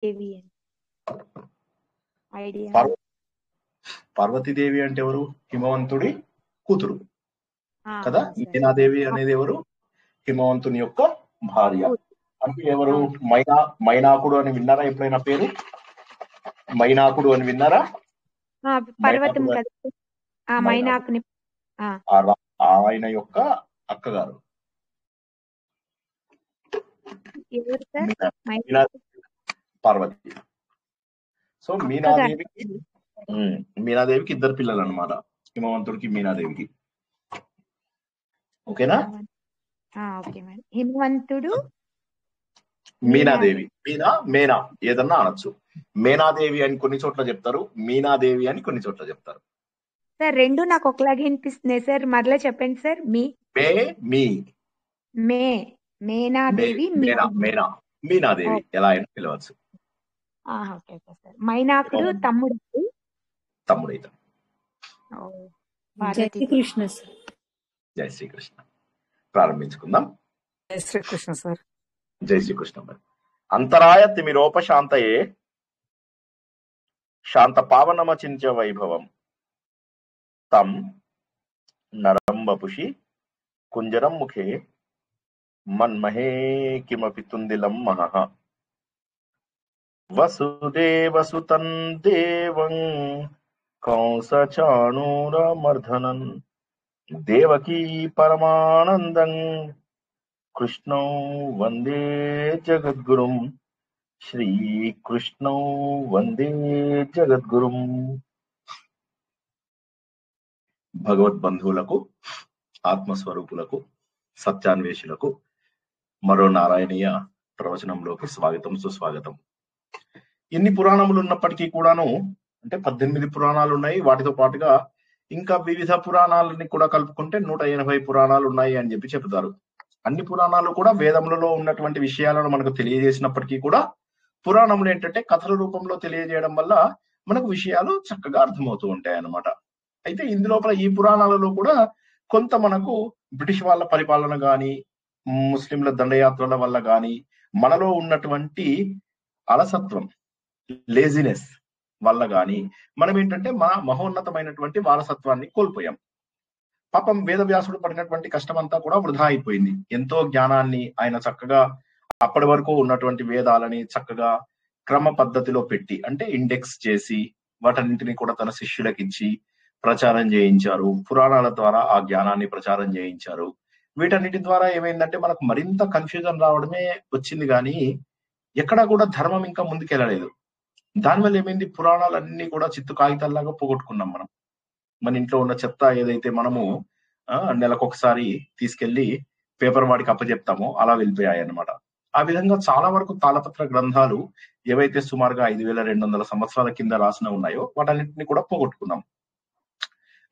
దేవి idea. Parvatidevi అంటే ఎవరు? హిమవంతుడి కూతురు కదా. అవును సార్. మీనాదేవి అనేది ఎవరు? హిమవంతుని యొక్క భార్య. అంటే ఎవరు? అవును. మైనాకుడు అని విన్నారా ఎప్పుడైనా పేరు? మైనాకుడు అని విన్నారా? పర్వతం మైనాకుడు కదా. మైనాకుని ఆయన యొక్క అక్కగారు ఎవరు సార్? పార్వతి. సో మీనాదేవికి ఇద్దరు పిల్లలు అన్నమాట, హిమవంతుడికి మీనాదేవికి. ఓకేనా? Okay madam. హిమవంతుడు మీనాదేవి, మేనా ఏదన్నా అనొచ్చు. మేనాదేవి అని కొన్ని చోట్ల చెప్తారు, మీనాదేవి అని కొన్ని చోట్ల చెప్తారు. సార్ రెండు నాకు ఒకలాగే వినిపిస్తున్నాయి సార్, మరలా చెప్పండి సార్. మేనాదేవి మీనాదేవి ఎలా అయినా పిలవచ్చు. Okay sir. మైనాకుడు తమ్ముడైతే. జై శ్రీకృష్ణ సార్. జై శ్రీకృష్ణ. ప్రారంభించుకుందాం. జై శ్రీకృష్ణ సార్. జై శ్రీకృష్ణ. అంతరాయ తిమిరోపశాంతయే శాంత పావనమచించ వైభవం తం నరం వపుషి కుంజరం ముఖే మన్మహే కిమపి తుందిలం మహః వసుదేవసుతం దేవం కంసచాణూరమర్ధనం దేవకీ పరమానందం కృష్ణౌ వందే జగద్గురుం శ్రీకృష్ణౌ వందే జగద్గురుం. భగవద్బంధువులకు, ఆత్మస్వరూపులకు, సత్యాన్వేషులకు మరో నారాయణీయ ప్రవచనంలోకి స్వాగతం, సుస్వాగతం. ఎన్ని పురాణములు ఉన్నప్పటికీ కూడాను, అంటే 18 పురాణాలు ఉన్నాయి, వాటితో పాటుగా ఇంకా వివిధ పురాణాలని కూడా కలుపుకుంటే 180 పురాణాలు ఉన్నాయి అని చెప్పి చెబుతారు. అన్ని పురాణాలు కూడా వేదములలో ఉన్నటువంటి విషయాలను మనకు తెలియజేసినప్పటికీ కూడా పురాణములు ఏంటంటే కథల రూపంలో తెలియజేయడం వల్ల మనకు విషయాలు చక్కగా అర్థమవుతూ ఉంటాయి అన్నమాట. అయితే ఇందులోపల ఈ పురాణాలలో కూడా కొంత మనకు బ్రిటిష్ వాళ్ళ పరిపాలన గాని, ముస్లింల దండయాత్రల వల్ల గాని, మనలో ఉన్నటువంటి అలసత్వం, లేజినెస్ వల్ల గాని మనం ఏంటంటే మన మహోన్నతమైనటువంటి వారసత్వాన్ని కోల్పోయాం. పాపం వేదవ్యాసుడు పడినటువంటి కష్టం అంతా కూడా వృధా అయిపోయింది. ఎంతో జ్ఞానాన్ని ఆయన చక్కగా అప్పటి వరకు ఉన్నటువంటి వేదాలని చక్కగా క్రమ పద్ధతిలో పెట్టి, అంటే ఇండెక్స్ చేసి వాటన్నింటినీ కూడా తన శిష్యులకు ఇచ్చి ప్రచారం చేయించారు. పురాణాల ద్వారా ఆ జ్ఞానాన్ని ప్రచారం చేయించారు. వీటన్నిటి ద్వారా ఏమైందంటే మనకు మరింత కన్ఫ్యూజన్ రావడమే వచ్చింది, కానీ ఎక్కడా కూడా ధర్మం ఇంకా ముందుకెళ్ళలేదు. దానివల్ల ఏమైంది, పురాణాలన్నీ కూడా చిత్తు కాగితాల్లాగా పోగొట్టుకున్నాం మనం. మన ఇంట్లో ఉన్న చెత్త ఏదైతే మనము నెలకొకసారి తీసుకెళ్లి పేపర్ వాడికి అప్పచెప్తామో అలా వెళ్ళిపోయాయి అన్నమాట. ఆ విధంగా చాలా వరకు తాళపత్ర గ్రంథాలు ఏవైతే సుమారుగా 5200 సంవత్సరాల కింద రాసిన ఉన్నాయో వాటన్నింటినీ కూడా పోగొట్టుకున్నాం.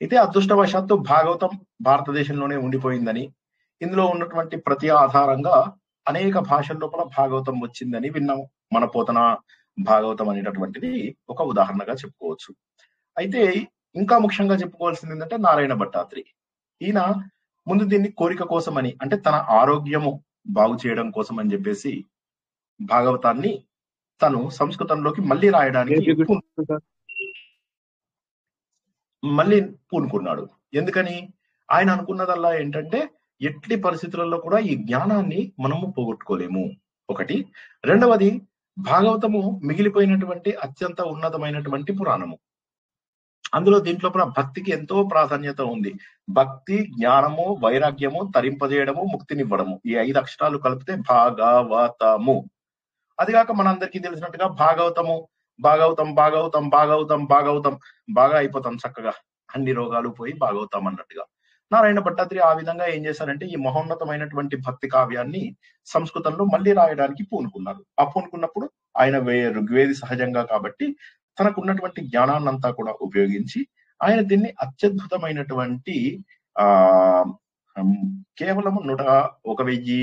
అయితే అదృష్టవశాత్తు భాగవతం భారతదేశంలోనే ఉండిపోయిందని, ఇందులో ఉన్నటువంటి ప్రతి ఆధారంగా అనేక భాషల లోపల భాగవతం వచ్చిందని విన్నాము. మన పోతన భాగవతం అనేటటువంటిది ఒక ఉదాహరణగా చెప్పుకోవచ్చు. అయితే ఇంకా ముఖ్యంగా చెప్పుకోవాల్సింది ఏంటంటే నారాయణ భట్టాద్రి. ఈయన ముందు దీన్ని కోరిక కోసమని, అంటే తన ఆరోగ్యము బాగు చేయడం కోసం అని చెప్పేసి భాగవతాన్ని తను సంస్కృతంలోకి మళ్ళీ రాయడానికి పూనుకున్నాడు. ఎందుకని? ఆయన అనుకున్నదల్లా ఏంటంటే ఎట్టి పరిస్థితులలో కూడా ఈ జ్ఞానాన్ని మనము పోగొట్టుకోలేము, ఒకటి. రెండవది, భాగవతము మిగిలిపోయినటువంటి అత్యంత ఉన్నతమైనటువంటి పురాణము. అందులో దీంట్లో భక్తికి ఎంతో ప్రాధాన్యత ఉంది. భక్తి, జ్ఞానము, వైరాగ్యము, తరింపజేయడము, ముక్తినివ్వడము, ఈ 5 అక్షరాలు కలిపితే భాగవతము. అదిగాక మనందరికీ తెలిసినట్టుగా భాగవతం బాగా అయిపోతాం చక్కగా, అన్ని రోగాలు పోయి భాగవతం అన్నట్టుగా. నారాయణ భట్టాద్రి ఆ విధంగా ఏం చేశారంటే ఈ మహోన్నతమైనటువంటి భక్తి కావ్యాన్ని సంస్కృతంలో మళ్ళీ రాయడానికి పూనుకున్నారు. ఆ పూనుకున్నప్పుడు ఆయన ఋగ్వేది సహజంగా కాబట్టి తనకున్నటువంటి జ్ఞానాన్నంతా కూడా ఉపయోగించి ఆయన దీన్ని అత్యద్భుతమైనటువంటి కేవలం 1130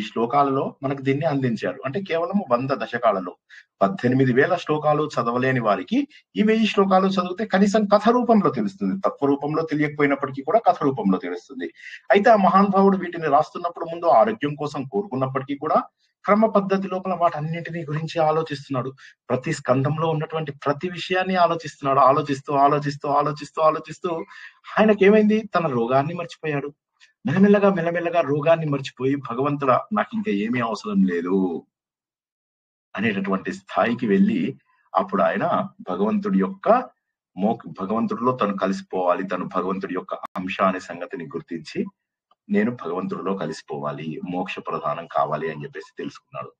శ్లోకాలలో మనకు దీన్ని అందించారు. అంటే కేవలం 100 దశకాలలో 18,000 శ్లోకాలు చదవలేని వారికి ఈ 1000 శ్లోకాలు చదివితే కనీసం కథ రూపంలో తెలుస్తుంది. తత్వ రూపంలో తెలియకపోయినప్పటికీ కూడా కథ రూపంలో తెలుస్తుంది. అయితే ఆ మహానుభావుడు వీటిని రాస్తున్నప్పుడు ముందు ఆరోగ్యం కోసం కోరుకున్నప్పటికీ కూడా క్రమ పద్ధతి లోపల వాటన్నింటినీ గురించి ఆలోచిస్తున్నాడు. ప్రతి స్కందంలో ఉన్నటువంటి ప్రతి విషయాన్ని ఆలోచిస్తున్నాడు. ఆలోచిస్తూ ఆలోచిస్తూ ఆలోచిస్తూ ఆలోచిస్తూ ఆయనకేమైంది, తన రోగాన్ని మర్చిపోయాడు. మెల్లమెల్లగా రోగాన్ని మర్చిపోయి భగవంతుడా నాకు ఇంకా ఏమీ అవసరం లేదు అనేటటువంటి స్థాయికి వెళ్ళి అప్పుడు ఆయన భగవంతుడి యొక్క భగవంతుడిలో తను కలిసిపోవాలి, తను భగవంతుడి యొక్క అంశ అనే సంగతిని గుర్తించి నేను భగవంతుడిలో కలిసిపోవాలి, మోక్ష ప్రధానం కావాలి అని చెప్పేసి తెలుసుకున్నాడు.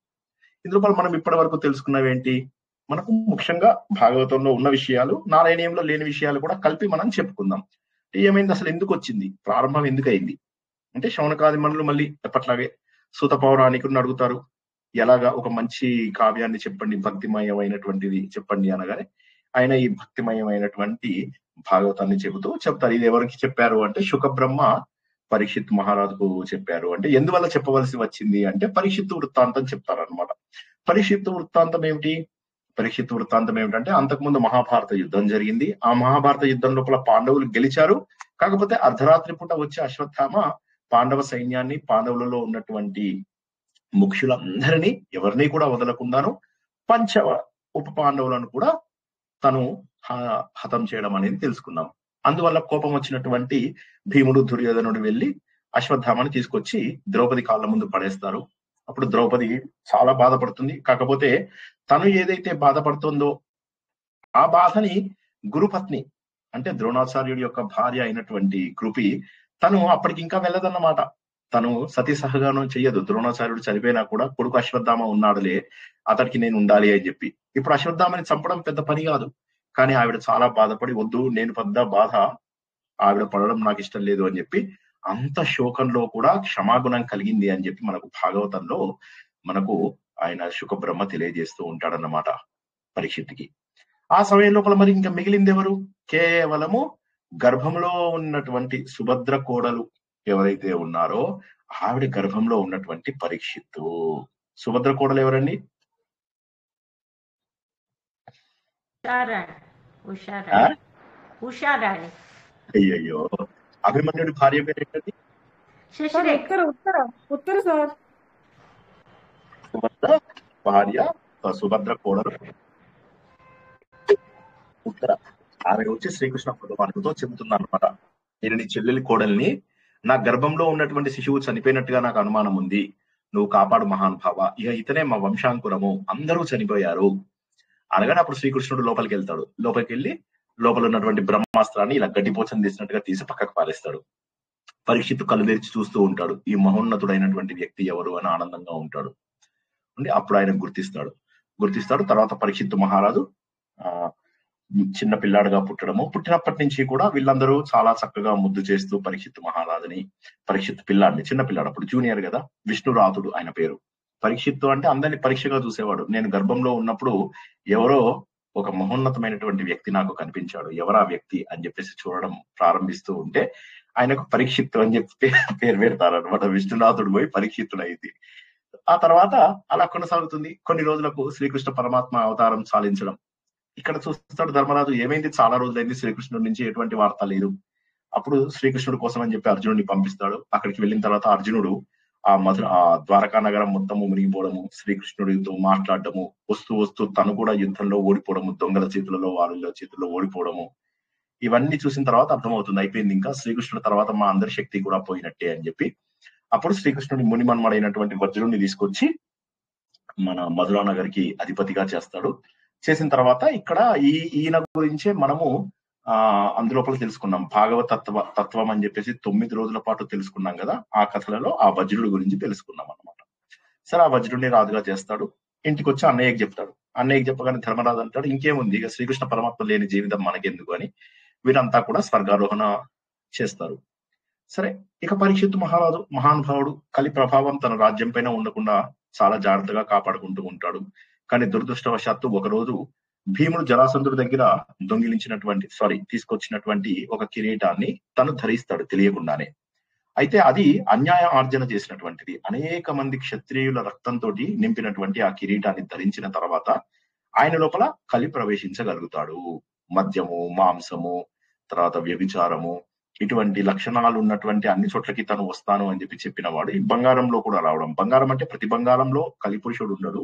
ఇందులో మనం ఇప్పటి వరకు తెలుసుకున్నవేంటి, మనకు ముఖ్యంగా భాగవతంలో ఉన్న విషయాలు, నారాయణీయంలో లేని విషయాలు కూడా కలిపి మనం చెప్పుకుందాం. ఏమైంది, అసలు ఎందుకు వచ్చింది, ప్రారంభం ఎందుకు అయింది అంటే శౌనకాది మనులు మళ్ళీ ఎప్పట్లాగే సూత పౌరాణికుడిని అడుగుతారు, ఎలాగా ఒక మంచి కావ్యాన్ని చెప్పండి, భక్తిమయమైనటువంటిది చెప్పండి అనగానే ఆయన ఈ భక్తిమయమైనటువంటి భాగవతాన్ని చెప్తారు. ఇది ఎవరికి చెప్పారు అంటే శుకబ్రహ్మ పరీక్షిత్ మహారాజుకు చెప్పారు. అంటే ఎందువల్ల చెప్పవలసి వచ్చింది అంటే పరీక్షిత్ వృత్తాంతం చెప్తారనమాట. పరీక్షిత్ వృత్తాంతం ఏమిటంటే అంతకుముందు మహాభారత యుద్ధం జరిగింది. ఆ మహాభారత యుద్ధం లోపల పాండవులు గెలిచారు. కాకపోతే అర్ధరాత్రి పూట వచ్చే అశ్వత్థామ పాండవ సైన్యాన్ని, పాండవులలో ఉన్నటువంటి ముఖ్యులందరినీ ఎవరిని కూడా వదలకుండాను పంచ ఉప పాండవులను కూడా తను హతం చేయడం అనేది తెలుసుకున్నాం. అందువల్ల కోపం వచ్చినటువంటి భీముడు, దుర్యోధనుడు వెళ్లి అశ్వత్థామని తీసుకొచ్చి ద్రౌపది కాళ్ళ ముందు పడేస్తారు. అప్పుడు ద్రౌపది చాలా బాధపడుతుంది. కాకపోతే తను ఏదైతే బాధపడుతుందో ఆ బాధని గురుపత్ని అంటే ద్రోణాచార్యుడి యొక్క భార్య అయినటువంటి కృపి తను అప్పటికి ఇంకా వెళ్ళదన్నమాట. తను సతీ సహగానం చెయ్యదు. ద్రోణాచార్యుడు చనిపోయినా కూడా కొడుకు అశ్వత్థామ ఉన్నాడులే, అతడికి నేను ఉండాలి అని చెప్పి. ఇప్పుడు అశ్వత్థామని చంపడం పెద్ద పని కాదు, కానీ ఆవిడ చాలా బాధపడి వద్దు, నేను పెద్ద బాధ ఆవిడ పడడం నాకు ఇష్టం లేదు అని చెప్పి అంత శోకంలో కూడా క్షమాగుణం కలిగింది అని చెప్పి మనకు భాగవతంలో ఆయన శుకబ్రహ్మ తెలియజేస్తూ ఉంటాడన్నమాట పరీక్షిత్తుకి. ఆ సమయం లోపల మరి ఇంకా మిగిలింది ఎవరు, కేవలము గర్భంలో ఉన్నటువంటి సుభద్ర కోడలు ఎవరైతే ఉన్నారో ఆవిడ గర్భంలో ఉన్నటువంటి పరీక్షిత్తు. సుభద్ర కోడలు ఎవరండి? అయ్యయ్యో, అభిమన్యుడి భార్య పేరు ఏంటండి? సుభద్ర భార్య, సుభద్ర కోడలు ఉత్తర. ఆమె వచ్చి శ్రీకృష్ణ భగవానుడితో చెబుతున్నారు అనమాట, నేను నీ చెల్లెలి కోడల్ని, నా గర్భంలో ఉన్నటువంటి శిశువు చనిపోయినట్టుగా నాకు అనుమానం ఉంది, నువ్వు కాపాడు మహానుభావ, ఇక ఇతనే మా వంశాంకురము, అందరూ చనిపోయారు అనగానే అప్పుడు శ్రీకృష్ణుడు లోపలికి వెళ్తాడు. లోపలికి వెళ్ళి లోపల ఉన్నటువంటి బ్రహ్మాస్త్రాన్ని ఇలా గడ్డిపోచం తీసినట్టుగా తీసి పక్కకు పారేస్తాడు. పరీక్షిత్తు కళ్ళు తెరిచి చూస్తూ ఉంటాడు, ఈ మహోన్నతుడైనటువంటి వ్యక్తి ఎవరు అని ఆనందంగా ఉంటాడు. అప్పుడు ఆయన గుర్తిస్తాడు. తర్వాత పరీక్షిత్తు మహారాజు చిన్న పిల్లాడుగా పుట్టినప్పటి నుంచి కూడా వీళ్ళందరూ చాలా చక్కగా ముద్దు చేస్తూ పరీక్షిత్తు మహారాజుని, పరీక్షిత్తు పిల్లాడిని, చిన్న పిల్లాడు అప్పుడు జూనియర్ కదా, విష్ణురాతుడు ఆయన పేరు. పరీక్షిత్తు అంటే అందరినీ పరీక్షగా చూసేవాడు. నేను గర్భంలో ఉన్నప్పుడు ఎవరో ఒక మహోన్నతమైనటువంటి వ్యక్తి నాకు కనిపించాడు, ఎవరా వ్యక్తి అని చెప్పేసి చూడడం ప్రారంభిస్తూ ఉంటే ఆయనకు పరీక్షిత్తు అని చెప్పి పేరు పెడతారనమాట. విష్ణునాథుడు పోయి పరీక్షిత్తుడు అయింది. ఆ తర్వాత అలా కొనసాగుతుంది. కొన్ని రోజులకు శ్రీకృష్ణ పరమాత్మ అవతారం సాధించడం. ఇక్కడ చూస్తాడు ధర్మరాజు, ఏమైంది, చాలా రోజులైంది శ్రీకృష్ణుడి నుంచి ఎటువంటి వార్త లేదు. అప్పుడు శ్రీకృష్ణుడి కోసం అని చెప్పి అర్జునుడిని పంపిస్తాడు. అక్కడికి వెళ్ళిన తర్వాత అర్జునుడు ఆ ద్వారకా నగరం మొత్తము మునిగిపోవడము, శ్రీకృష్ణుడితో మాట్లాడటము, వస్తూ తను కూడా యుద్ధంలో ఓడిపోవడము, దొంగల చేతులలో వాళ్ళ చేతుల్లో ఓడిపోవడము, ఇవన్నీ చూసిన తర్వాత అర్థమవుతుంది, అయిపోయింది, ఇంకా శ్రీకృష్ణుడి తర్వాత మా అందరి శక్తి కూడా పోయినట్టే అని చెప్పి అప్పుడు శ్రీకృష్ణుడి మునిమన్మడైనటువంటి వజ్రుడిని తీసుకొచ్చి మన మధురా నగర్కి అధిపతిగా చేస్తాడు. చేసిన తర్వాత ఇక్కడ ఈయన గురించే మనము అందులోపల తెలుసుకున్నాం. భాగవత తత్వం అని చెప్పేసి 9 రోజుల పాటు తెలుసుకున్నాం కదా. ఆ కథలలో ఆ వజ్రుడి గురించి తెలుసుకున్నాం అనమాట. సరే, ఆ వజ్రుడిని రాజుగా చేస్తాడు. ఇంటికి వచ్చి అన్నయ్యకి చెప్తాడు. అన్నయ్యకి చెప్పగానే ధర్మరాజు అంటాడు, ఇంకేముంది, ఇక శ్రీకృష్ణ పరమాత్మ లేని జీవితం మనకెందుకు అని వీరంతా కూడా స్వర్గారోహణ చేస్తారు. సరే, ఇక పరీక్షిత్తు మహారాజు మహానుభావుడు, కలి ప్రభావం తన రాజ్యం పైన ఉండకుండా చాలా జాగ్రత్తగా కాపాడుకుంటూ ఉంటాడు. కానీ దురదృష్టవశాత్తు ఒకరోజు భీముడు జరాసంధుడి దగ్గర తీసుకొచ్చినటువంటి ఒక కిరీటాన్ని తను ధరిస్తాడు తెలియకుండానే. అయితే అది అన్యాయ ఆర్జన చేసినటువంటిది. అనేక మంది క్షత్రియుల రక్తంతో నింపినటువంటి ఆ కిరీటాన్ని ధరించిన తర్వాత ఆయన లోపల కలి ప్రవేశించగలుగుతాడు. మద్యము, మాంసము, తర్వాత వ్యభిచారము, ఇటువంటి లక్షణాలు ఉన్నటువంటి అన్ని చోట్లకి తను వస్తాను అని చెప్పిన వాడు ఈ బంగారంలో కూడా రావడం. బంగారం అంటే ప్రతి బంగారంలో కలిపురుషుడు ఉండడు.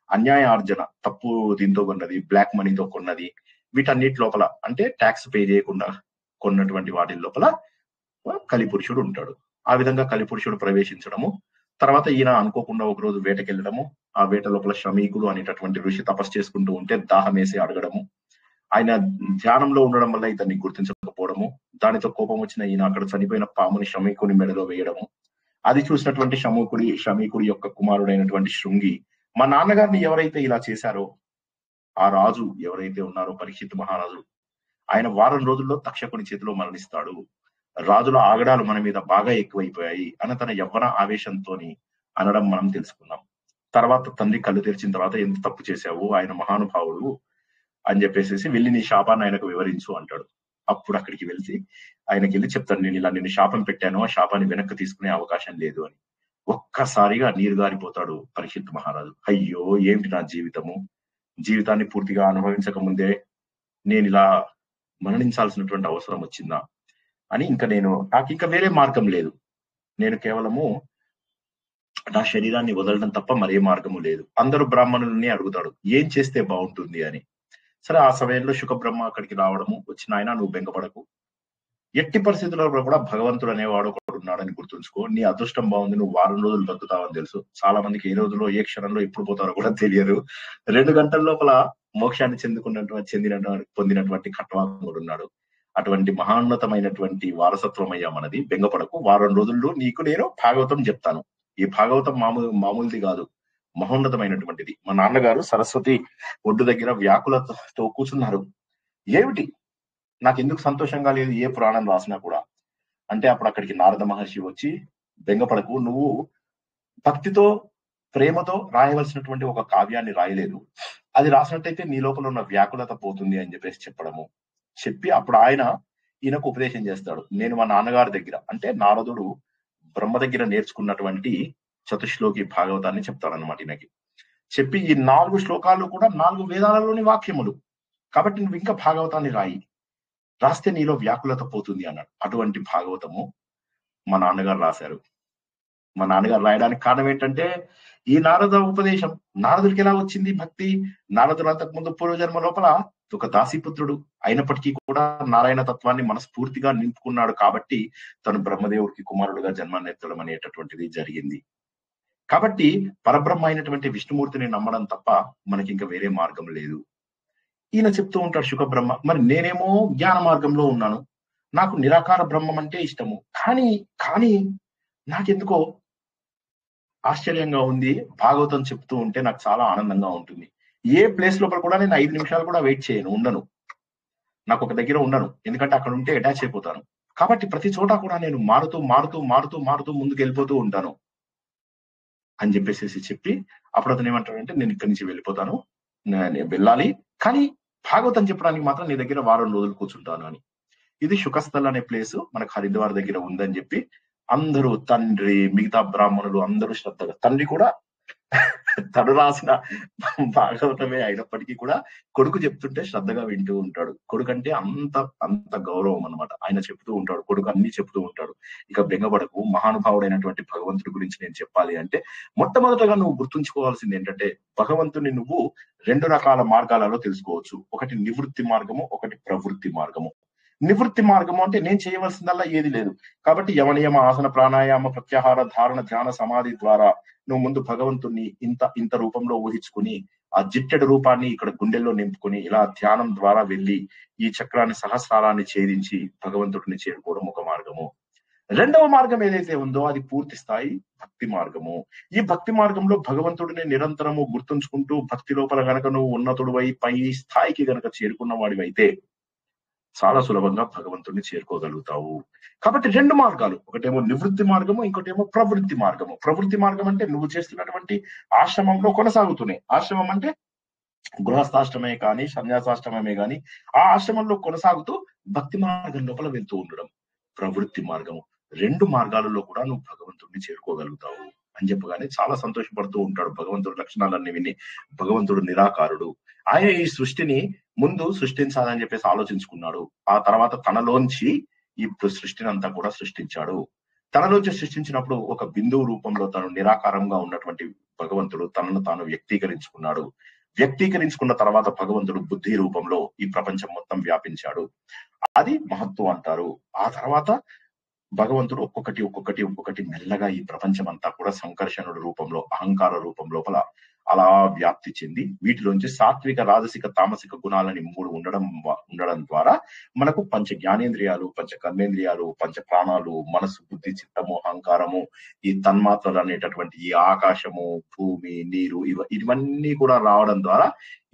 అన్యాయ ఆర్జన, తప్పు దీంతో కొన్నది, బ్లాక్ మనీతో కొన్నది, వీటన్నిటి లోపల అంటే ట్యాక్స్ పే చేయకుండా కొన్నటువంటి వాటి లోపల కలిపురుషుడు ఉంటాడు. ఆ విధంగా కలిపురుషుడు ప్రవేశించడము, తర్వాత ఈయన అనుకోకుండా ఒక రోజు వేటకెళ్ళడము, ఆ వేట లోపల శ్రమీకుడు అనేటటువంటి ఋషి తపస్సు చేసుకుంటూ ఉంటే దాహం వేసి అడగడము, ఆయన ధ్యానంలో ఉండడం వల్ల ఇతన్ని గుర్తించకపోవడము, దానితో కోపం వచ్చిన ఈయన అక్కడ చనిపోయిన పాముని శ్రమీకుని మెడలో వేయడము. అది చూసినటువంటి శ్రమీకుడి యొక్క కుమారుడైనటువంటి శృంగి, మా నాన్నగారిని ఎవరైతే ఇలా చేశారో ఆ రాజు ఎవరైతే ఉన్నారో పరీక్షిత్ మహారాజు, ఆయన వారం రోజుల్లో తక్షకుని చేతిలో మరణిస్తాడు. రాజుల ఆగడాలు మన మీద బాగా ఎక్కువైపోయాయి అని తన యవ్వన ఆవేశంతోని అనడం మనం తెలుసుకున్నాం. తర్వాత తండ్రి కళ్ళు తెరిచిన తర్వాత ఎంత తప్పు చేశావు, ఆయన మహానుభావుడు అని చెప్పేసి వెళ్ళి నీ శాపాన్ని ఆయనకు వివరించు అంటాడు. అప్పుడు అక్కడికి ఆయనకి వెళ్ళి చెప్తాను, నేను ఇలా నిన్ను శాపం పెట్టాను, ఆ శాపాన్ని వెనక్కి తీసుకునే అవకాశం లేదు అని. ఒక్కసారిగా నీరు గారిపోతాడు పరీక్షిత్ మహారాజు. అయ్యో ఏమిటి నా జీవితాన్ని పూర్తిగా అనుభవించక ముందే నేను ఇలా మరణించాల్సినటువంటి అవసరం వచ్చిందా అని నాకు ఇంకా వేరే మార్గం లేదు, నేను కేవలము నా శరీరాన్ని వదలడం తప్ప మరే మార్గము లేదు. అందరూ బ్రాహ్మణుల్ని అడుగుతాడు ఏం చేస్తే బాగుంటుంది అని. సరే, ఆ సమయంలో శుకబ్రహ్మ అక్కడికి రావడము, వచ్చిన ఆయన నువ్వు బెంగపడకు, ఎట్టి పరిస్థితుల్లో కూడా భగవంతుడు అనేవాడు ఒకడు ఉన్నాడని గుర్తుంచుకో, నీ అదృష్టం బాగుంది, నువ్వు వారం రోజులు బతుకుతావని తెలుసు. చాలా మందికి ఏ రోజులో ఏ క్షణంలో ఎప్పుడు పోతారో కూడా తెలియదు. 2 గంటల లోపల మోక్షాన్ని పొందినటువంటి ఖట్వాంగుడు ఉన్నాడు. అటువంటి మహాన్నతమైనటువంటి వారసత్వం అయ్యా మనది, బెంగపడకు, వారం రోజుల్లో నీకు నేను భాగవతం చెప్తాను. ఈ భాగవతం మామూలుది కాదు, మహోన్నతమైనటువంటిది. మా నాన్నగారు సరస్వతి ఒడ్డు దగ్గర వ్యాకులతో కూర్చున్నారు. ఏమిటి నాకు ఎందుకు సంతోషంగా లేదు ఏ పురాణం రాసినా కూడా అంటే, అప్పుడు అక్కడికి నారద మహర్షి వచ్చి, బెంగపడకు, నువ్వు భక్తితో ప్రేమతో రాయవలసినటువంటి ఒక కావ్యాన్ని రాయలేదు, అది రాసినట్టయితే నీ లోపల ఉన్న వ్యాకులత పోతుంది అని చెప్పి అప్పుడు ఈయనకు ఉపదేశం చేస్తాడు. నేను మా నాన్నగారి దగ్గర అంటే నారదుడు బ్రహ్మ దగ్గర నేర్చుకున్నటువంటి చతుశ్లోకి భాగవతాన్ని చెప్తాడనమాట ఈయనకి. చెప్పి ఈ 4 శ్లోకాలు కూడా 4 వేదాలలోని వాక్యములు కాబట్టి నువ్వు ఇంకా భాగవతాన్ని రాస్తే నీలో వ్యాకులత పోతుంది అన్నాడు. అటువంటి భాగవతము మా నాన్నగారు రాశారు. మా నాన్నగారు రాయడానికి కారణం ఏంటంటే ఈ నారద ఉపదేశం. నారదుడికి ఎలా వచ్చింది భక్తి? నారదుడు అంతకుముందు పూర్వజన్మ లోపల ఒక దాసీపుత్రుడు అయినప్పటికీ కూడా నారాయణ తత్వాన్ని మనస్ఫూర్తిగా నింపుకున్నాడు కాబట్టి తను బ్రహ్మదేవుడికి కుమారుడుగా జన్మనెత్తడం అనేటటువంటిది జరిగింది. కాబట్టి పరబ్రహ్మ అయినటువంటి విష్ణుమూర్తిని నమ్మడం తప్ప మనకి ఇంకా వేరే మార్గం లేదు. ఈయన చెప్తూ ఉంటాడు శుకబ్రహ్మ, మరి నేనేమో జ్ఞాన మార్గంలో ఉన్నాను, నాకు నిరాకార బ్రహ్మం అంటే ఇష్టము, కానీ నాకెందుకో ఆశ్చర్యంగా ఉంది, భాగవతం చెప్తూ ఉంటే నాకు చాలా ఆనందంగా ఉంటుంది. ఏ ప్లేస్ లోపల కూడా నేను 5 నిమిషాలు కూడా వెయిట్ చేయను, ఉండను, నాకు ఒక దగ్గర ఉండను, ఎందుకంటే అక్కడ ఉంటే అటాచ్ అయిపోతాను. కాబట్టి ప్రతి చోట కూడా నేను మారుతూ ముందుకు వెళ్ళిపోతూ ఉంటాను అని చెప్పి అప్పుడు అతను ఏమంటాడంటే, నేను ఇక్కడి నుంచి వెళ్ళిపోతాను, నేను వెళ్ళాలి, కానీ భాగవతం చెప్పడానికి మాత్రం నీ దగ్గర వారం రోజులు కూర్చుంటాను అని. ఇది శుకస్థల్ అనే ప్లేస్ మనకు హరిద్వార్ దగ్గర ఉందని చెప్పి అందరూ, తండ్రి, మిగతా బ్రాహ్మణులు అందరూ శ్రద్ధగా, తండ్రి కూడా తను రాసిన భాగవతమే అయినప్పటికీ కూడా కొడుకు చెప్తుంటే శ్రద్ధగా వింటూ ఉంటాడు. కొడుకు అంటే అంత గౌరవం అనమాట. ఆయన చెప్తూ ఉంటాడు, కొడుకు అన్ని చెప్తూ ఉంటాడు. ఇక బెంగపడకు, మహానుభావుడైనటువంటి భగవంతుడి గురించి నేను చెప్పాలి అంటే మొట్టమొదటగా నువ్వు గుర్తుంచుకోవాల్సింది ఏంటంటే, భగవంతుని నువ్వు 2 రకాల మార్గాలలో తెలుసుకోవచ్చు. ఒకటి నివృత్తి మార్గము, ఒకటి ప్రవృత్తి మార్గము. నివృత్తి మార్గము అంటే నేను చేయవలసిందల్లా ఏది లేదు, కాబట్టి యమనియమ ఆసన ప్రాణాయామ ప్రత్యాహార ధారణ ధ్యాన సమాధి ద్వారా నువ్వు ముందు భగవంతుణ్ణి ఇంత రూపంలో ఊహించుకుని ఆ జిట్టెడు రూపాన్ని ఇక్కడ గుండెల్లో నింపుకొని ఇలా ధ్యానం ద్వారా వెళ్ళి ఈ చక్రాన్ని సహస్రారాన్ని ఛేదించి భగవంతుడిని చేరుకోవడం ఒక మార్గము. రెండవ మార్గం ఏదైతే ఉందో అది పూర్తి స్థాయి భక్తి మార్గము. ఈ భక్తి మార్గంలో భగవంతుడిని నిరంతరము గుర్తుంచుకుంటూ భక్తి లోపల గనక నువ్వు ఉన్నతుడివై పై స్థాయికి గనక చేరుకున్న వాడివైతే చాలా సులభంగా భగవంతుడిని చేరుకోగలుగుతావు. కాబట్టి 2 మార్గాలు, ఒకటేమో నివృత్తి మార్గము, ఇంకోటేమో ప్రవృత్తి మార్గము. ప్రవృత్తి మార్గం అంటే నువ్వు చేస్తున్నటువంటి ఆశ్రమంలో కొనసాగుతున్నాయి. ఆశ్రమం అంటే గృహస్థాశ్రమే కానీ సన్యాసాశ్రమమే కానీ ఆ ఆశ్రమంలో కొనసాగుతూ భక్తి మార్గం లోపల వెళ్తూ ఉండడం ప్రవృత్తి మార్గము. 2 మార్గాలలో కూడా నువ్వు భగవంతుడిని చేరుకోగలుగుతావు అని చెప్పగానే చాలా సంతోషపడుతూ ఉంటాడు. భగవంతుడి లక్షణాలన్నీ విని, భగవంతుడు నిరాకారుడు, ఆయన ఈ సృష్టిని ముందు సృష్టించాలని చెప్పేసి ఆలోచించుకున్నాడు. ఆ తర్వాత తనలోంచి ఇప్పుడు సృష్టిని అంతా కూడా సృష్టించాడు. తనలోంచి సృష్టించినప్పుడు ఒక బిందువు రూపంలో తను నిరాకారంగా ఉన్నటువంటి భగవంతుడు తనను తాను వ్యక్తీకరించుకున్నాడు. వ్యక్తీకరించుకున్న తర్వాత భగవంతుడు బుద్ధి రూపంలో ఈ ప్రపంచం మొత్తం వ్యాపించాడు. అది మహత్వం అంటారు. ఆ తర్వాత భగవంతుడు ఒక్కొక్కటి మెల్లగా ఈ ప్రపంచం అంతా కూడా సంకర్షణుడు రూపంలో, అహంకార రూపం లోపల అలా వ్యాప్తి చెంది వీటిలోంచి సాత్విక, రాజసిక, తామసిక గుణాలని 3 ఉండడం ద్వారా మనకు పంచ జ్ఞానేంద్రియాలు, పంచ కర్మేంద్రియాలు, పంచ ప్రాణాలు, మనసు, బుద్ధి, చిత్తము, అహంకారము, ఈ తన్మాత్రలు అనేటటువంటి ఈ ఆకాశము, భూమి, నీరు ఇవన్నీ కూడా రావడం ద్వారా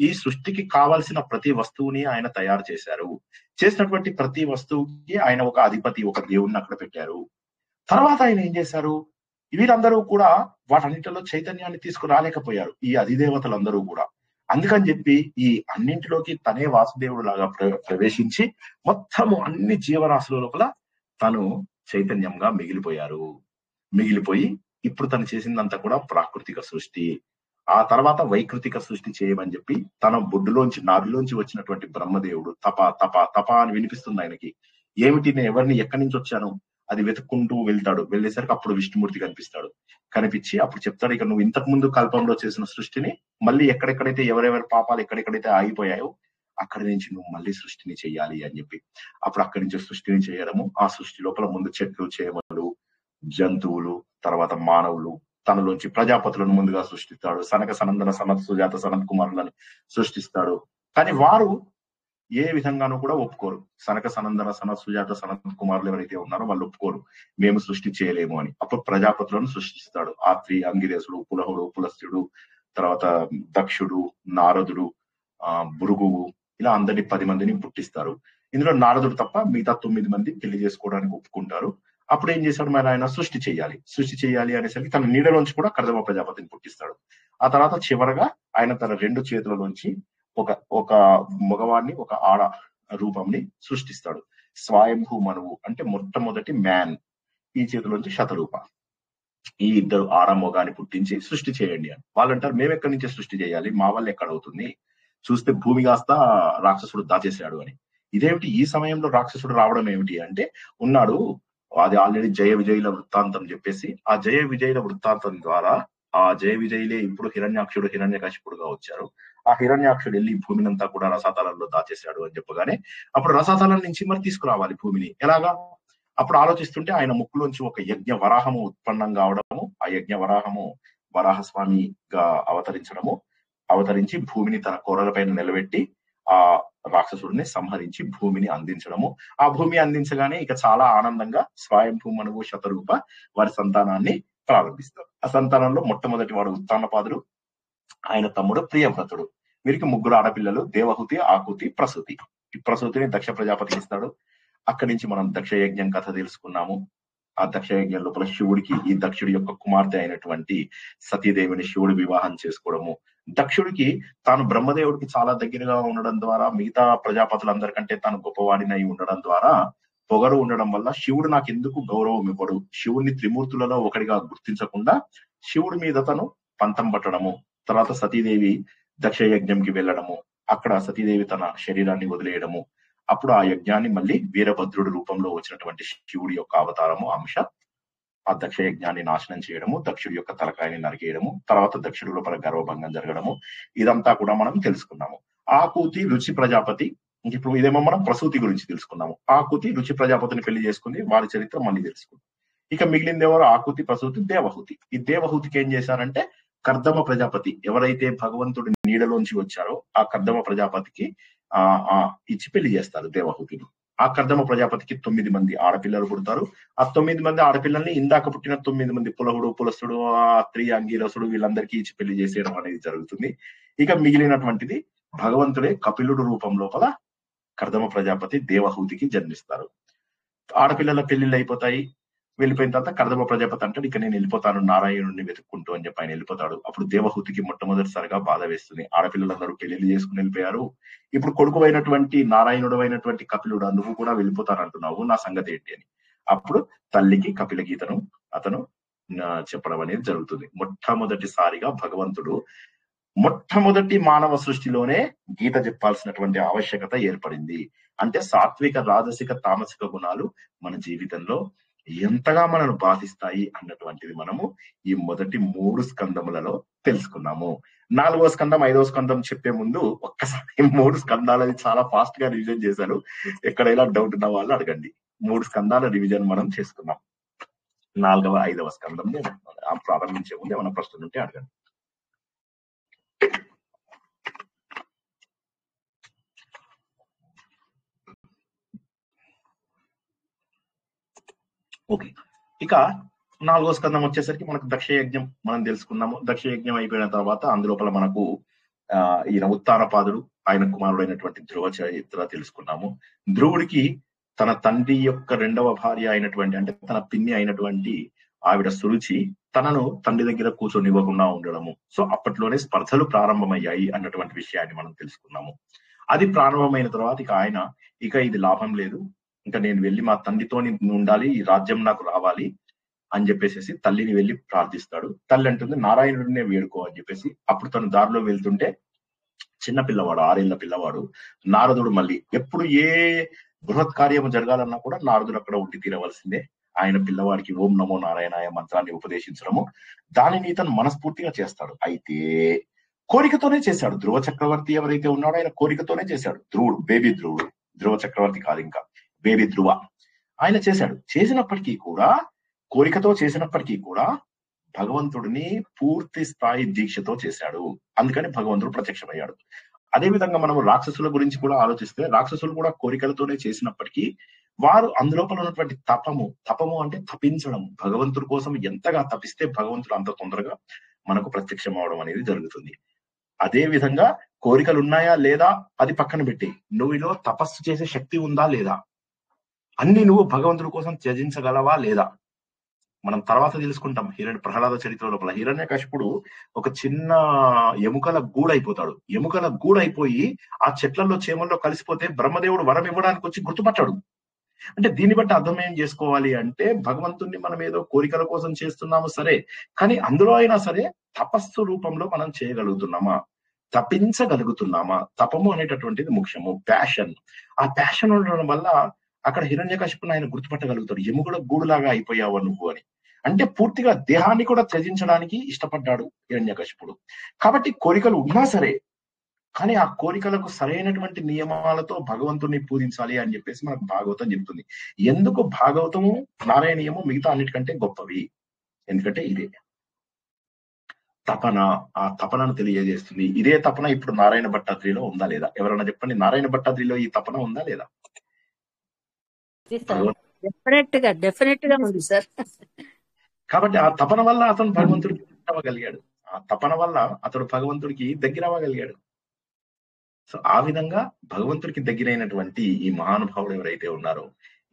ఈ సృష్టికి కావాల్సిన ప్రతి వస్తువుని ఆయన తయారు చేశారు. చేసినటువంటి ప్రతి వస్తువుకి ఆయన ఒక అధిపతి, ఒక దేవుణ్ణి అక్కడ పెట్టారు. తర్వాత ఆయన ఏం చేశారు? వీరందరూ కూడా వాటన్నిటిలో చైతన్యాన్ని తీసుకురాలేకపోయారు, ఈ అధిదేవతలందరూ కూడా. అందుకని చెప్పి ఈ అన్నింటిలోకి తనే వాసుదేవుడు లాగా ప్రవేశించి మొత్తము అన్ని జీవరాశుల లోపల తను చైతన్యంగా మిగిలిపోయి ఇప్పుడు తను చేసిందంతా కూడా ప్రాకృతిక సృష్టి. ఆ తర్వాత వైకృతిక సృష్టి చేయమని చెప్పి తన బొడ్డులోంచి, నాభిలోంచి వచ్చినటువంటి బ్రహ్మదేవుడు తప తప తప అని వినిపిస్తుంది ఆయనకి. ఏమిటి, నేను ఎవరిని, ఎక్కడి నుంచి వచ్చాను అది వెతుక్కుంటూ వెళ్తాడు. వెళ్ళేసరికి అప్పుడు విష్ణుమూర్తి కనిపించి అప్పుడు చెప్తాడు, ఇక నువ్వు ఇంతకు ముందు కల్పంలో చేసిన సృష్టిని మళ్ళీ ఎక్కడెక్కడైతే ఎవరెవరి పాపాలు ఎక్కడెక్కడైతే ఆగిపోయాయో అక్కడి నుంచి నువ్వు మళ్ళీ సృష్టిని చెయ్యాలి అని చెప్పి అప్పుడు అక్కడి నుంచి సృష్టిని చేయడము. ఆ సృష్టి లోపల ముందు చెట్లు, చేమలు, జంతువులు, తర్వాత మానవులు, తనలోంచి ప్రజాపతులను ముందుగా సృష్టిస్తాడు. సనక సనందన సనత్ సుజాత సనత్ కుమారులను సృష్టిస్తాడు. కానీ వారు ఏ విధంగానూ కూడా ఒప్పుకోరు. సనక సనందన సనత్ సుజాత సనత్ కుమారులు ఎవరైతే ఉన్నారో వాళ్ళు ఒప్పుకోరు, మేము సృష్టి చేయలేము అని. అప్పుడు ప్రజాపతులను సృష్టిస్తాడు. ఆత్రి, అంగిరేసుడు, పులహుడు, పులస్త్యుడు, తర్వాత దక్షుడు, నారదుడు, భృగువు, ఇలా అందరినీ 10 మందిని పుట్టిస్తారు. ఇందులో నారదుడు తప్ప మిగతా 9 మంది పెళ్లి చేసుకోవడానికి ఒప్పుకుంటారు. అప్పుడు ఏం చేశాడు, మరి ఆయన సృష్టి చేయాలి అనేసరికి తన నీడలోంచి కూడా కర్దమ ప్రజాపతిని పుట్టిస్తాడు. ఆ తర్వాత చివరగా ఆయన తన 2 చేతులలోంచి ఒక మగవాడిని, ఒక ఆడ రూపంని సృష్టిస్తాడు. స్వయంభూ మనువు అంటే మొట్టమొదటి మ్యాన్. ఈ చేతిలోంచి శతరూప. ఈ 2 ఆడ మొగాన్ని పుట్టించి సృష్టి చేయండి అని. వాళ్ళు అంటారు, మేము ఎక్కడి నుంచి సృష్టి చేయాలి, మా వల్ల ఎక్కడవుతుంది, చూస్తే భూమి కాస్త రాక్షసుడు దాచేశాడు అని. ఇదేమిటి, ఈ సమయంలో రాక్షసుడు రావడం ఏమిటి అంటే, ఉన్నాడు, అది ఆల్రెడీ జయ విజయుల వృత్తాంతం చెప్పేసి ఆ జయ విజయుల వృత్తాంతం ద్వారా ఆ జయ విజయులే ఇప్పుడు హిరణ్యాక్షుడు, హిరణ్యకశిపుడుగా వచ్చారు. ఆ హిరణ్యాక్షుడు వెళ్ళి భూమిని అంతా కూడా రసాతలంలో దాచేశాడు అని చెప్పగానే అప్పుడు రసాతలం నుంచి మరి తీసుకురావాలి భూమిని ఎలాగా? అప్పుడు ఆలోచిస్తుంటే ఆయన ముక్కులోంచి ఒక యజ్ఞ వరాహము ఉత్పన్నం కావడము, ఆ యజ్ఞ వరాహము వరాహస్వామిగా అవతరించి భూమిని తన కోరలపైన నిలబెట్టి ఆ రాక్షసుడిని సంహరించి భూమిని అందించడము. ఆ భూమి అందించగానే ఇక చాలా ఆనందంగా స్వయంభూ మనువు శతరూప వారి సంతానాన్ని ప్రారంభిస్తారు. ఆ సంతానంలో మొట్టమొదటి వాడు ఉత్తానపాదుడు, ఆయన తమ్ముడు ప్రియవ్రతుడు. వీరికి 3 ఆడపిల్లలు, దేవహూతి, ఆకుతి, ప్రసూతి. ఈ ప్రసూతిని దక్ష ప్రజాపతికి ఇస్తాడు. అక్కడి నుంచి మనం దక్ష యజ్ఞం కథ తెలుసుకున్నాము. ఆ దక్ష యజ్ఞం లోపల శివుడికి ఈ దక్షుడి యొక్క కుమార్తె అయినటువంటి సతీదేవిని శివుడు వివాహం చేసుకోవడము. దక్షుడికి తాను బ్రహ్మదేవుడికి చాలా దగ్గరగా ఉండడం ద్వారా, మిగతా ప్రజాపతులందరికంటే తాను గొప్పవాడినై ఉండడం ద్వారా, పొగరు ఉండడం వల్ల శివుడు నాకెందుకు గౌరవం ఇవ్వడు, శివుడిని త్రిమూర్తులలో ఒకటిగా గుర్తించకుండా శివుడి మీద తను పంతం పట్టడము. తర్వాత సతీదేవి దక్ష యజ్ఞంకి వెళ్ళడము, అక్కడ సతీదేవి తన శరీరాన్ని వదిలేయడము. అప్పుడు ఆ యజ్ఞాన్ని మళ్ళీ వీరభద్రుడి రూపంలో వచ్చినటువంటి శివుడి యొక్క అవతారము అంశ ఆ దక్ష యజ్ఞాన్ని నాశనం చేయడము, దక్షుడి యొక్క తలకాయని నరికేయడము, తర్వాత దక్షుడి లోపల గర్వభంగం జరగడము. ఇదంతా కూడా మనం తెలుసుకున్నాము. ఆకుతి రుచి ప్రజాపతి, ఇప్పుడు ఇదేమో మనం ప్రసూతి గురించి తెలుసుకున్నాము. ఆకుతి రుచి ప్రజాపతిని పెళ్లి చేసుకుంది, వారి చరిత్ర మళ్ళీ తెలుసుకుంది. ఇక మిగిలింది ఎవరు? ఆకుతి, ప్రసూతి, దేవహూతి. ఈ దేవహూతికి ఏం చేశారంటే, కర్దమ ప్రజాపతి ఎవరైతే భగవంతుడి నీడలోంచి వచ్చారో ఆ కర్దమ ప్రజాపతికి ఇచ్చి పెళ్లి చేస్తారు దేవహూతిని. ఆ కర్దమ ప్రజాపతికి 9 మంది ఆడపిల్లలు పుడతారు. ఆ 9 మంది ఆడపిల్లల్ని ఇందాక పుట్టిన 9 మంది పులహుడు, పులస్తుడు, ఆత్రి, అంగీరసుడు వీళ్ళందరికీ ఇచ్చి పెళ్లి చేసేయడం అనేది జరుగుతుంది. ఇక మిగిలినటువంటిది భగవంతుడే కపిలుడు రూపం లోపల కర్దమ ప్రజాపతి దేవహూతికి జన్మిస్తారు. ఆడపిల్లల పెళ్లిళ్ళు అయిపోతాయి. వెళ్ళిపోయిన తర్వాత కర్దమ ప్రజాపతి అంటాడు, ఇక నేను వెళ్ళిపోతాను నారాయణుడిని వెతుక్కుంటూ అని చెప్పి ఆయన వెళ్ళిపోతాడు. అప్పుడు దేవహూతికి మొట్టమొదటిసారిగా బాధ వేస్తుంది. ఆడపిల్లలందరూ పెళ్లిళ్ళు చేసుకుని వెళ్ళిపోయారు, ఇప్పుడు కొడుకు అయినటువంటి నారాయణుడు అయినటువంటి కపిలుడు నువ్వు కూడా వెళ్ళిపోతానంటున్నావు, నా సంగతి ఏంటి అని. అప్పుడు తల్లికి కపిల గీతను అతను చెప్పడం అనేది జరుగుతుంది. మొట్టమొదటిసారిగా భగవంతుడు మొట్టమొదటి మానవ సృష్టిలోనే గీత చెప్పాల్సినటువంటి ఆవశ్యకత ఏర్పడింది. అంటే సాత్విక, రాజసిక, తామసిక గుణాలు మన జీవితంలో ఎంతగా మనను బాధిస్తాయి అన్నటువంటిది మనము ఈ మొదటి 3 స్కందములలో తెలుసుకున్నాము. 4వ స్కందం, 5వ స్కందం చెప్పే ముందు ఒక్కసారి 3 స్కందాలని చాలా ఫాస్ట్ గా రివిజన్ చేశాను. ఎక్కడైనా డౌట్ ఉన్న వాళ్ళు అడగండి. 3 స్కందాల రివిజన్ మనం చేసుకున్నాం. 4వ, 5వ స్కందం ప్రారంభించే ముందు ఏమైనా ప్రశ్నలు ఉంటే అడగండి. ఓకే, ఇక 4వ స్కందం వచ్చేసరికి మనకు దక్షయజ్ఞం మనం తెలుసుకున్నాము. దక్షయజ్ఞం అయిపోయిన తర్వాత అందులోపల మనకు ఈయన ఉత్తానపాదుడు, ఆయన కుమారుడైనటువంటి ధ్రువ చరిత్ర తెలుసుకున్నాము. ధ్రువుడికి తన తండ్రి యొక్క 2వ భార్య అయినటువంటి, అంటే తన పిన్ని అయినటువంటి ఆవిడ సురుచి తనను తండ్రి దగ్గర కూర్చొనివ్వకుండా ఉండడము. సో అప్పట్లోనే స్పర్ధలు ప్రారంభమయ్యాయి అన్నటువంటి విషయాన్ని మనం తెలుసుకున్నాము. అది ప్రారంభమైన తర్వాత ఇక ఇది లాభం లేదు, ఇంకా నేను వెళ్ళి మా తండ్రితో ఉండాలి, ఈ రాజ్యం నాకు రావాలి అని చెప్పేసి తల్లిని వెళ్ళి ప్రార్థిస్తాడు. తల్లి అంటుంది నారాయణుడినే వేడుకో అని చెప్పేసి. అప్పుడు తను దారిలో వెళ్తుంటే చిన్న పిల్లవాడు, 6 ఏళ్ల పిల్లవాడు నారదుడు మళ్ళీ ఎప్పుడు ఏ బృహత్ కార్యము జరగాలన్నా కూడా నారదుడు అక్కడ ఉండి తీరవలసిందే. ఆయన పిల్లవాడికి ఓం నమో నారాయణాయ మంత్రాన్ని ఉపదేశించడము, దానిని ఇతను మనస్ఫూర్తిగా చేస్తాడు. అయితే కోరికతోనే చేశాడు. ధ్రువ చక్రవర్తి ఎవరైతే ఉన్నాడో ఆయన కోరికతోనే చేశాడు. ధ్రువుడు, బేబీ ధ్రువుడు, ధ్రువ చక్రవర్తి కాదు, ఇంకా బేబీ ధ్రువ ఆయన చేశాడు. చేసినప్పటికీ కూడా, కోరికతో చేసినప్పటికీ కూడా భగవంతుడిని పూర్తి స్థాయి దీక్షతో చేశాడు. అందుకని భగవంతుడు ప్రత్యక్షమయ్యాడు. అదే విధంగా మనం రాక్షసుల గురించి కూడా ఆలోచిస్తే, రాక్షసులు కూడా కోరికలతోనే చేసినప్పటికీ వారు అందులోపల ఉన్నటువంటి తపము అంటే తపించడం, భగవంతుడి కోసం ఎంతగా తపిస్తే భగవంతుడు అంత తొందరగా మనకు ప్రత్యక్షం అవడం అనేది జరుగుతుంది. అదే విధంగా కోరికలు ఉన్నాయా లేదా అది పక్కన పెట్టి, నువ్వు ఇలా తపస్సు చేసే శక్తి ఉందా లేదా, అన్ని నువ్వు భగవంతుడి కోసం త్యజించగలవా లేదా, మనం తర్వాత తెలుసుకుంటాం. ప్రహ్లాద చరిత్ర లోపల హిరణ్యకశిపుడు ఒక చిన్న ఎముకల గూడైపోతాడు. ఎముకల గూడైపోయి ఆ చెట్లలో చేమల్లో కలిసిపోతే బ్రహ్మదేవుడు వరం ఇవ్వడానికి వచ్చి గుర్తుపట్టాడు. అంటే దీన్ని బట్టి అర్థం ఏం చేసుకోవాలి అంటే, భగవంతుణ్ణి మనం ఏదో కోరికల కోసం చేస్తున్నాము సరే, కానీ అందులో అయినా సరే తపస్సు రూపంలో మనం చేయగలుగుతున్నామా, తపించగలుగుతున్నామా. తపము అనేటటువంటిది ముఖ్యము, ప్యాషన్. ఆ ప్యాషన్ ఉండడం వల్ల అక్కడ హిరణ్యకశిపుని ఆయన గుర్తుపట్టగలుగుతాడు. ఎముకల గూడులాగా అయిపోయావా నువ్వు అని. అంటే పూర్తిగా దేహాన్ని కూడా త్యజించడానికి ఇష్టపడ్డాడు హిరణ్యకశిపుడు. కాబట్టి కోరికలు ఉన్నా సరే, కానీ ఆ కోరికలకు సరైనటువంటి నియమాలతో భగవంతుడిని పూజించాలి అని చెప్పేసి మనకు భాగవతం చెప్తుంది. ఎందుకు భాగవతము, నారాయణీయము మిగతా అన్నిటికంటే గొప్పవి? ఎందుకంటే ఇదే తపన, ఆ తపనను తెలియజేస్తుంది. ఇదే తపన ఇప్పుడు నారాయణ భట్టాద్రిలో ఉందా లేదా? ఎవరైనా చెప్పండి, నారాయణ భట్టాద్రిలో ఈ తపన ఉందా లేదా? డెఫినెట్ గా ఉంది సార్. కాబట్టి ఆ తపన వల్ల అతను భగవంతుడికి అవ్వగలిగాడు. ఆ తపన వల్ల అతడు భగవంతుడికి దగ్గర అవ్వగలిగాడు. సో ఆ విధంగా భగవంతుడికి దగ్గరైనటువంటి ఈ మహానుభావుడు ఎవరైతే ఉన్నారో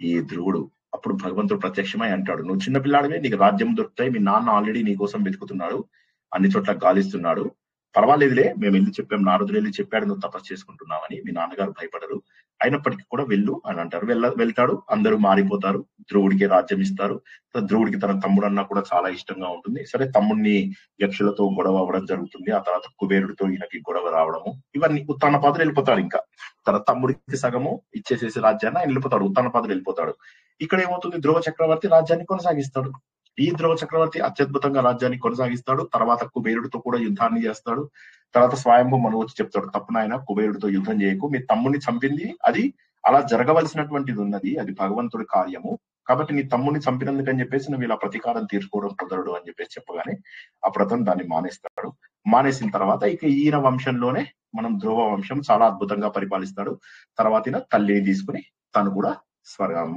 ఈ ధ్రువుడు, అప్పుడు భగవంతుడు ప్రత్యక్షమై అంటాడు, నువ్వు చిన్నపిల్లాడివే, నీకు రాజ్యం దొరుకుతాయి, మీ నాన్న ఆల్రెడీ నీ కోసం వెతుకుతున్నాడు, అన్ని చోట్ల గాలిస్తున్నాడు, పర్వాలేదులే, మేము వెళ్ళి చెప్పాం, నారదుడు వెళ్ళి చెప్పాడు నువ్వు తపస్సు చేసుకుంటున్నావని, మీ నాన్నగారు భయపడరు, అయినప్పటికీ కూడా వెళ్ళు అని అంటారు. వెళ్తాడు, అందరూ మారిపోతారు, ధ్రువుడికి రాజ్యం ఇస్తారు. ధ్రువుడికి తన తమ్ముడు అన్నా కూడా చాలా ఇష్టంగా ఉంటుంది. సరే, తమ్ముడిని యక్షులతో గొడవ అవ్వడం జరుగుతుంది. ఆ తర్వాత కుబేరుడితో ఈయనకి గొడవ రావడము, ఇవన్నీ. ఉత్తానపాదుడు వెళ్ళిపోతాడు, ఇంకా తన తమ్ముడికి సగము ఇచ్చేసేసి రాజ్యాన్ని ఆయన వెళ్ళిపోతాడు. ఉత్తానపాదుడు వెళ్ళిపోతాడు. ఇక్కడ ఏమవుతుంది, ధ్రువ చక్రవర్తి రాజ్యాన్ని కొనసాగిస్తాడు. ఈ ధ్రువ చక్రవర్తి అత్యద్భుతంగా రాజ్యాన్ని కొనసాగిస్తాడు. తర్వాత కుబేరుడితో కూడా యుద్ధాన్ని చేస్తాడు. తర్వాత స్వయంభూ మను వచ్చి చెప్తాడు, తప్పునైనా కుబేరుడితో యుద్ధం చేయకు, మీ తమ్ముడిని చంపింది అది అలా జరగవలసినటువంటిది ఉన్నది, అది భగవంతుడి కార్యము, కాబట్టి నీ తమ్ముడిని చంపినందుకని చెప్పేసి నువ్వు ఇలా ప్రతీకారం తీర్చుకోవడం కుదరడు అని చెప్పేసి చెప్పగానే అప్పుడు అతను దాన్ని మానేస్తాడు. మానేసిన తర్వాత ఇక ఈయన వంశంలోనే మనం ధ్రువ వంశం చాలా అద్భుతంగా పరిపాలిస్తాడు. తర్వాత తల్లిని తీసుకుని తను కూడా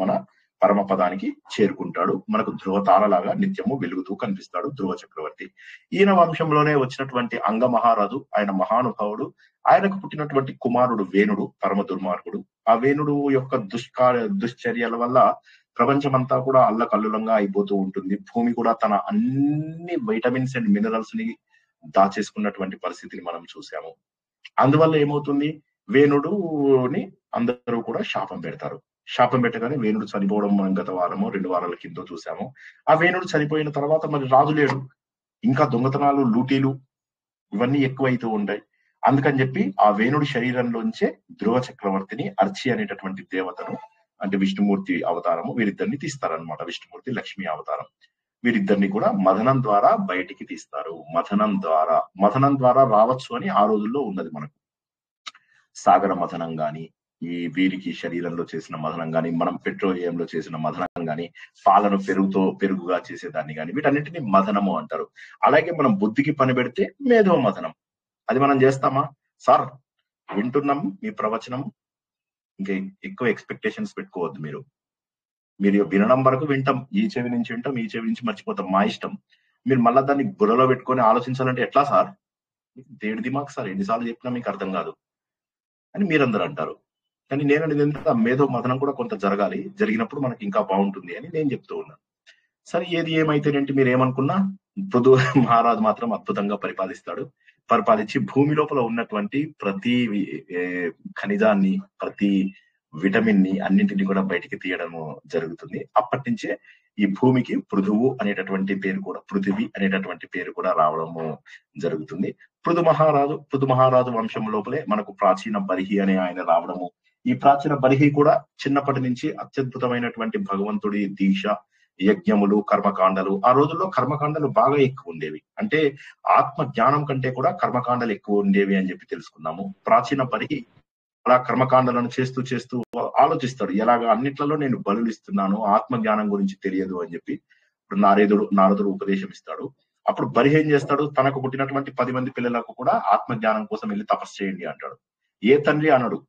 మన పరమపదానికి చేరుకుంటాడు. మనకు ధ్రువ తారలాగా నిత్యము వెలుగుతూ కనిపిస్తాడు ధ్రువ చక్రవర్తి. ఈయన వంశంలోనే వచ్చినటువంటి అంగ మహారాజు, ఆయన మహానుభావుడు. ఆయనకు పుట్టినటువంటి కుమారుడు వేణుడు పరమ దుర్మార్గుడు. ఆ వేణుడు యొక్క దుశ్చర్యల వల్ల ప్రపంచమంతా కూడా అల్లకల్లులంగా అయిపోతూ ఉంటుంది. భూమి కూడా తన అన్ని వైటమిన్స్ అండ్ మినరల్స్ ని దాచేసుకున్నటువంటి పరిస్థితిని మనం చూసాము. అందువల్ల ఏమవుతుంది, వేణుడుని అందరూ కూడా శాపం పెడతారు. శాపం పెట్టగానే వేణుడు చనిపోవడం మనం గత వారమో 2 వారాల కింద చూసాము. ఆ వేణుడు చనిపోయిన తర్వాత మరి రాజు లేడు, ఇంకా దొంగతనాలు, లూటీలు, ఇవన్నీ ఎక్కువైతూ ఉంటాయి. అందుకని చెప్పి ఆ వేణుడి శరీరంలోంచే ధ్రువ చక్రవర్తిని అర్చి అనేటటువంటి దేవతను, అంటే విష్ణుమూర్తి అవతారము, వీరిద్దరిని తీస్తారనమాట. విష్ణుమూర్తి లక్ష్మీ అవతారం, వీరిద్దరిని కూడా మథనం ద్వారా బయటికి తీస్తారు. మథనం ద్వారా రావచ్చు అని ఆ రోజుల్లో ఉన్నది మనకు. సాగర మథనం గాని, ఈ వీరికి శరీరంలో చేసిన మథనం గాని, మనం పెట్రోలియంలో చేసిన మథనం గాని, పాలను పెరుగుగా చేసేదాన్ని గాని, వీటన్నిటిని మథనము అంటారు. అలాగే మనం బుద్ధికి పని పెడితే మేధో మథనం, అది మనం చేస్తామా? సార్ వింటున్నాం మీ ప్రవచనం, ఇంకా ఎక్కువ ఎక్స్పెక్టేషన్స్ పెట్టుకోవద్దు. మీరు వినడం వరకు వింటాం, ఈ చెవి నుంచి వింటాం, ఈ చెవి నుంచి మర్చిపోతాం, మా ఇష్టం. మీరు మళ్ళా దాన్ని బుర్రలో పెట్టుకొని ఆలోచించాలంటే ఎట్లా సార్? దేడి దిమాగ్ సార్, ఎన్నిసార్లు చెప్పినా మీకు అర్థం కాదు అని మీరందరూ అంటారు. కానీ నేను అనేది ఎంత మేధో మథనం కూడా కొంత జరగాలి, జరిగినప్పుడు మనకి ఇంకా బాగుంటుంది అని నేను చెప్తూ ఉన్నాను. సరే, ఏది ఏమైతేనేంటి, మీరు ఏమనుకున్నా పృథు మహారాజు మాత్రం అద్భుతంగా పరిపాలించి భూమి లోపల ఉన్నటువంటి ప్రతి ఖనిజాన్ని, ప్రతి విటమిన్ ని అన్నింటినీ కూడా బయటికి తీయడము జరుగుతుంది. అప్పటి నుంచే ఈ భూమికి పృథువు అనేటటువంటి పేరు కూడా, పృథివీ అనేటటువంటి పేరు కూడా రావడము జరుగుతుంది. పృథు మహారాజు వంశం లోపలే మనకు ప్రాచీన బర్హి అనే ఆయన రావడము. ఈ ప్రాచీన బర్హి కూడా చిన్నప్పటి నుంచి అత్యద్భుతమైనటువంటి భగవంతుడి దీక్ష, యజ్ఞములు, కర్మకాండలు. ఆ రోజుల్లో కర్మకాండలు బాగా ఎక్కువ ఉండేవి. అంటే ఆత్మ జ్ఞానం కంటే కూడా కర్మకాండలు ఎక్కువ ఉండేవి అని చెప్పి తెలుసుకున్నాము. ప్రాచీన బర్హి అలా కర్మకాండలను చేస్తూ ఆలోచిస్తాడు, ఎలాగా అన్నిట్లలో నేను బలులు ఇస్తున్నాను, ఆత్మ జ్ఞానం గురించి తెలియదు అని చెప్పి. ఇప్పుడు నారదుడు ఉపదేశం ఇస్తాడు. అప్పుడు బర్హి ఏం చేస్తాడు, తనకు పుట్టినటువంటి 10 మంది పిల్లలకు కూడా ఆత్మ జ్ఞానం కోసం వెళ్ళి తపస్సు చేయండి అంటాడు. ఏ తండ్రి అనడు,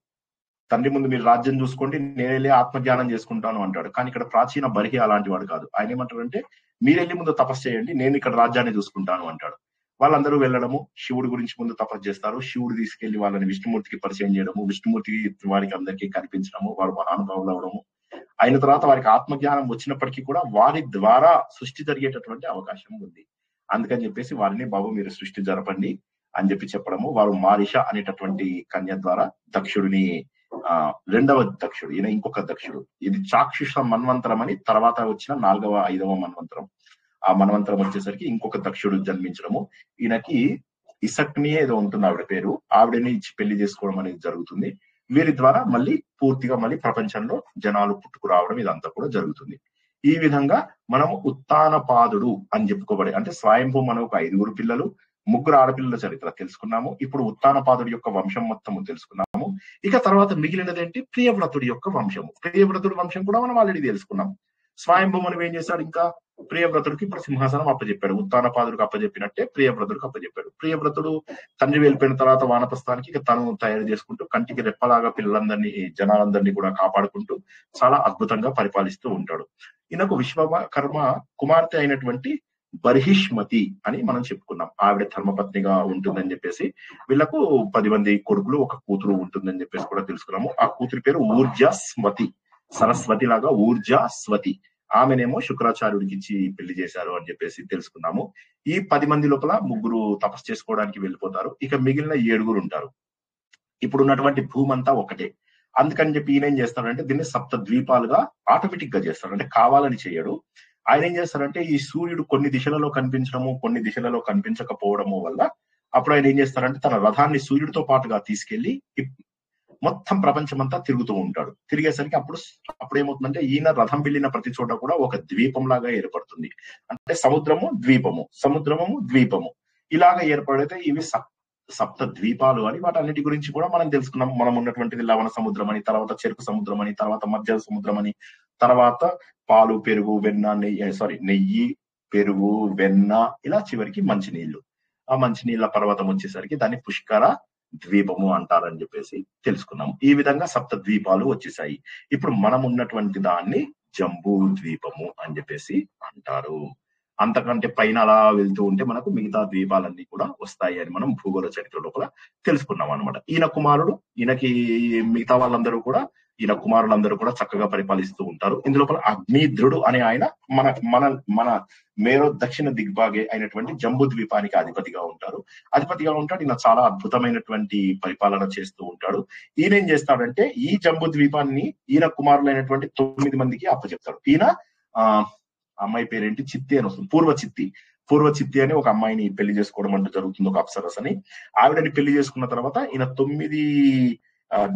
తండ్రి ముందు మీరు రాజ్యం చూసుకోండి, నేను వెళ్ళి ఆత్మజ్ఞానం చేసుకుంటాను అంటాడు. కానీ ఇక్కడ ప్రాచీన బర్హి అలాంటి వాడు కాదు. ఆయన ఏమంటాడంటే, మీరు వెళ్ళి ముందు తపస్సు చేయండి, నేను ఇక్కడ రాజ్యాన్ని చూసుకుంటాను అంటాడు. వాళ్ళందరూ వెళ్ళడము, శివుడి గురించి ముందు తపస్సు చేస్తారు. శివుడు తీసుకెళ్లి వాళ్ళని విష్ణుమూర్తికి పరిచయం చేయడము, విష్ణుమూర్తి వారికి అందరికీ కనిపించడము, వారు మహానుభావులు అవడము. అయిన తర్వాత వారికి ఆత్మజ్ఞానం వచ్చినప్పటికీ కూడా వారి ద్వారా సృష్టి జరిగేటటువంటి అవకాశం ఉంది. అందుకని చెప్పేసి వారిని, బాబు మీరు సృష్టి జరపండి అని చెప్పడము. వారు మారిష అనేటటువంటి కన్య ద్వారా దక్షుడిని, రెండవ దక్షుడు, ఈయన ఇంకొక దక్షుడు, ఇది చాక్షుష మన్వంతరం అని తర్వాత వచ్చిన 4వ 5వ మన్వంతరం. ఆ మన్వంతరం వచ్చేసరికి ఇంకొక దక్షుడు జన్మించడము. ఈయనకి ఇసక్ని ఏదో ఉంటుంది ఆవిడ పేరు, ఆవిడని ఇచ్చి పెళ్లి చేసుకోవడం అనేది జరుగుతుంది. వీరి ద్వారా పూర్తిగా ప్రపంచంలో జనాలు పుట్టుకురావడం ఇదంతా కూడా జరుగుతుంది. ఈ విధంగా మనము ఉత్తానపాదుడు అని చెప్పుకోబడే, అంటే స్వయంభూ మనకు 5 పిల్లలు, 3 ఆడపిల్లల చరిత్ర తెలుసుకున్నాము. ఇప్పుడు ఉత్తానపాదుడి యొక్క వంశం మొత్తము తెలుసుకున్నాము. ఇక తర్వాత మిగిలినదేంటి, ప్రియవ్రతుడి యొక్క వంశము. ప్రియవ్రతుడి వంశం కూడా మనం ఆల్రెడీ తెలుసుకున్నాము. స్వయంభూ మనం ఏం చేశాడు, ఇంకా ప్రియవ్రతుడికి ఇప్పుడు సింహాసనం అప్పచెప్పాడు. ఉత్తానపాదుడికి అప్పచెప్పినట్టే ప్రియవ్రతుడికి అప్పచెప్పాడు. ప్రియవ్రతుడు తండ్రి వెళ్ళిపోయిన తర్వాత వానప్రస్థానికి ఇక తను తయారు చేసుకుంటూ కంటికి రెప్పలాగా పిల్లలందరినీ, జనాలందరినీ కూడా కాపాడుకుంటూ చాలా అద్భుతంగా పరిపాలిస్తూ ఉంటాడు. ఈయనకు విశ్వకర్మ కుమార్తె అయినటువంటి బర్హిష్మతి అని మనం చెప్పుకున్నాం. ఆవిడ ధర్మపత్నిగా ఉంటుందని చెప్పేసి, వీళ్ళకు 10 మంది కొడుకులు, ఒక కూతురు ఉంటుందని చెప్పేసి కూడా తెలుసుకున్నాము. ఆ కూతురి పేరు ఊర్జస్వతి, సరస్వతి లాగా ఊర్జస్వతి. ఆమెనేమో శుక్రాచార్యుడికి ఇచ్చి పెళ్లి చేశారు అని చెప్పేసి తెలుసుకున్నాము. ఈ 10 మంది లోపల 3 తపస్సు చేసుకోవడానికి వెళ్ళిపోతారు. ఇక మిగిలిన 7 ఉంటారు. ఇప్పుడు ఉన్నటువంటి భూమి అంతా ఒకటే. అందుకని చెప్పి ఈయన ఏం చేస్తాడంటే, దీన్ని సప్త ద్వీపాలుగా ఆటోమేటిక్ గా చేస్తాడు, అంటే కావాలని చేయడు. ఆయన ఏం చేస్తారంటే, ఈ సూర్యుడు కొన్ని దిశలలో కనిపించడము, కొన్ని దిశలలో కనిపించకపోవడము వల్ల అప్పుడు ఆయన ఏం చేస్తారంటే, తన రథాన్ని సూర్యుడితో పాటుగా తీసుకెళ్లి మొత్తం ప్రపంచమంతా తిరుగుతూ ఉంటాడు. తిరిగేసరికి అప్పుడు ఏమవుతుందంటే, ఈయన రథం వెళ్ళిన ప్రతి చోట కూడా ఒక ద్వీపం లాగా ఏర్పడుతుంది. అంటే సముద్రము ద్వీపము ఇలాగా ఏర్పడితే ఇవి సప్త ద్వీపాలు అని, వాటన్నిటి గురించి కూడా మనం తెలుసుకున్నాం. మనం ఉన్నటువంటిది లవణ సముద్రం అని, తర్వాత చెరుకు సముద్రం అని, తర్వాత మధ్య సముద్రం అని, తర్వాత పాలు, పెరుగు, వెన్న, నెయ్యి, పెరుగు, వెన్న, ఇలా చివరికి మంచినీళ్లు. ఆ మంచినీళ్ల పర్వతం వచ్చేసరికి దాన్ని పుష్కర ద్వీపము అంటారని చెప్పేసి తెలుసుకున్నాము. ఈ విధంగా సప్త ద్వీపాలు వచ్చేసాయి. ఇప్పుడు మనం ఉన్నటువంటి దాన్ని జంబూ ద్వీపము అని చెప్పేసి అంటారు. అంతకంటే పైన అలా వెళ్తూ ఉంటే మనకు మిగతా ద్వీపాలన్నీ కూడా వస్తాయి అని మనం భూగోళ చరిత్ర లోపల తెలుసుకున్నాం అనమాట. ఈయన కుమారులందరూ కూడా చక్కగా పరిపాలిస్తూ ఉంటారు. ఇందులోపల అగ్నిద్రుడు అనే ఆయన మన మేరో దక్షిణ దిగ్భాగే అయినటువంటి జంబూ ద్వీపానికి అధిపతిగా ఉంటాడు. ఈయన చాలా అద్భుతమైనటువంటి పరిపాలన చేస్తూ ఉంటాడు. ఈయన ఏం చేస్తాడంటే, ఈ జంబూ ద్వీపాన్ని ఈయన కుమారులైనటువంటి 9 మందికి అప్పచెప్తాడు. ఈయన అమ్మాయి పేరేంటి, చిత్తి అని వస్తుంది, పూర్వ పూర్వచిత్తి అని ఒక అమ్మాయిని పెళ్లి చేసుకోవడం అంటూ జరుగుతుంది, ఒక అప్సరస్ అని. ఆవిడని పెళ్లి చేసుకున్న తర్వాత ఈయన 9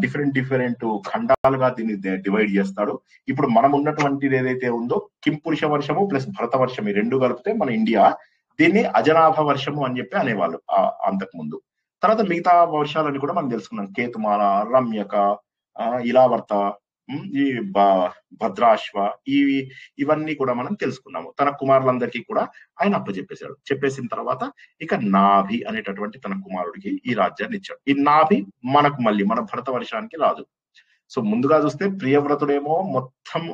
డిఫరెంట్ ఖండాలుగా దీన్ని డివైడ్ చేస్తాడు. ఇప్పుడు మనం ఉన్నటువంటిది ఏదైతే ఉందో కింపురుష వర్షము ప్లస్ భరత వర్షం, ఈ రెండు కలిపితే మన ఇండియా, దీన్ని అజనాభ వర్షము అని చెప్పి అనేవాళ్ళు అంతకు ముందు. తర్వాత మిగతా వర్షాలని కూడా మనం తెలుసుకున్నాం, కేతుమాల, రమ్యక, ఇలావర్త, ఈ భద్రాశ్వ, ఇవన్నీ కూడా మనం తెలుసుకున్నాము. తన కుమారులందరికీ కూడా ఆయన అప్పచెప్పేశాడు. చెప్పేసిన తర్వాత ఇక నాభి అనేటటువంటి తన కుమారుడికి ఈ రాజ్యాన్ని ఇచ్చాడు. ఈ నాభి మనకు మళ్ళీ మన భరత వర్షానికి రాదు. సో ముందుగా చూస్తే ప్రియవ్రతుడేమో మొత్తం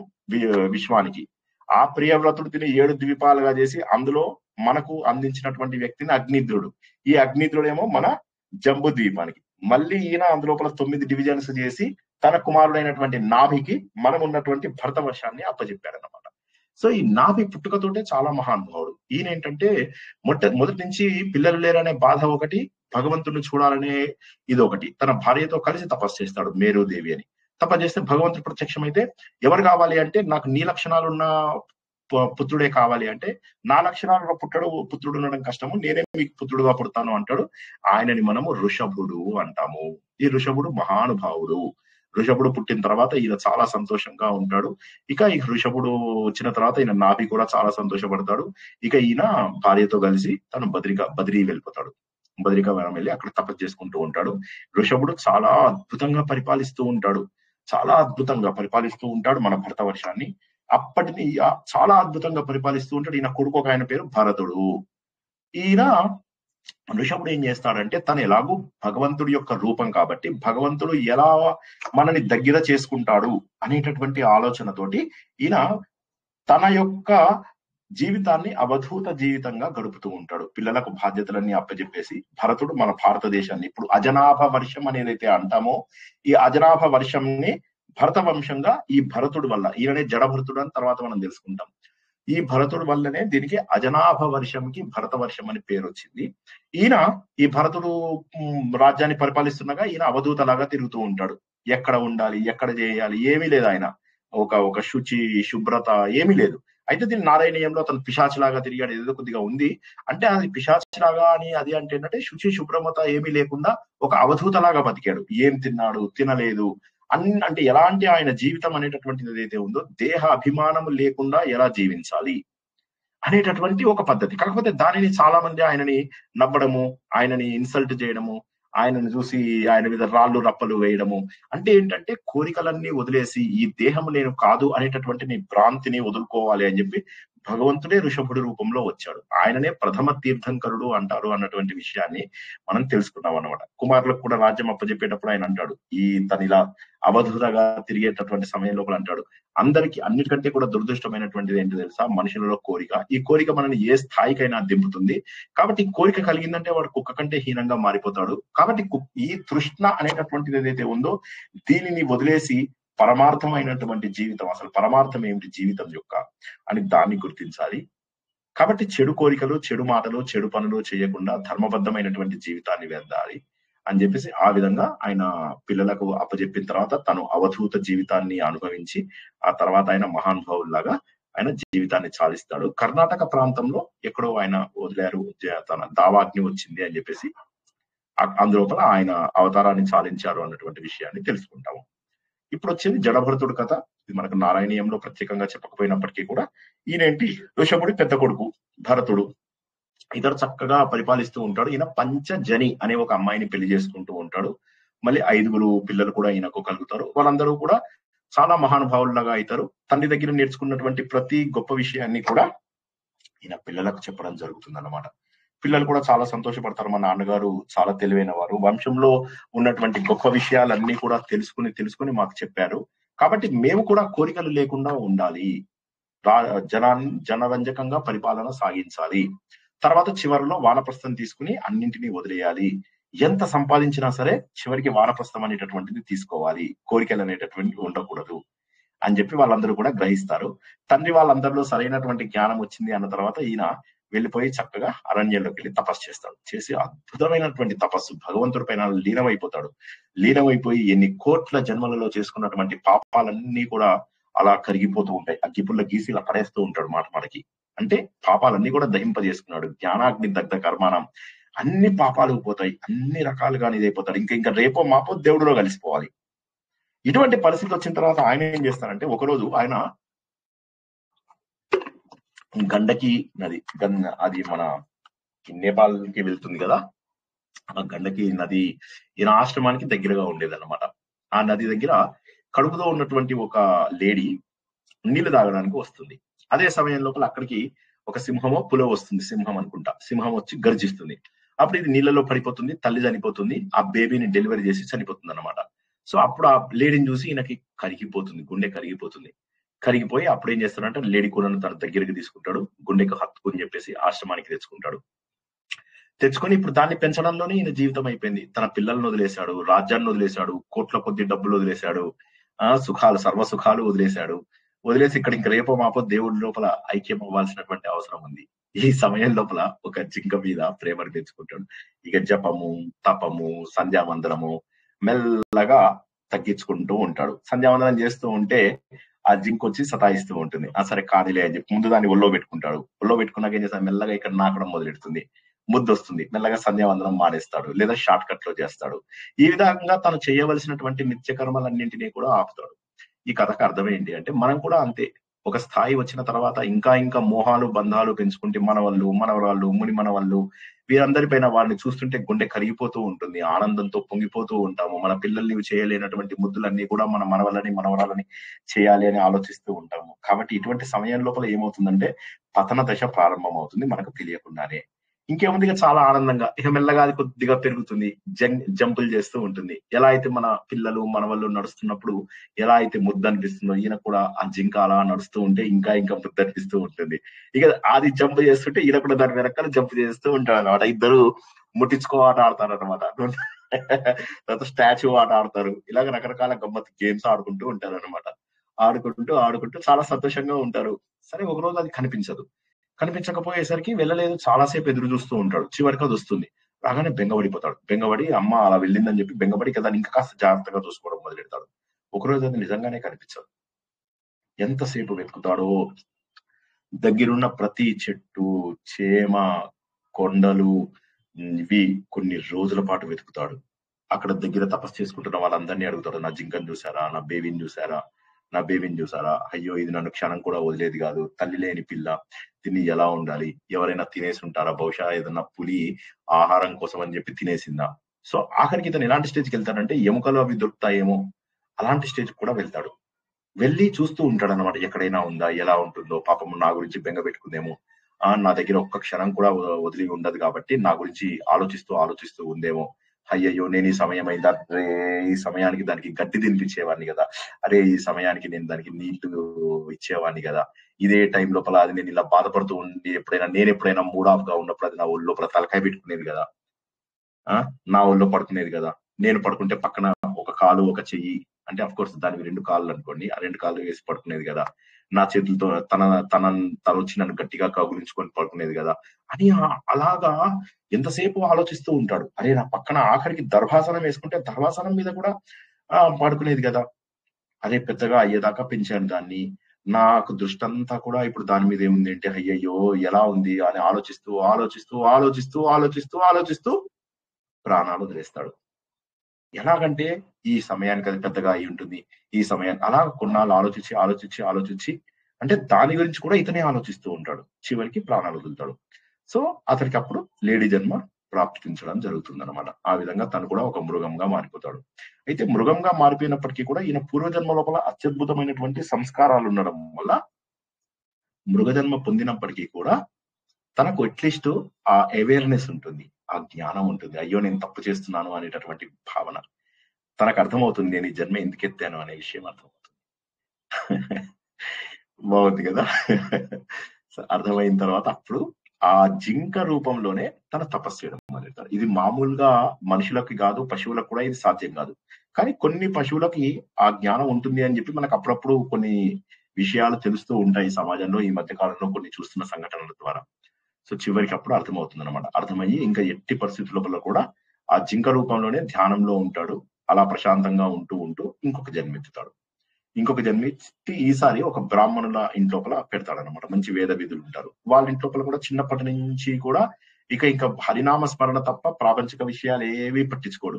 విశ్వానికి, ఆ ప్రియవ్రతుడు తిని 7 ద్వీపాలుగా చేసి అందులో మనకు అందించినటువంటి వ్యక్తిని అగ్నిద్రుడు, ఈ అగ్నిద్రుడేమో మన జంబు ద్వీపానికి, మళ్ళీ ఈయన అందులోపల 9 డివిజన్స్ చేసి తన కుమారుడైనటువంటి నాభికి మనం ఉన్నటువంటి భరత వర్షాన్ని అప్పచెప్పారన్నమాట. సో ఈ నాభి పుట్టుకతోటే చాలా మహానుభావుడు. ఈయన ఏంటంటే మొదటి నుంచి పిల్లలు లేరనే బాధ ఒకటి, భగవంతుడిని చూడాలనే ఇది ఒకటి. తన భార్యతో కలిసి తపస్సు చేస్తాడు, మేరుదేవి అని. తపస్సు చేస్తే భగవంతుడు ప్రత్యక్షమైతే ఎవరు కావాలి అంటే, నాకు నీ లక్షణాలున్న పుత్రుడే కావాలి అంటే, నా లక్షణాలు పుత్రుడు ఉండడం కష్టము, నేనే మీకు పుత్రుడుగా పుడతాను అంటాడు. ఆయనని మనము ఋషభుడు అంటాము. ఈ ఋషభుడు మహానుభావుడు. ఋషభుడు పుట్టిన తర్వాత ఈయన చాలా సంతోషంగా ఉంటాడు. ఇక ఈ ఋషభుడు వచ్చిన తర్వాత ఈయన నాభి కూడా చాలా సంతోషపడతాడు. ఇక ఈయన భార్యతో కలిసి తను బద్రీ వెళ్ళిపోతాడు. బద్రికా వనం వెళ్ళి అక్కడ తపస్సు చేసుకుంటూ ఉంటాడు. ఋషభుడు చాలా అద్భుతంగా పరిపాలిస్తూ ఉంటాడు, చాలా అద్భుతంగా పరిపాలిస్తూ ఉంటాడు మన భరత వర్షాన్ని. అప్పటిని చాలా అద్భుతంగా పరిపాలిస్తూ ఉంటాడు. ఈయన కొడుకు ఒక ఆయన పేరు భరతుడు. ఈయన ఋషభుడు ఏం చేస్తాడంటే, తను ఎలాగూ భగవంతుడి యొక్క రూపం కాబట్టి భగవంతుడు ఎలా మనని దగ్గర చేసుకుంటాడు అనేటటువంటి ఆలోచనతోటి ఈయన తన యొక్క జీవితాన్ని అవధూత జీవితంగా గడుపుతూ ఉంటాడు. పిల్లలకు బాధ్యతలన్నీ అప్పచెప్పేసి భరతుడు మన భారతదేశాన్ని ఇప్పుడు అజనాభ వర్షం అనేదైతే అంటామో, ఈ అజనాభ వర్షంని భరత వంశంగా ఈ భరతుడు వల్ల, ఈయననే జడభరతుడు అని తర్వాత మనం తెలుసుకుంటాం, ఈ భరతుడు వల్లనే దీనికి అజనాభ వర్షంకి భరత వర్షం అని పేరు వచ్చింది. ఈయన ఈ భరతుడు రాజ్యాన్ని పరిపాలిస్తుండగా ఈయన అవధూతలాగా తిరుగుతూ ఉంటాడు. ఎక్కడ ఉండాలి, ఎక్కడ చేయాలి ఏమీ లేదు. ఆయన ఒక శుచి శుభ్రత ఏమీ లేదు. అయితే దీని నారాయణీయంలో అతను పిశాచిలాగా తిరిగాడు, ఏదో కొద్దిగా ఉంది. అంటే అది పిశాచిలాగా అని అది అంటే ఏంటంటే శుచి శుభ్రమత ఏమీ లేకుండా ఒక అవధూతలాగా బతికాడు. ఏం తిన్నాడు, తినలేదు, అంటే ఎలాంటి ఆయన జీవితం అనేటటువంటిది ఏదైతే ఉందో దేహ అభిమానం లేకుండా ఎలా జీవించాలి అనేటటువంటి ఒక పద్ధతి. కాకపోతే దానిని చాలా మంది ఆయనని నవ్వడము, ఆయనని ఇన్సల్ట్ చేయడము, ఆయనను చూసి ఆయన మీద రాళ్ళు రప్పలు వేయడము, అంటే ఏంటంటే కోరికలన్నీ వదిలేసి ఈ దేహం నేను కాదు అనేటటువంటి నీ భ్రాంతిని వదులుకోవాలి అని చెప్పి భగవంతుడే ఋషభుడి రూపంలో వచ్చాడు. ఆయననే ప్రథమ తీర్థంకరుడు అంటారు అన్నటువంటి విషయాన్ని మనం తెలుసుకున్నాం అన్నమాట. కుమారులకు కూడా రాజ్యం అప్పచెప్పేటప్పుడు ఆయన అంటాడు, తను ఇలా అవధూతగా తిరిగేటటువంటి సమయం లోపల అంటాడు, అందరికి అన్నిటికంటే కూడా దురదృష్టమైనటువంటిది ఏంటి తెలుసా, మనుషులలో కోరిక. ఈ కోరిక మనని ఏ స్థాయికైనా దింపుతుంది. కాబట్టి కోరిక కలిగిందంటే వాడు కుక్క కంటే హీనంగా మారిపోతాడు. కాబట్టి ఈ తృష్ణ అనేటటువంటిది ఏదైతే ఉందో దీనిని వదిలేసి పరమార్థమైనటువంటి జీవితం, అసలు పరమార్థం ఏమిటి జీవితం యొక్క అని దాన్ని గుర్తించాలి. కాబట్టి చెడు కోరికలు, చెడు మాటలు, చెడు పనులు చేయకుండా ధర్మబద్ధమైనటువంటి జీవితాన్ని వెందాలి అని చెప్పేసి ఆ విధంగా ఆయన పిల్లలకు అప్పచెప్పిన తర్వాత తను అవధూత జీవితాన్ని అనుభవించి ఆ తర్వాత ఆయన మహానుభావుల్లాగా ఆయన జీవితాన్ని చాలిస్తాడు. కర్ణాటక ప్రాంతంలో ఎక్కడో ఆయన వదిలేరు, తన దావాగ్ని వచ్చింది అని చెప్పేసి అందులోపల ఆయన అవతారాన్ని చాలించారు అన్నటువంటి విషయాన్ని తెలుసుకుంటాము. ఇప్పుడు వచ్చేది జడభరతుడు కథ. ఇది మనకు నారాయణీయంలో ప్రత్యేకంగా చెప్పకపోయినప్పటికీ కూడా ఈయనేంటి, ఋషభుడి పెద్ద కొడుకు భరతుడు. ఇతడు చక్కగా పరిపాలిస్తూ ఉంటాడు. ఈయన పంచజని అనే ఒక అమ్మాయిని పెళ్లి చేసుకుంటూ ఉంటాడు. మళ్ళీ 5 పిల్లలు కూడా ఈయనకు కలుగుతారు. వాళ్ళందరూ కూడా చాలా మహానుభావుల్లాగా అవుతారు. తండ్రి దగ్గర నేర్చుకున్నటువంటి ప్రతి గొప్ప విషయాన్ని కూడా ఈయన పిల్లలకు చెప్పడం జరుగుతుంది అన్నమాట. పిల్లలు కూడా చాలా సంతోషపడతారు. మా నాన్నగారు చాలా తెలివైన వారు, వంశంలో ఉన్నటువంటి గొప్ప విషయాలన్నీ కూడా తెలుసుకుని మాకు చెప్పారు. కాబట్టి మేము కూడా కోరికలు లేకుండా ఉండాలి, జనరంజకంగా పరిపాలన సాగించాలి. తర్వాత చివరిలో వానప్రస్థం తీసుకుని అన్నింటినీ వదిలేయాలి. ఎంత సంపాదించినా సరే చివరికి వానప్రస్థం అనేటటువంటిది తీసుకోవాలి, కోరికలు అనేటటువంటివి ఉండకూడదు అని చెప్పి వాళ్ళందరూ కూడా గ్రహిస్తారు. తండ్రి వాళ్ళందరిలో సరైనటువంటి జ్ఞానం వచ్చింది అన్న తర్వాత ఈయన వెళ్ళిపోయి చక్కగా అరణ్యంలోకి వెళ్ళి తపస్సు చేస్తాడు. చేసి అద్భుతమైనటువంటి తపస్సు, భగవంతుడి పైన లీనమైపోతాడు. లీనమైపోయి ఎన్ని కోట్ల జన్మలలో చేసుకున్నటువంటి పాపాలన్నీ కూడా అలా కరిగిపోతూ ఉంటాయి. అగ్గిపుల్ల గీసి ఇలా పడేస్తూ ఉంటాడు మాట మనకి. అంటే పాపాలన్నీ కూడా దహింపజేసుకున్నాడు. జ్ఞానాగ్ని దగ్ధ కర్మాణం, అన్ని పాపాలు పోతాయి, అన్ని రకాలుగా ఇదైపోతాడు. ఇంకా రేపో మాపో దేవుడిలో కలిసిపోవాలి. ఇటువంటి పరిస్థితి వచ్చిన తర్వాత ఆయన ఏం చేస్తారంటే, ఒకరోజు ఆయన గండకి నది, అది మన నేపాల్ కి వెళ్తుంది కదా, ఆ గండకి నది ఈయన ఆశ్రమానికి దగ్గరగా ఉండేది అనమాట. ఆ నది దగ్గర కడుపుతో ఉన్నటువంటి ఒక లేడీ నీళ్లు తాగడానికి వస్తుంది. అదే సమయం లోపల అక్కడికి ఒక సింహమో పులో వస్తుంది, సింహం అనుకుంటా. సింహం వచ్చి గర్జిస్తుంది. అప్పుడు ఇది నీళ్ళలో పడిపోతుంది, తల్లి చనిపోతుంది, ఆ బేబీని డెలివరీ చేసి చనిపోతుంది అనమాట. సో అప్పుడు ఆ లేడీని చూసి ఈయనకి కరిగిపోతుంది, గుండె కరిగిపోతుంది. కరిగిపోయి అప్పుడు ఏం చేస్తాడంటే లేడీ కూరను తన దగ్గరికి తీసుకుంటాడు, గుండెకు హత్తుకుని చెప్పేసి ఆశ్రమానికి తెచ్చుకుంటాడు. తెచ్చుకొని ఇప్పుడు దాన్ని పెంచడంలోనే ఈయన జీవితం అయిపోయింది. తన పిల్లలను వదిలేశాడు, రాజ్యాన్ని వదిలేశాడు, కోట్ల కొద్ది డబ్బులు వదిలేశాడు, సుఖాలు, సర్వ సుఖాలు వదిలేశాడు. వదిలేసి ఇక్కడ ఇంక రేపో మాపో దేవుడి లోపల ఐక్యం అవ్వాల్సినటువంటి అవసరం ఉంది. ఈ సమయం లోపల ఒక జింక మీద ప్రేమను పెంచుకుంటాడు. ఇక జపము, తపము, సంధ్యావందనము మెల్లగా తగ్గించుకుంటూ ఉంటాడు. సంధ్యావందనం చేస్తూ ఉంటే ఆ జింక్ వచ్చి సతాయిస్తూ ఉంటుంది. సరే కానీలే అని చెప్పి ముందు దాన్ని ఒళ్ళో పెట్టుకుంటాడు. ఒళ్ళో పెట్టుకున్నాక ఏం చేస్తాడు, మెల్లగా ఇక్కడ నాకడం మొదలెడుతుంది, ముద్దు వస్తుంది, మెల్లగా సంధ్యావందనం మానేస్తాడు, లేదా షార్ట్ కట్ లో చేస్తాడు. ఈ విధంగా తను చేయవలసినటువంటి నిత్య కర్మలన్నింటినీ కూడా ఆపుతాడు. ఈ కథకు అర్థం ఏంటి అంటే, మనం కూడా అంతే. ఒక స్థాయి వచ్చిన తర్వాత ఇంకా మోహాలు, బంధాలు పెంచుకుంటే మనవాళ్ళు, మనవరాళ్ళు, ముని మనవాళ్ళు, వీరందరిపైన వారిని చూస్తుంటే గుండె కరిగిపోతూ ఉంటుంది, ఆనందంతో పొంగిపోతూ ఉంటాము. మన పిల్లల్ని చేయలేనటువంటి ముద్దులన్నీ కూడా మన మనవలని, మనవరాలని చేయాలి అని ఆలోచిస్తూ ఉంటాము. కాబట్టి ఇటువంటి సమయం లోపల ఏమవుతుందంటే పతన దశ ప్రారంభం అవుతుంది మనకు తెలియకుండానే. ఇంకేముంది, ఇక చాలా ఆనందంగా ఇక మెల్లగా అది కొద్దిగా పెరుగుతుంది, జంపులు చేస్తూ ఉంటుంది. ఎలా అయితే మన పిల్లలు మన వాళ్ళు నడుస్తున్నప్పుడు ఎలా అయితే ముద్దు అనిపిస్తుందో, ఈయన కూడా ఆ జింక అలా నడుస్తూ ఉంటే ఇంకా ముద్దు అనిపిస్తూ ఉంటుంది. ఇక అది జంప్ చేస్తుంటే ఈయన కూడా దాని వెనకాల జంప్ చేస్తూ ఉంటాడు అనమాట. ఇద్దరు ముట్టించుకో ఆట ఆడతారు అనమాట. తర్వాత స్టాచ్యూ ఆట ఆడతారు. ఇలాగ రకరకాల గమ్మత్ గేమ్స్ ఆడుకుంటూ ఉంటారు అనమాట. ఆడుకుంటూ చాలా సంతోషంగా ఉంటారు. సరే ఒక రోజు అది కనిపించకపోయేసరికి వెళ్ళలేదు, చాలాసేపు ఎదురు చూస్తూ ఉంటాడు. చివరికి అది వస్తుంది. రాగానే బెంగపడిపోతాడు. బెంగపడి అమ్మ అలా వెళ్ళిందని చెప్పి బెంగపడి కదా ఇంకా కాస్త జాగ్రత్తగా చూసుకోవడం మొదలెడతాడు. ఒకరోజు అది నిజంగానే కనిపించదు. ఎంతసేపు వెతుకుతాడో, దగ్గరున్న ప్రతి చెట్టు, చేమ, కొండలు, ఇవి కొన్ని రోజుల పాటు వెతుకుతాడు. అక్కడ దగ్గర తపస్సు చేసుకుంటున్న వాళ్ళందరినీ అడుగుతాడు, నా జింకను చూసారా, నా బేబీని చూసారా, అయ్యో ఇది నన్ను క్షణం కూడా వదిలేది కాదు, తల్లి లేని పిల్ల, తిని ఎలా ఉండాలి, ఎవరైనా తినేసి ఉంటారా, బహుశా ఏదన్నా పులి ఆహారం కోసం అని చెప్పి తినేసిందా. సో ఆఖరికి ఇతను ఎలాంటి స్టేజ్కి వెళ్తాడంటే ఎముకలు అవి దొరుకుతాయేమో అలాంటి స్టేజ్ కూడా వెళ్తాడు. వెళ్ళి చూస్తూ ఉంటాడు అనమాట, ఎక్కడైనా ఉందా, ఎలా ఉంటుందో, పాపం నా గురించి బెంగ పెట్టుకుందేమో, నా దగ్గర ఒక్క క్షణం కూడా వదిలి ఉండదు కాబట్టి నా గురించి ఆలోచిస్తూ ఉందేమో, అయ్యయ్యో నేను ఈ సమయం అయిందా, అరే ఈ సమయానికి దానికి గడ్డి తినిపించేవాడిని కదా, అరే ఈ సమయానికి నేను దానికి నీళ్లు ఇచ్చేవాడిని కదా, ఇదే టైం లోపల అది నేను ఇలా బాధపడుతూ ఉండి ఎప్పుడైనా మూడ్ ఆఫ్ గా ఉన్నప్పుడు అది నా ఒళ్ళో లోపల తలకాయ పెట్టుకునేది కదా, నా ఒళ్ళో పడుకునేది కదా, నేను పడుకుంటే పక్కన ఒక కాలు ఒక చెయ్యి, అంటే అఫ్ కోర్స్ దానికి 2 కాళ్ళు అనుకోండి, ఆ 2 కాళ్ళు వేసి పడుకునేది కదా, నా చేతులతో తన వచ్చి నన్ను గట్టిగా కౌగులించుకొని పడుకునేది కదా అని అలాగా ఎంతసేపు ఆలోచిస్తూ ఉంటాడు. అరే నా పక్కన ఆఖరికి దర్భాసనం వేసుకుంటే దర్భాసనం మీద కూడా పడుకునేది కదా, అదే పెద్దగా అయ్యేదాకా పెంచాను దాన్ని, నాకు దృష్టి అంతా కూడా ఇప్పుడు దాని మీద ఏముంది అంటే అయ్యయ్యో ఎలా ఉంది అని ఆలోచిస్తూ ప్రాణాలు వదిలేస్తాడు. ఎలాగంటే ఈ సమయానికి అది పెద్దగా అయి ఉంటుంది, ఈ సమయానికి అలా కొన్నాళ్ళు ఆలోచించి అంటే దాని గురించి కూడా ఇతనే ఆలోచిస్తూ ఉంటాడు. చివరికి ప్రాణాలు వదులుతాడు. సో అతనికి అప్పుడు లేడీ జన్మ ప్రాప్తించడం జరుగుతుంది అనమాట. ఆ విధంగా తను కూడా ఒక మృగంగా మారిపోతాడు. అయితే మృగంగా మారిపోయినప్పటికీ కూడా ఈయన పూర్వజన్మ లోపల అత్యద్భుతమైనటువంటి సంస్కారాలు ఉండడం వల్ల మృగజన్మ పొందినప్పటికీ కూడా తనకు అట్లీస్ట్ ఆ అవేర్నెస్ ఉంటుంది, ఆ జ్ఞానం ఉంటుంది. అయ్యో నేను తప్పు చేస్తున్నాను అనేటటువంటి భావన తనకు అర్థమవుతుంది, నేను ఈ జన్మ ఎందుకు ఎత్తాను అనే విషయం అర్థమవుతుంది. బాగుంది కదా. అర్థమైన తర్వాత అప్పుడు ఆ జింక రూపంలోనే తన తపస్సు చేయడం మొదలెడతాడు. ఇది మామూలుగా మనుషులకి కాదు, పశువులకు కూడా ఇది సాధ్యం కాదు. కానీ కొన్ని పశువులకి ఆ జ్ఞానం ఉంటుంది అని చెప్పి మనకు అప్పుడప్పుడు కొన్ని విషయాలు తెలుస్తూ ఉంటాయి సమాజంలో. ఈ మధ్య కాలంలో కొన్ని చూస్తున్న సంఘటనల ద్వారా సో చివరికి అప్పుడు అర్థమవుతుంది అనమాట. అర్థమయ్యి ఇంకా ఎట్టి పరిస్థితుల కూడా ఆ జింక రూపంలోనే ధ్యానంలో ఉంటాడు. అలా ప్రశాంతంగా ఉంటూ ఇంకొక జన్మెత్తుతాడు. ఇంకొక జన్మించి ఈసారి ఒక బ్రాహ్మణుల ఇంట్లోపల పెడతాడనమాట. మంచి వేద విధులు ఉంటారు వాళ్ళ ఇంట్లోపల కూడా. చిన్నప్పటి నుంచి కూడా ఇంకా హరినామ స్మరణ తప్ప ప్రాపంచిక విషయాలు ఏవి పట్టించుకోడు.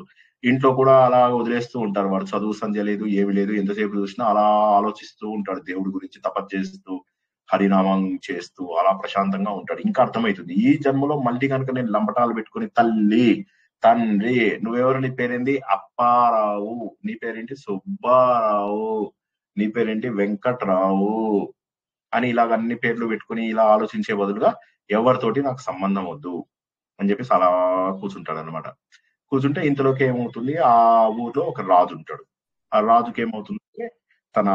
ఇంట్లో కూడా అలా వదిలేస్తూ ఉంటారు. వాడు చదువు సంధ్య లేదు, ఏమి లేదు, ఎంతసేపు చూసినా అలా ఆలోచిస్తూ ఉంటాడు దేవుడి గురించి, తపస్సు చేస్తూ హరినామం చేస్తూ అలా ప్రశాంతంగా ఉంటాడు. ఇంకా అర్థమవుతుంది ఈ జన్మలో మళ్ళీ కనుక నేను లంబటాలు పెట్టుకుని తల్లి తండ్రి నువ్వెవరు, నీ పేరేంటి అప్పారావు, నీ పేరేంటి సుబ్బారావు, నీ పేరేంటి వెంకట్రావు అని ఇలాగ అన్ని పేర్లు పెట్టుకుని ఇలా ఆలోచించే బదులుగా ఎవరితోటి నాకు సంబంధం వద్దు అని చెప్పేసి అలా కూర్చుంటాడు అనమాట. కూర్చుంటే ఇంతలోకి ఏమవుతుంది, ఆ ఊర్లో ఒక రాజు ఉంటాడు. ఆ రాజుకి ఏమవుతుందంటే తన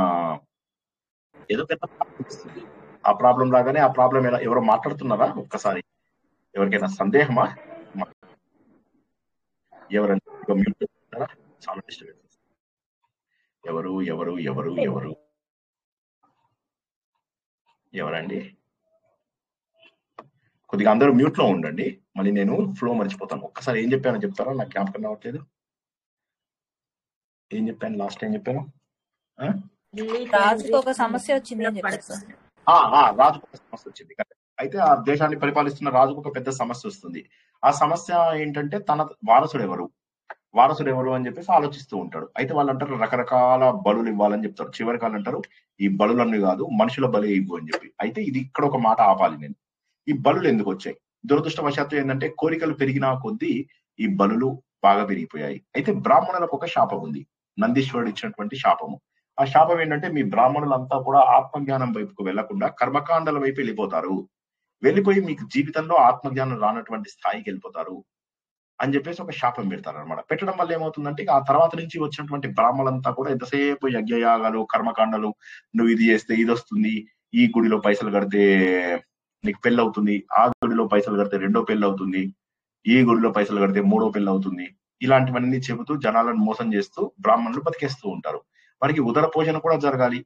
ఏదో పెద్ద ప్రాబ్లం వస్తుంది. ఆ ప్రాబ్లం రాగానే ఆ ప్రాబ్లం ఎవరో మాట్లాడుతున్నారా ఒక్కసారి, ఎవరికైనా సందేహమా? ఎవరైనా మ్యూట్ చేస్తున్నారా? చాలా డిస్టర్బెన్స్. ఎవరు ఎవరు ఎవరు ఎవరు ఎవరండి? కొద్దిగా అందరూ మ్యూట్ లో ఉండండి, మళ్ళీ నేను ఫ్లో మర్చిపోతాను. ఒక్కసారి ఏం చెప్పానో చెప్తారా? నాకు జ్ఞాపకం రావట్లేదు. ఏం చెప్పాను లాస్ట్? ఏం చెప్పాను? రాజుకు ఒక సమస్య వచ్చింది అని చెప్పారు సార్. రాజుకు ఒక సమస్య వచ్చింది. అయితే ఆ దేశాన్ని పరిపాలిస్తున్న రాజుకు ఒక పెద్ద సమస్య వస్తుంది. ఆ సమస్య ఏంటంటే తన వారసుడు ఎవరు అని చెప్పేసి ఆలోచిస్తూ ఉంటాడు. అయితే వాళ్ళు అంటారు రకరకాల బలులు ఇవ్వాలని చెప్తారు. చివరికి వాళ్ళు అంటారు ఈ బలులన్నీ కాదు, మనుషుల బలి ఇవ్వు అని చెప్పి. అయితే ఇది ఇక్కడ ఒక మాట ఆపాలి నేను. ఈ బలులు ఎందుకు వచ్చాయి? దురదృష్టవశాత్తు ఏంటంటే కోరికలు పెరిగినా కొద్దీ ఈ బలులు బాగా పెరిగిపోయాయి. అయితే బ్రాహ్మణులకు ఒక శాపం ఉంది, నందీశ్వరుడు ఇచ్చినటువంటి శాపము. ఆ శాపం ఏంటంటే మీ బ్రాహ్మణులంతా కూడా ఆత్మజ్ఞానం వైపుకు వెళ్లకుండా కర్మకాండల వైపు వెళ్ళిపోతారు. వెళ్ళిపోయి మీకు జీవితంలో ఆత్మజ్ఞానం రానటువంటి స్థాయికి వెళ్ళిపోతారు అని చెప్పేసి ఒక శాపం పెడతారు అనమాట. పెట్టడం వల్ల ఏమవుతుందంటే ఆ తర్వాత నుంచి వచ్చినటువంటి బ్రాహ్మణులంతా కూడా ఎంతసేపు యజ్ఞయాగాలు, కర్మకాండలు, నువ్వు ఇది చేస్తే ఇది వస్తుంది, ఈ గుడిలో పైసలు కడితే నీకు పెళ్లి అవుతుంది, ఆ గుడిలో పైసలు కడితే రెండో పెళ్లి అవుతుంది, ఈ గుడిలో పైసలు కడితే మూడో పెళ్లి అవుతుంది, ఇలాంటివన్నీ చెబుతూ జనాలను మోసం చేస్తూ బ్రాహ్మణులు బతికేస్తూ ఉంటారు. వారికి ఉదర పోషణ కూడా జరగాలి,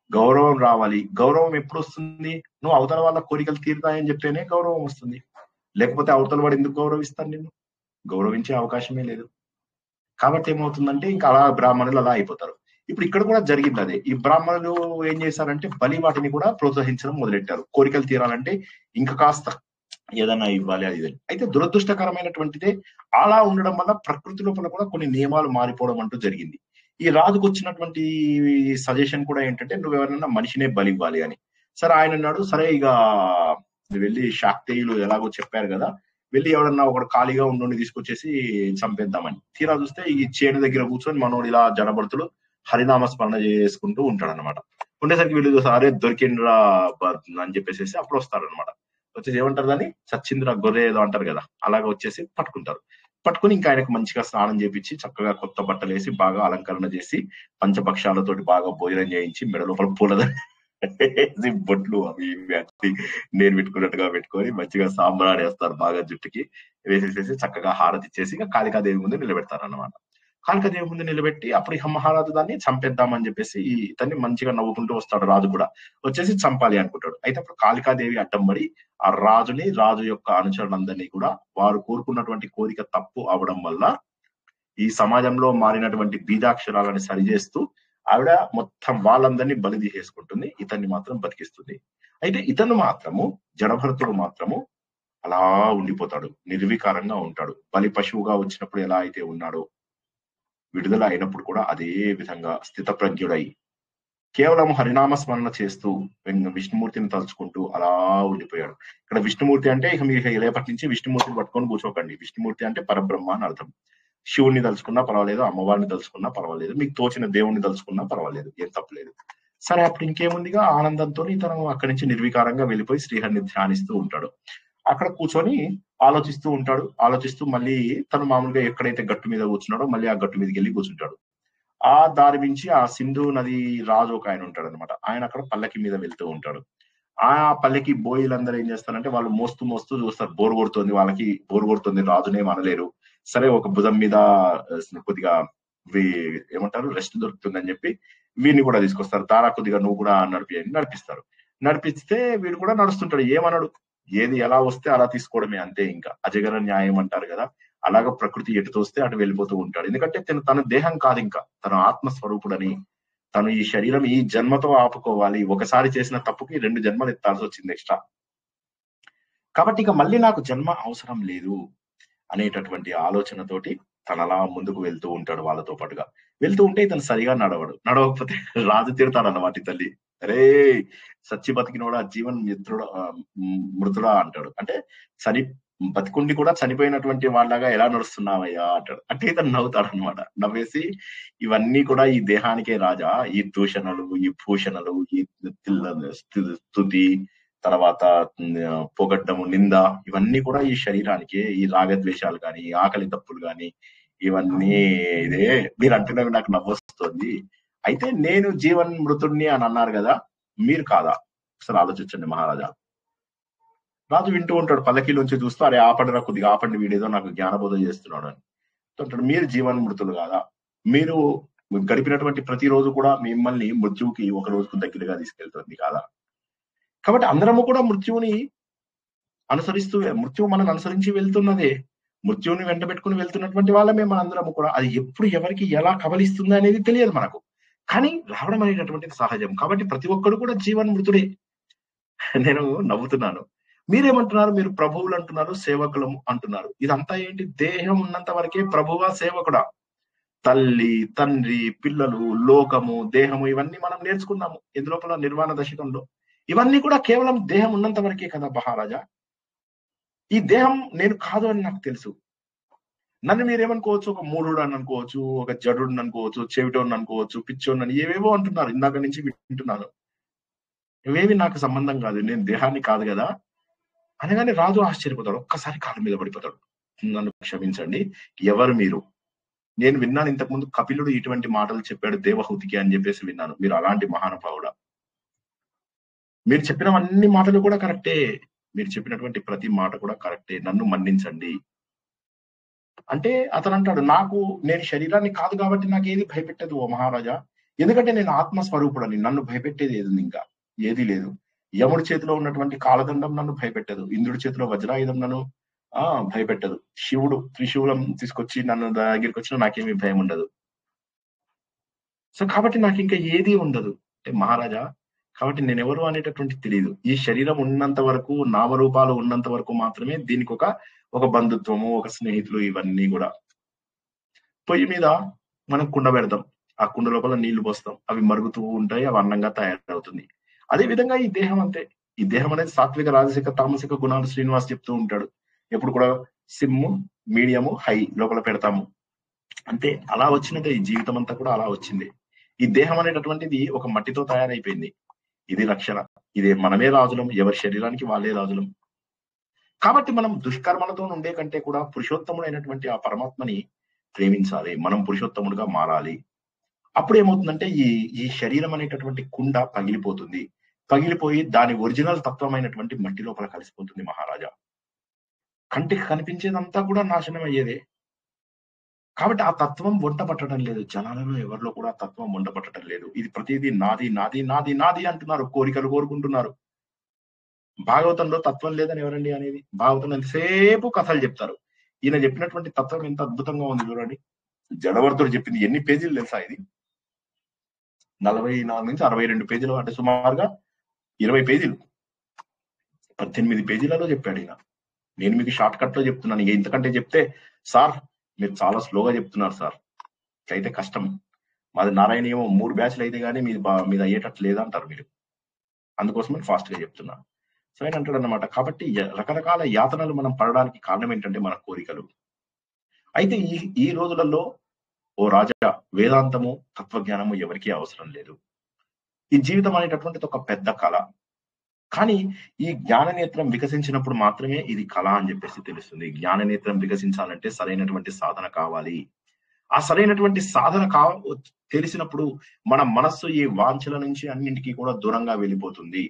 గౌరవం రావాలి. గౌరవం ఎప్పుడు వస్తుంది? నువ్వు అవతల వాళ్ళ కోరికలు తీరుతాయని చెప్తేనే గౌరవం వస్తుంది. లేకపోతే అవతల వాడు ఎందుకు గౌరవిస్తాను? నిన్ను గౌరవించే అవకాశమే లేదు. కాబట్టి ఏమవుతుందంటే ఇంకా అలా బ్రాహ్మణులు అలా అయిపోతారు. ఇప్పుడు ఇక్కడ కూడా జరిగింది అదే. ఈ బ్రాహ్మణులు ఏం చేశారంటే బలి వాటిని కూడా ప్రోత్సహించడం మొదలెట్టారు. కోరికలు తీరాలంటే ఇంకా కాస్త ఏదైనా ఇవ్వాలి అది. అయితే దురదృష్టకరమైనటువంటిదే అలా ఉండడం వల్ల ప్రకృతి లోపల కూడా కొన్ని నియమాలు మారిపోవడం అంటూ జరిగింది. ఈ రాజుకు వచ్చినటువంటి సజెషన్ కూడా ఏంటంటే నువ్వు ఎవరైనా మనిషినే బలి ఇవ్వాలి అని. సరే ఆయన అన్నాడు, సరే ఇక వెళ్ళి శాక్తేయులు ఎలాగో చెప్పారు కదా, వెళ్ళి ఎవడన్నా ఒకడు ఖాళీగా ఉండి తీసుకొచ్చేసి చంపేద్దామని. తీరా చూస్తే ఈ చేను దగ్గర కూర్చొని మనోడు ఇలా జనభర్తులు హరినామ స్మరణ చేసుకుంటూ ఉంటాడు అనమాట. ఉండేసరికి వీళ్ళు అరే దొరికిండ్రా అని చెప్పేసి అప్పుడు వస్తారనమాట. వచ్చేసి ఏమంటారు దాన్ని, సచ్చింద్ర గొర్రె ఏదో అంటారు కదా, అలాగ వచ్చేసి పట్టుకుంటారు. పట్టుకుని ఇంకా ఆయనకు మంచిగా స్నానం చేపించి చక్కగా కొత్త బట్టలు వేసి బాగా అలంకరణ చేసి పంచపక్షాలతోటి బాగా భోజనం చేయించి మెడ లోపల పూలదని బొట్లు అవి ఇవి నేను పెట్టుకున్నట్టుగా పెట్టుకొని మంచిగా సాంబ్రాణి వేస్తారు బాగా జుట్టుకి వేసేసేసి చక్కగా హారతి ఇచ్చేసి ఇక కాళికాదేవి ముందు నిలబెడతారు అన్నమాట. కాళికాదేవి ముందు నిలబెట్టి అప్పుడు ఇక మహారాజు దాన్ని చంపేద్దామని చెప్పేసి ఇతన్ని మంచిగా నవ్వుకుంటూ వస్తాడు. రాజు కూడా వచ్చేసి చంపాలి అనుకుంటాడు. అయితే అప్పుడు కాళికాదేవి అడ్డం పడి ఆ రాజుని, రాజు యొక్క అనుచరులందరినీ కూడా వారు కోరుకున్నటువంటి కోరిక తప్పు అవడం వల్ల ఈ సమాజంలో మారినటువంటి బీజాక్షరాలను సరిచేస్తూ ఆవిడ మొత్తం వాళ్ళందరినీ బలి తీసేసుకుంటుంది, ఇతన్ని మాత్రం బతికిస్తుంది. అయితే ఇతను మాత్రము, జడభరతుడు మాత్రము అలా ఉండిపోతాడు, నిర్వికారంగా ఉంటాడు. బలి పశువుగా వచ్చినప్పుడు ఎలా అయితే ఉన్నాడో విడుదల అయినప్పుడు కూడా అదే విధంగా స్థితప్రజ్ఞుడై కేవలం హరినామ స్మరణ చేస్తూ విష్ణుమూర్తిని తలుచుకుంటూ అలా ఉండిపోయాడు. ఇక్కడ విష్ణుమూర్తి అంటే ఇక మీరు రేపటి నుంచి విష్ణుమూర్తిని పట్టుకొని కూర్చోకండి. విష్ణుమూర్తి అంటే పరబ్రహ్మ అని అర్థం. శివుణ్ణి తలుచుకున్నా పర్వాలేదు, అమ్మవారిని తలుచుకున్నా పర్వాలేదు, మీకు తోచిన దేవుణ్ణి తలుచుకున్నా పర్వాలేదు, ఏం తప్పలేదు. సరే అప్పుడు ఇంకేముందిగా ఆనందంతో ఇతను అక్కడి నుంచి నిర్వికారంగా వెళ్ళిపోయి శ్రీహరిని ధ్యానిస్తూ ఉంటాడు. అక్కడ కూర్చొని ఆలోచిస్తూ ఉంటాడు. ఆలోచిస్తూ మళ్ళీ తను మామూలుగా ఎక్కడైతే గట్టు మీద కూర్చున్నాడో మళ్ళీ ఆ గట్టు మీదకి వెళ్ళి కూర్చుంటాడు. ఆ దారి నుంచి ఆ సింధు నది రాజు ఒక ఆయన ఉంటాడు అనమాట. ఆయన అక్కడ పల్లకి మీద వెళ్తూ ఉంటాడు. ఆ పల్లెకి బోయిలందరూ ఏం చేస్తారంటే వాళ్ళు మోస్తూ మోస్తూ చూస్తారు, బోరు కొడుతుంది, వాళ్ళకి బోరు కొడుతుంది, రాజునేం అనలేరు. సరే ఒక భుజం మీద కొద్దిగా ఏమంటారు రెస్ట్ దొరుకుతుంది అని చెప్పి వీడిని కూడా తీసుకొస్తారు. తారా కొద్దిగా నువ్వు కూడా నడిపిస్తారు. నడిపిస్తే వీడు కూడా నడుస్తుంటాడు, ఏమన్నాడు, ఏది ఎలా వస్తే అలా తీసుకోవడమే అంతే. ఇంకా అజగర న్యాయం అంటారు కదా, అలాగ ప్రకృతి ఎటు తోస్తే అటు వెళ్ళిపోతూ ఉంటాడు. ఎందుకంటే తన దేహం కాదు, ఇంకా తన ఆత్మస్వరూపుడని తను ఈ శరీరం ఈ జన్మతో ఆపుకోవాలి, ఒకసారి చేసిన తప్పుకి 2 జన్మలు ఎత్తాల్సి వచ్చింది ఎక్స్ట్రా. కాబట్టి ఇక మళ్ళీ నాకు జన్మ అవసరం లేదు అనేటటువంటి ఆలోచనతోటి తను అలా ముందుకు వెళ్తూ ఉంటాడు వాళ్ళతో పాటుగా. వెళ్తూ ఉంటే ఇతను సరిగా నడవకపోతే రాజు తిడతాడు అన్నమాట ఈ తల్లి. అరే సచ్చి బతికినోడా, జీవన్ మృతుడా అంటాడు. అంటే బతికుండి కూడా చనిపోయినటువంటి వాళ్ళగా ఎలా నడుస్తున్నావయ్యా అంటాడు. అంటే ఇతను నవ్వుతాడు అనమాట. నవ్వేసి ఇవన్నీ కూడా ఈ దేహానికే రాజా, ఈ దూషణలు, ఈ భూషణలు, ఈ స్తుతి, తర్వాత పొగడ్డము, నింద, ఇవన్నీ కూడా ఈ శరీరానికి, ఈ రాగద్వేషాలు కానీ, ఈ ఆకలి తప్పులు కానీ, ఇవన్నీ ఇదే మీరు అంటున్నవి నాకు నవ్వొస్తుంది. అయితే నేను జీవన్ మృతుడిని అని అన్నారు కదా, మీరు కాదా? ఒకసారి ఆలోచించండి మహారాజా. రాజు వింటూ ఉంటాడు, పల్లకీలోంచి చూస్తూ, అరే ఆపండిరా కొద్దిగా ఆపండి, వీడేదో నాకు జ్ఞానబోధ చేస్తున్నాడు అని అంటాడు. మీరు జీవన్ మృతులు కాదా? మీరు గడిపినటువంటి ప్రతిరోజు కూడా మిమ్మల్ని మృత్యువుకి ఒక రోజుకు దగ్గరగా తీసుకెళ్తుంది కాదా? కాబట్టి అందరము కూడా మృత్యువుని అనుసరిస్తూ, మృత్యువు మనల్ని అనుసరించి వెళ్తున్నదే, మృత్యువుని వెంటబెట్టుకుని వెళ్తున్నటువంటి వాళ్ళమే మనందరము కూడా. అది ఎప్పుడు ఎవరికి ఎలా కబలిస్తుంది అనేది తెలియదు మనకు, కానీ రావడం అనేటటువంటిది సహజం. కాబట్టి ప్రతి ఒక్కరు కూడా జీవన్ మృతుడే. నేను నవ్వుతున్నాను. మీరేమంటున్నారు? మీరు ప్రభువులు అంటున్నారు, సేవకులము అంటున్నారు. ఇదంతా ఏంటి? దేహం ఉన్నంత వరకే ప్రభువా సేవకుడా? తల్లి, తండ్రి, పిల్లలు, లోకము, దేహము, ఇవన్నీ మనం నేర్చుకున్నాము ఎందులోపల నిర్వాణ దశకంలో. ఇవన్నీ కూడా కేవలం దేహం ఉన్నంత వరకే కదా మహారాజా. ఈ దేహం నేను కాదు అని నాకు తెలుసు. నన్ను మీరేమనుకోవచ్చు, ఒక మూఢుడు అని అనుకోవచ్చు, ఒక జడుడు అనుకోవచ్చు, చెవిటోని అనుకోవచ్చు, పిచ్చోని, ఏవేవో అంటున్నారు. ఇందాక నుంచి వింటున్నాను. ఇవేవి నాకు సంబంధం కాదు, నేను దేహాన్ని కాదు కదా అనగానే రాజు ఆశ్చర్యపోతాడు. ఒక్కసారి కాళ్ళ మీద పడిపోతాడు. నన్ను క్షమించండి, ఎవరు మీరు? నేను విన్నాను ఇంతకుముందు కపిలుడు ఇటువంటి మాటలు చెప్పాడు దేవహూతికి అని చెప్పేసి విన్నాను. మీరు అలాంటి మహానుభావుడా? మీరు చెప్పినవన్నీ మాటలు కూడా కరెక్టే, మీరు చెప్పినటువంటి ప్రతి మాట కూడా కరెక్టే, నన్ను మన్నించండి అంటే అతను అంటాడు, నేను శరీరాన్ని కాదు కాబట్టి నాకు ఏది భయపెట్టదు ఓ మహారాజా, ఎందుకంటే నేను ఆత్మస్వరూపుడని. నన్ను భయపెట్టేది ఏది ఇంకా ఏది లేదు. యముడి చేతిలో ఉన్నటువంటి కాలదండం నన్ను భయపెట్టదు, ఇంద్రుడి చేతిలో వజ్రాయుధం నన్ను భయపెట్టదు, శివుడు త్రిశూలం తీసుకొచ్చి నన్ను దగ్గరికి వచ్చినా నాకేమీ భయం ఉండదు. సో కాబట్టి నాకు ఇంకా ఏది ఉండదు అంటే మహారాజా. కాబట్టి నేను ఎవరు అనేటటువంటి తెలియదు. ఈ శరీరం ఉన్నంత వరకు, నామరూపాలు ఉన్నంత వరకు మాత్రమే దీనికి ఒక బంధుత్వము, ఒక స్నేహితులు, ఇవన్నీ కూడా. పొయ్యి మీద మనం కుండ పెడతాం, ఆ కుండ లోపల నీళ్లు పోస్తాం, అవి మరుగుతూ ఉంటాయి, అవి అన్నంగా తయారవుతుంది. అదే విధంగా ఈ దేహం అంతే. ఈ దేహం అనేది సాత్విక, రాజసిక, తామసిక గుణాలు శ్రీనివాస్ చెప్తూ ఉంటాడు. ఎప్పుడు కూడా సిమ్, మీడియము, హై లోపల పెడతాము అంతే. అలా వచ్చినదే ఈ జీవితం అంతా కూడా, అలా వచ్చింది. ఈ దేహం అనేటటువంటిది ఒక మట్టితో తయారైపోయింది. ఇది రక్షణ, ఇదే మనమే రాజులం, ఎవరి శరీరానికి వాళ్ళే రాజులం. కాబట్టి మనం దుష్కర్మలతో ఉండే కంటే కూడా పురుషోత్తముడైనటువంటి ఆ పరమాత్మని ప్రేమించాలి, మనం పురుషోత్తముడుగా మారాలి. అప్పుడు ఏమవుతుందంటే ఈ శరీరం అనేటటువంటి కుండ పగిలిపోతుంది, పగిలిపోయి దాని ఒరిజినల్ తత్వమైనటువంటి మట్టి లోపల కలిసిపోతుంది మహారాజా. కంటికి కనిపించేదంతా కూడా నాశనం అయ్యేదే. కాబట్టి ఆ తత్వం వంట పట్టడం లేదు, జనాలలో ఎవరిలో కూడా తత్వం వంట పట్టడం లేదు. ఇది ప్రతిదీ నాది నాది నాది నాది అంటున్నారు, కోరికలు కోరుకుంటున్నారు. భాగవతంలో తత్వం లేదని ఎవరండి అనేది? భాగవతం ఎంతసేపు కథలు చెప్తారు. ఈయన చెప్పినటువంటి తత్వం ఎంత అద్భుతంగా ఉంది చూడండి. జడవర్తుడు చెప్పింది ఎన్ని పేజీలు తెలుసా? ఇది 44 నుంచి 62 పేజీలు, అంటే సుమారుగా 20 పేజీలు, 18 పేజీలలో చెప్పాడు ఈయన. నేను మీకు షార్ట్ కట్ లో చెప్తున్నాను. ఇంతకంటే చెప్తే సార్ మీరు చాలా స్లోగా చెప్తున్నారు సార్, అయితే కష్టం, మాది నారాయణ ఏమో 3 బ్యాచ్లు అయితే కానీ మీద అయ్యేటట్టు లేదంటారు మీరు, అందుకోసమని ఫాస్ట్ గా చెప్తున్నా. సో ఆయన అంటాడు అన్నమాట. కాబట్టి రకరకాల యాతనలు మనం పడడానికి కారణం ఏంటంటే మన కోరికలు. అయితే ఈ రోజులలో ఓ రాజా, వేదాంతము, తత్వజ్ఞానము ఎవరికీ అవసరం లేదు. ఈ జీవితం అనేటటువంటిది ఒక పెద్ద కళ. కానీ ఈ జ్ఞాననేత్రం వికసించినప్పుడు మాత్రమే ఇది కళ అని చెప్పేసి తెలుస్తుంది. జ్ఞాననేత్రం వికసించాలంటే సరైనటువంటి సాధన కావాలి. ఆ సరైనటువంటి సాధన తెలిసినప్పుడు మన మనస్సు ఈ వాంఛల నుంచి అన్నింటికీ కూడా దూరంగా వెళ్ళిపోతుంది.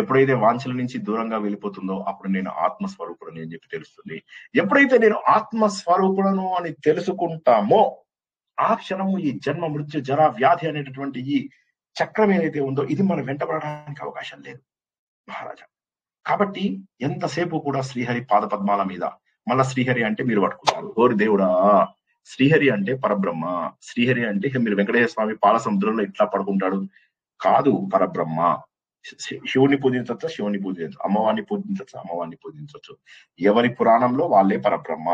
ఎప్పుడైతే వాంఛల నుంచి దూరంగా వెళ్ళిపోతుందో అప్పుడు నేను ఆత్మస్వరూపుడని అని చెప్పి తెలుస్తుంది. ఎప్పుడైతే నేను ఆత్మస్వరూపుడను అని తెలుసుకుంటామో ఆ క్షణము ఈ జన్మ, మృత్యు, జర, వ్యాధి అనేటటువంటి ఈ చక్రం ఏదైతే ఉందో ఇది మనం వెంటబడడానికి అవకాశం లేదు మహారాజా. కాబట్టి ఎంతసేపు కూడా శ్రీహరి పాద పద్మాల మీద, మళ్ళా శ్రీహరి అంటే మీరు పట్టుకున్నారు, ఓరి దేవుడా శ్రీహరి అంటే పరబ్రహ్మ. శ్రీహరి అంటే ఇక మీరు వెంకటేశ్వర స్వామి పాల సముద్రంలో ఇట్లా పడుకుంటాడు కాదు, పరబ్రహ్మ. శివుని పూజించవచ్చు, శివుని పూజించవచ్చు, అమ్మవారిని పూజించవచ్చు, అమ్మవారిని పూజించవచ్చు. ఎవరి పురాణంలో వాళ్ళే పరబ్రహ్మ.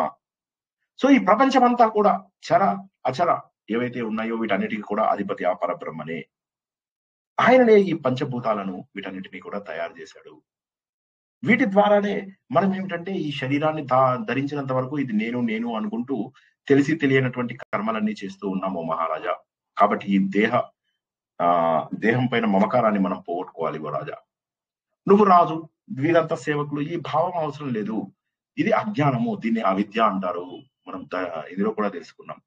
సో ఈ ప్రపంచం అంతా కూడా చర అచర ఏవైతే ఉన్నాయో వీటన్నిటికీ కూడా అధిపతి ఆ పరబ్రహ్మనే. ఆయననే ఈ పంచభూతాలను వీటన్నిటినీ కూడా తయారు చేశాడు. వీటి ద్వారానే మనం ఏమిటంటే ఈ శరీరాన్ని ధరించినంత వరకు ఇది నేను నేను అనుకుంటూ తెలిసి తెలియనటువంటి కర్మలన్నీ చేస్తూ ఉన్నాము మహారాజా. కాబట్టి ఈ దేహం పైన మమకారాన్ని మనం పోగొట్టుకోవాలి ఓ రాజా. నువ్వు రాజు, వీరంతా సేవకులు, ఈ భావం అవసరం లేదు. ఇది అజ్ఞానము, దీన్ని అవిద్య అంటారు. మనం ఇందులో కూడా తెలుసుకున్నాం,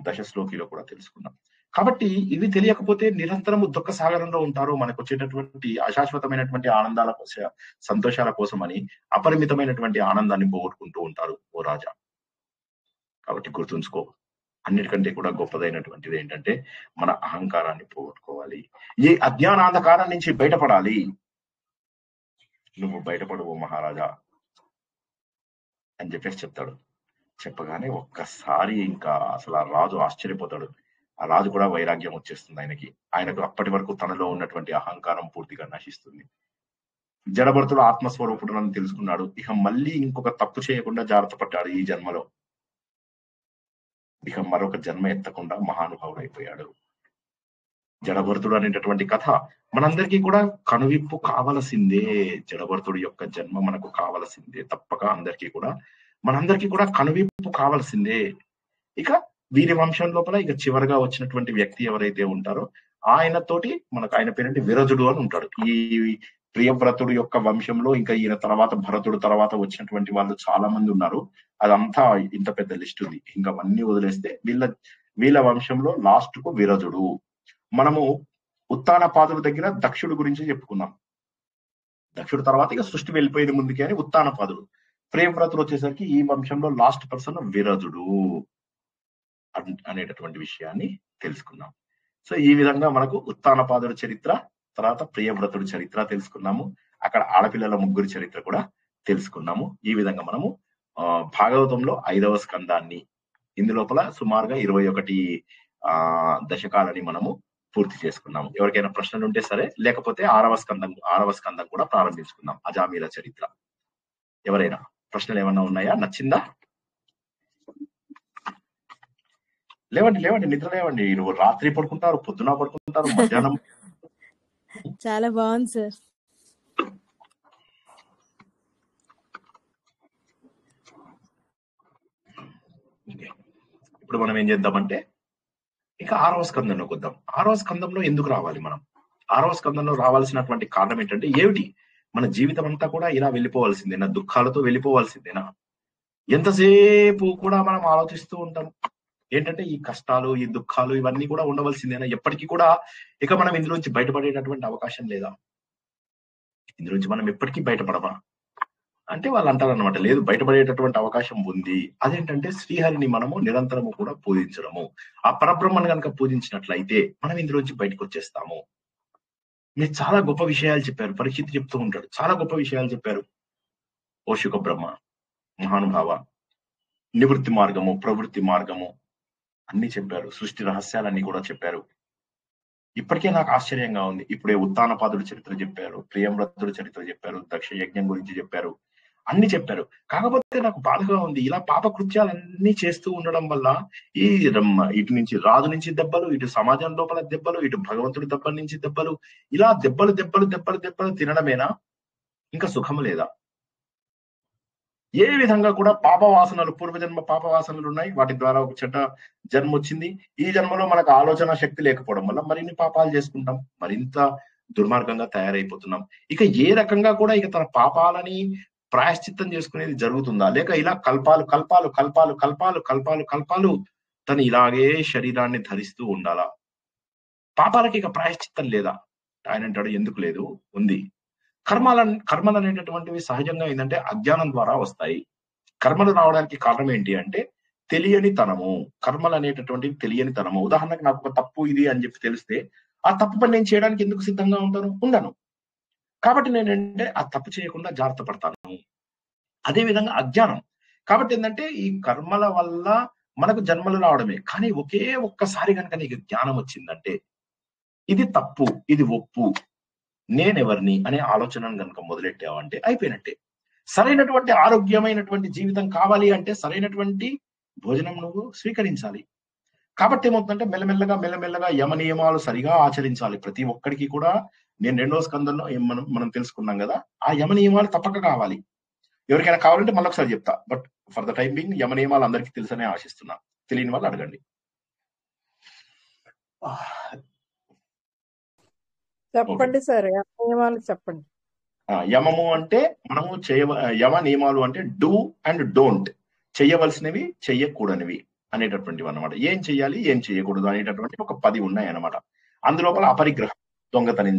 దశశ్లోకిలో కూడా తెలుసుకున్నాం. కాబట్టి ఇవి తెలియకపోతే నిరంతరము దుఃఖ సాగరంలో ఉంటారు. మనకు వచ్చేటటువంటి అశాశ్వతమైనటువంటి ఆనందాల కోసం, సంతోషాల కోసం అని అపరిమితమైనటువంటి ఆనందాన్ని పోగొట్టుకుంటూ ఉంటారు ఓ రాజా. కాబట్టి గుర్తుంచుకో, అన్నిటికంటే కూడా గొప్పదైనటువంటిది ఏంటంటే మన అహంకారాన్ని పోగొట్టుకోవాలి. ఈ అజ్ఞానాంధకారం నుంచి బయటపడాలి. నువ్వు బయటపడవు మహారాజా అని చెప్పేసి చెప్తాడు. చెప్పగానే ఒక్కసారి ఇంకా అసలు ఆ రాజు ఆశ్చర్యపోతాడు. ఆ రాజు కూడా వైరాగ్యం వచ్చేస్తుంది ఆయనకి. ఆయనకు అప్పటి వరకు తనలో ఉన్నటువంటి అహంకారం పూర్తిగా నశిస్తుంది. జడభరతుడు ఆత్మస్వరూపుడు అని తెలుసుకున్నాడు. ఇక మళ్ళీ ఇంకొక తప్పు చేయకుండా జాగ్రత్త పడ్డాడు. ఈ జన్మలో ఇక మరొక జన్మ ఎత్తకుండా మహానుభావుడు అయిపోయాడు. జడభరతుడు అనేటటువంటి కథ మనందరికీ కూడా కనువిప్పు కావలసిందే. జడభరతుడు యొక్క జన్మ మనకు కావలసిందే, తప్పక మనందరికీ కూడా కనువిప్పు కావలసిందే. ఇక వీరి వంశం లోపల ఇక చివరిగా వచ్చినటువంటి వ్యక్తి ఎవరైతే ఉంటారో ఆయనతోటి మనకు ఆయన పేరేంటి విరజుడు అని ఉంటాడు. ఈ ప్రియవ్రతుడు యొక్క వంశంలో ఇంకా ఈయన తర్వాత భరతుడు తర్వాత వచ్చినటువంటి వాళ్ళు చాలా మంది ఉన్నారు. అదంతా ఇంత పెద్ద లిస్ట్ ఉంది. ఇంకా అవన్నీ వదిలేస్తే వీళ్ళ వంశంలో లాస్ట్ కు విరజుడు. మనము ఉత్తానపాదుల దగ్గర దక్షుడు గురించి చెప్పుకున్నాం. దక్షుడు తర్వాత ఇక సృష్టి వెళ్ళిపోయేది ముందుకి అని ఉత్తానపాదుడు. ప్రియవ్రతుడు వచ్చేసరికి ఈ వంశంలో లాస్ట్ పర్సన్ విరజుడు అనేటటువంటి విషయాన్ని తెలుసుకున్నాం. సో ఈ విధంగా మనకు ఉత్తానపాదుడి చరిత్ర, తర్వాత ప్రియవ్రతుడి చరిత్ర తెలుసుకున్నాము. అక్కడ ఆడపిల్లల ముగ్గురి చరిత్ర కూడా తెలుసుకున్నాము. ఈ విధంగా మనము భాగవతంలో 5వ స్కందాన్ని, ఇందులోపల సుమారుగా 21 దశకాలని మనము పూర్తి చేసుకున్నాము. ఎవరికైనా ప్రశ్నలు ఉంటే సరే, లేకపోతే 6వ స్కందం కూడా ప్రారంభించుకుందాం, అజామీల చరిత్ర. ఎవరైనా ప్రశ్నలు ఏమన్నా ఉన్నాయా? నచ్చిందా? లేవండి నిద్ర లేవండి. నువ్వు రాత్రి పడుకుంటారు, పొద్దున పడుకుంటారు, మధ్యాహ్నం. చాలా బాగుంది సార్. ఇప్పుడు మనం ఏం చేద్దామంటే ఇక 6వ స్కందంలోకి వద్దాం. 6వ స్కందంలో ఎందుకు రావాలి మనం? 6వ స్కందంలో రావాల్సినటువంటి కారణం ఏంటంటే ఏమిటి? మన జీవితం అంతా కూడా ఇలా వెళ్ళిపోవాల్సిందేనా? దుఃఖాలతో వెళ్ళిపోవాల్సిందేనా? ఎంతసేపు కూడా మనం ఆలోచిస్తూ ఉంటాం ఏంటంటే ఈ కష్టాలు, ఈ దుఃఖాలు ఇవన్నీ కూడా ఉండవలసిందేనా? ఎప్పటికీ కూడా ఇక మనం ఇందులోంచి బయటపడేటటువంటి అవకాశం లేదా? ఇందులోంచి మనం ఎప్పటికీ బయటపడమా అంటే వాళ్ళు అంటారు అనమాట, లేదు, బయటపడేటటువంటి అవకాశం ఉంది. అదేంటంటే శ్రీహరిని మనము నిరంతరము కూడా పూజించడము. ఆ పరబ్రహ్మను కనుక పూజించినట్లయితే మనం ఇందులోంచి బయటకు వచ్చేస్తాము. మీరు చాలా గొప్ప విషయాలు చెప్పారు. పరీక్షిత్ చెప్తూ ఉంటాడు, చాలా గొప్ప విషయాలు చెప్పారు. ఓ శుక బ్రహ్మ మహానుభావ, నివృత్తి మార్గము, ప్రవృత్తి మార్గము అన్ని చెప్పారు. సృష్టి రహస్యాలన్నీ కూడా చెప్పారు. ఇప్పటికే నాకు ఆశ్చర్యంగా ఉంది. ఇప్పుడే ఉత్తానపాదుడి చరిత్ర చెప్పారు, ప్రియంవ్రతుడి చరిత్ర చెప్పారు, దక్ష యజ్ఞం గురించి చెప్పారు, అన్ని చెప్పారు. కాకపోతే నాకు బాధగా ఉంది, ఇలా పాపకృత్యాలన్నీ చేస్తూ ఉండడం వల్ల ఇటు నుంచి రాజు నుంచి దెబ్బలు, ఇటు సమాజం లోపల దెబ్బలు, ఇటు భగవంతుడి దెబ్బల నుంచి దెబ్బలు, ఇలా దెబ్బలు తినడమేనా? ఇంకా సుఖం లేదా? ఏ విధంగా కూడా పాపవాసనలు, పూర్వజన్మ పాపవాసనలు ఉన్నాయి. వాటి ద్వారా ఒక చెడ్డ జన్మ వచ్చింది. ఈ జన్మలో మనకు ఆలోచన శక్తి లేకపోవడం వల్ల మరిన్ని పాపాలు చేసుకుంటాం, మరింత దుర్మార్గంగా తయారైపోతున్నాం. ఇక ఏ రకంగా కూడా ఇక తన పాపాలని ప్రాయశ్చిత్తం చేసుకునేది జరుగుతుందా? లేక ఇలా కల్పాలు తను ఇలాగే శరీరాన్ని ధరిస్తూ ఉండాలా? పాపాలకి ఇక ప్రాయశ్చిత్తం లేదా? ఆయన అంటాడు, ఎందుకు లేదు, ఉంది. కర్మలు అనేటటువంటివి సహజంగా ఏంటంటే అజ్ఞానం ద్వారా వస్తాయి. కర్మలు రావడానికి కారణం ఏంటి అంటే తెలియని తనము. కర్మలు అనేటటువంటివి తెలియని తనము. ఉదాహరణకు నాకు ఒక తప్పు ఇది అని చెప్పి తెలిస్తే ఆ తప్పు పని నేను చేయడానికి ఎందుకు సిద్ధంగా ఉండను. కాబట్టి నేనంటే ఆ తప్పు చేయకుండా జాగ్రత్త పడతాను. అదే విధంగా అజ్ఞానం. కాబట్టి ఏంటంటే ఈ కర్మల వల్ల మనకు జన్మలు రావడమే. కానీ ఒకే ఒక్కసారి కనుక నీకు జ్ఞానం వచ్చిందంటే ఇది తప్పు, ఇది ఒప్పు, నేనెవరిని అనే ఆలోచనను కనుక మొదలెట్టావంటే అయిపోయినట్టే. సరైనటువంటి ఆరోగ్యమైనటువంటి జీవితం కావాలి అంటే సరైనటువంటి భోజనం నువ్వు స్వీకరించాలి. కాబట్టి ఏమవుతుందంటే మెల్లమెల్లగా యమ నియమాలు సరిగా ఆచరించాలి. ప్రతి ఒక్కడికి కూడా నేను 2వ స్కందంలో మనం తెలుసుకున్నాం కదా, ఆ యమ నియమాలు తప్పక కావాలి. ఎవరికైనా కావాలంటే మళ్ళీ ఒకసారి చెప్తా. But for the time being యమ నియమాలు అందరికీ తెలుసనే ఆశిస్తున్నా. తెలియని వాళ్ళు అడగండి. చెప్పండి సార్, నియమాలు చెప్పండి. యమము అంటే మనము యమ నియమాలు అంటే డూ అండ్ డోంట్, చెయ్యవలసినవి చెయ్యకూడనివి అనేటటువంటివి అన్నమాట. ఏం చెయ్యాలి ఏం చెయ్యకూడదు అనేటటువంటి ఒక 10 ఉన్నాయి అన్నమాట. అందులోపల అపరిగ్రహం, దొంగతనం